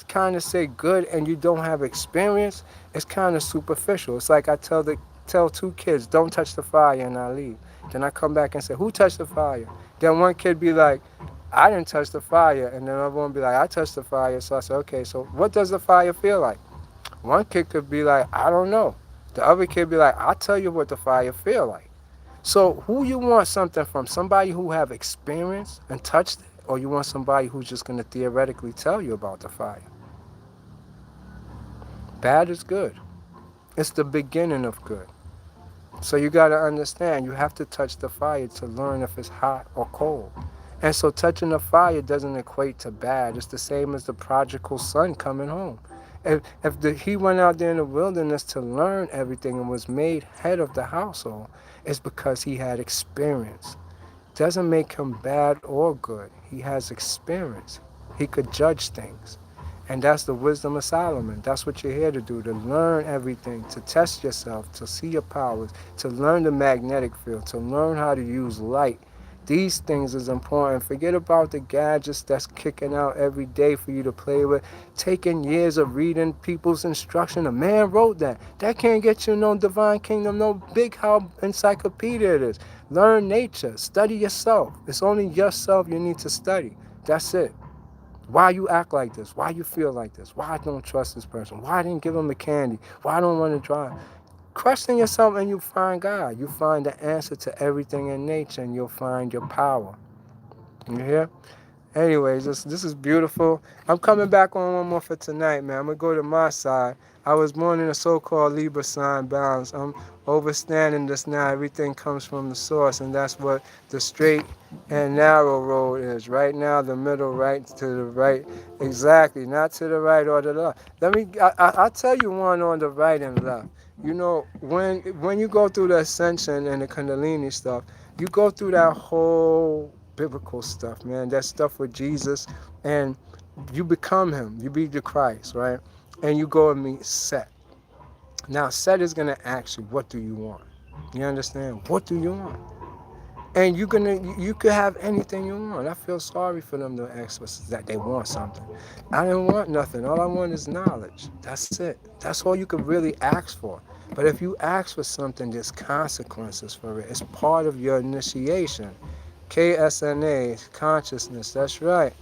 kind of say good and you don't have experience, it's kind of superficial. It's like I tell two kids, don't touch the fire, and I leave. Then I come back and say, who touched the fire? Then one kid be like, I didn't touch the fire, and then another one be like, I touched the fire. So I say, okay, so what does the fire feel like? One kid could be like, I don't know. The other kid be like, I'll tell you what the fire feel like. So who you want something from? Somebody who have experience and touched it, or you want somebody who's just going to theoretically tell you about the fire? Bad is good. It's the beginning of good. So you got to understand, you have to touch the fire to learn if it's hot or cold. And so touching the fire doesn't equate to bad. It's the same as the prodigal son coming home. He went out there in the wilderness to learn everything and was made head of the household, it's because he had experience. Doesn't make him bad or good. He has experience. He could judge things. And that's the wisdom of Solomon. That's what you're here to do, to learn everything, to test yourself, to see your powers, to learn the magnetic field, to learn how to use light. These things is important. Forget about the gadgets that's kicking out every day for you to play with. Taking years of reading people's instruction. A man wrote that. That can't get you no divine kingdom, no big how encyclopedia it is. Learn nature. Study yourself. It's only yourself you need to study. That's it. Why you act like this? Why you feel like this? Why I don't trust this person? Why I didn't give him the candy? Why I don't want to drive? Question yourself and you find God. You find the answer to everything in nature and you'll find your power. You hear? Anyways, this is beautiful. I'm coming back on one more for tonight, man. I'm going to go to my side. I was born in a so-called Libra sign balance. I'm overstanding this now. Everything comes from the source, and that's what the straight and narrow road is. Right now, the middle, right to the right. Exactly, not to the right or the left. I'll tell you one on the right and left. You know, when you go through the ascension and the Kundalini stuff, you go through that whole biblical stuff, man. That stuff with Jesus, and you become him. You be the Christ, right? And you go and meet Set. Now, Set is gonna ask you, what do you want? You understand? What do you want? And you could have anything you want. I feel sorry for them to ask us that they want something. I didn't want nothing. All I want is knowledge. That's it. That's all you could really ask for. But if you ask for something, there's consequences for it. It's part of your initiation. KSNA, consciousness, that's right.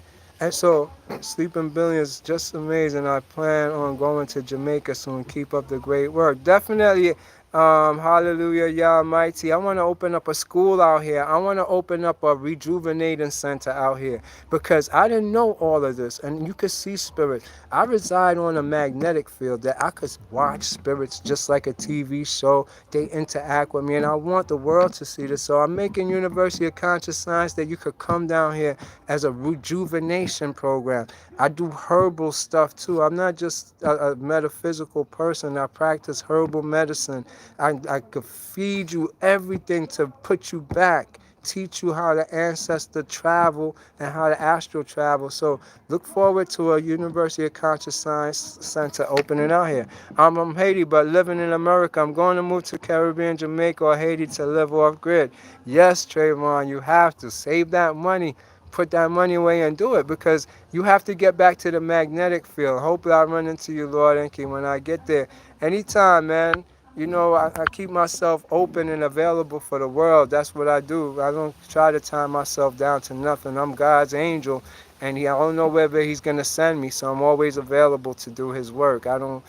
And so, Sleeping Billions, just amazing. I plan on going to Jamaica soon. Keep up the great work. Definitely, hallelujah, Yah Almighty. I want to open up a school out here. I want to open up a rejuvenating center out here because I didn't know all of this. And you could see spirits. I reside on a magnetic field that I could watch spirits just like a TV show. They interact with me, and I want the world to see this. So I'm making University of Conscious Science that you could come down here as a rejuvenation program. I do herbal stuff too. I'm not just a metaphysical person. I practice herbal medicine. I could feed you everything to put you back, teach you how the ancestor travel and how the astral travel. So look forward to a University of Conscious Science Center opening out here. I'm from Haiti, but living in America. I'm going to move to Caribbean, Jamaica, or Haiti to live off grid. Yes, Trayvon, you have to save that money. Put that money away and do it because you have to get back to the magnetic field. Hopefully, I run into you, Lord Enki, when I get there. Anytime, man. You know, I keep myself open and available for the world. That's what I do. I don't try to tie myself down to nothing. I'm God's angel, and I don't know whether He's going to send me, so I'm always available to do His work. I don't,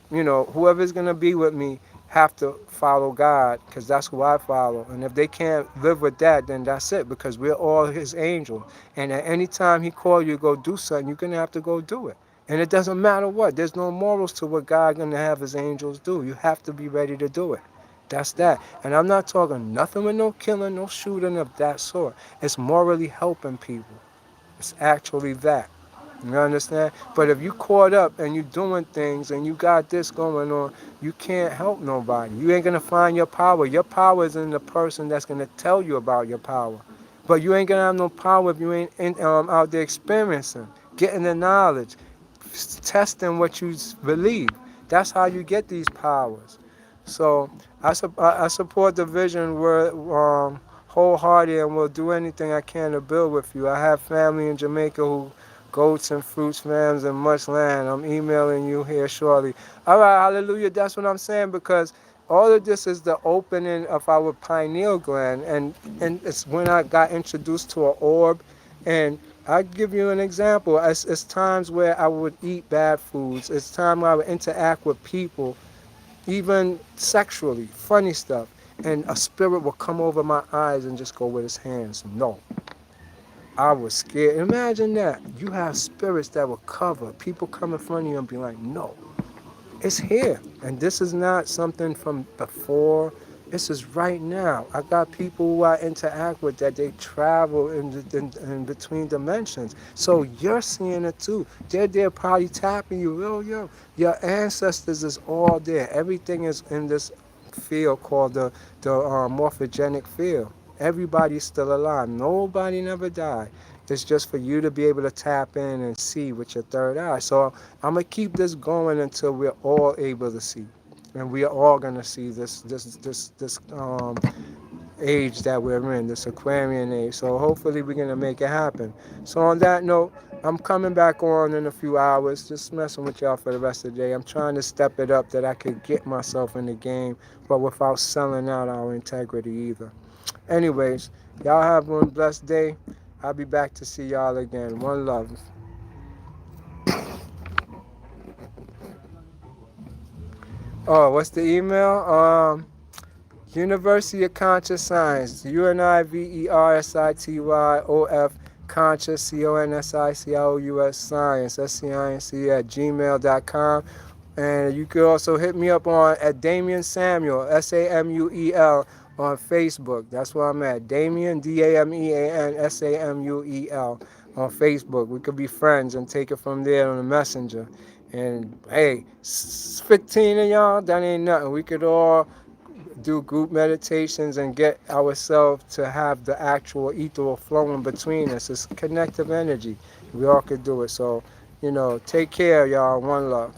whoever's going to be with me have to follow God because that's who I follow. And if they can't live with that, then that's it because we're all His angels. And at any time He calls you to go do something, you're going to have to go do it. And it doesn't matter what. There's no morals to what God going to have His angels do. You have to be ready to do it. That's that. And I'm not talking nothing with no killing, no shooting of that sort. It's morally helping people. It's actually that. You understand? But if you caught up and you doing things and you got this going on, you can't help nobody. You ain't gonna find your power. Your power is in the person that's gonna tell you about your power. But you ain't gonna have no power if you ain't out there experiencing, getting the knowledge, testing what you believe. That's how you get these powers. So I support the vision where wholehearted and will do anything I can to build with you. I have family in Jamaica who goats and fruits, farms, and much land. I'm emailing you here shortly. All right, hallelujah. That's what I'm saying because all of this is the opening of our pineal gland, and it's when I got introduced to an orb, and I give you an example. It's times where I would eat bad foods. It's time where I would interact with people, even sexually, funny stuff, and a spirit will come over my eyes and just go with his hands. No, I was scared. Imagine that. You have spirits that will cover. People come in front of you and be like, no, it's here. And this is not something from before. This is right now. I got people who I interact with that they travel in between dimensions. So you're seeing it too. They're there probably tapping you. Yo. Your ancestors is all there. Everything is in this field called the morphogenetic field. Everybody's still alive. Nobody never died. It's just for you to be able to tap in and see with your third eye. So I'm gonna keep this going until we're all able to see, and we are all gonna see this age that we're in, this Aquarian age. So hopefully we're gonna make it happen. So on that note, I'm coming back on in a few hours, just messing with y'all for the rest of the day. I'm trying to step it up that I could get myself in the game, but without selling out our integrity either. Anyways, y'all have one blessed day. I'll be back to see y'all again. One love. Oh, what's the email? University of Conscious Science, UNIVERSITY Conscious, CONSICIOUS Science, SCINC at gmail.com. And you can also hit me up on at Damian Samuel, SAMUEL, on Facebook. That's where I'm at. Damian, DAMEAN, SAMUEL, on Facebook. We could be friends and take it from there on the messenger. And hey, 15 of y'all, that ain't nothing. We could all do group meditations and get ourselves to have the actual ethereal flowing between us. It's connective energy. We all could do it. So, take care, y'all. One love.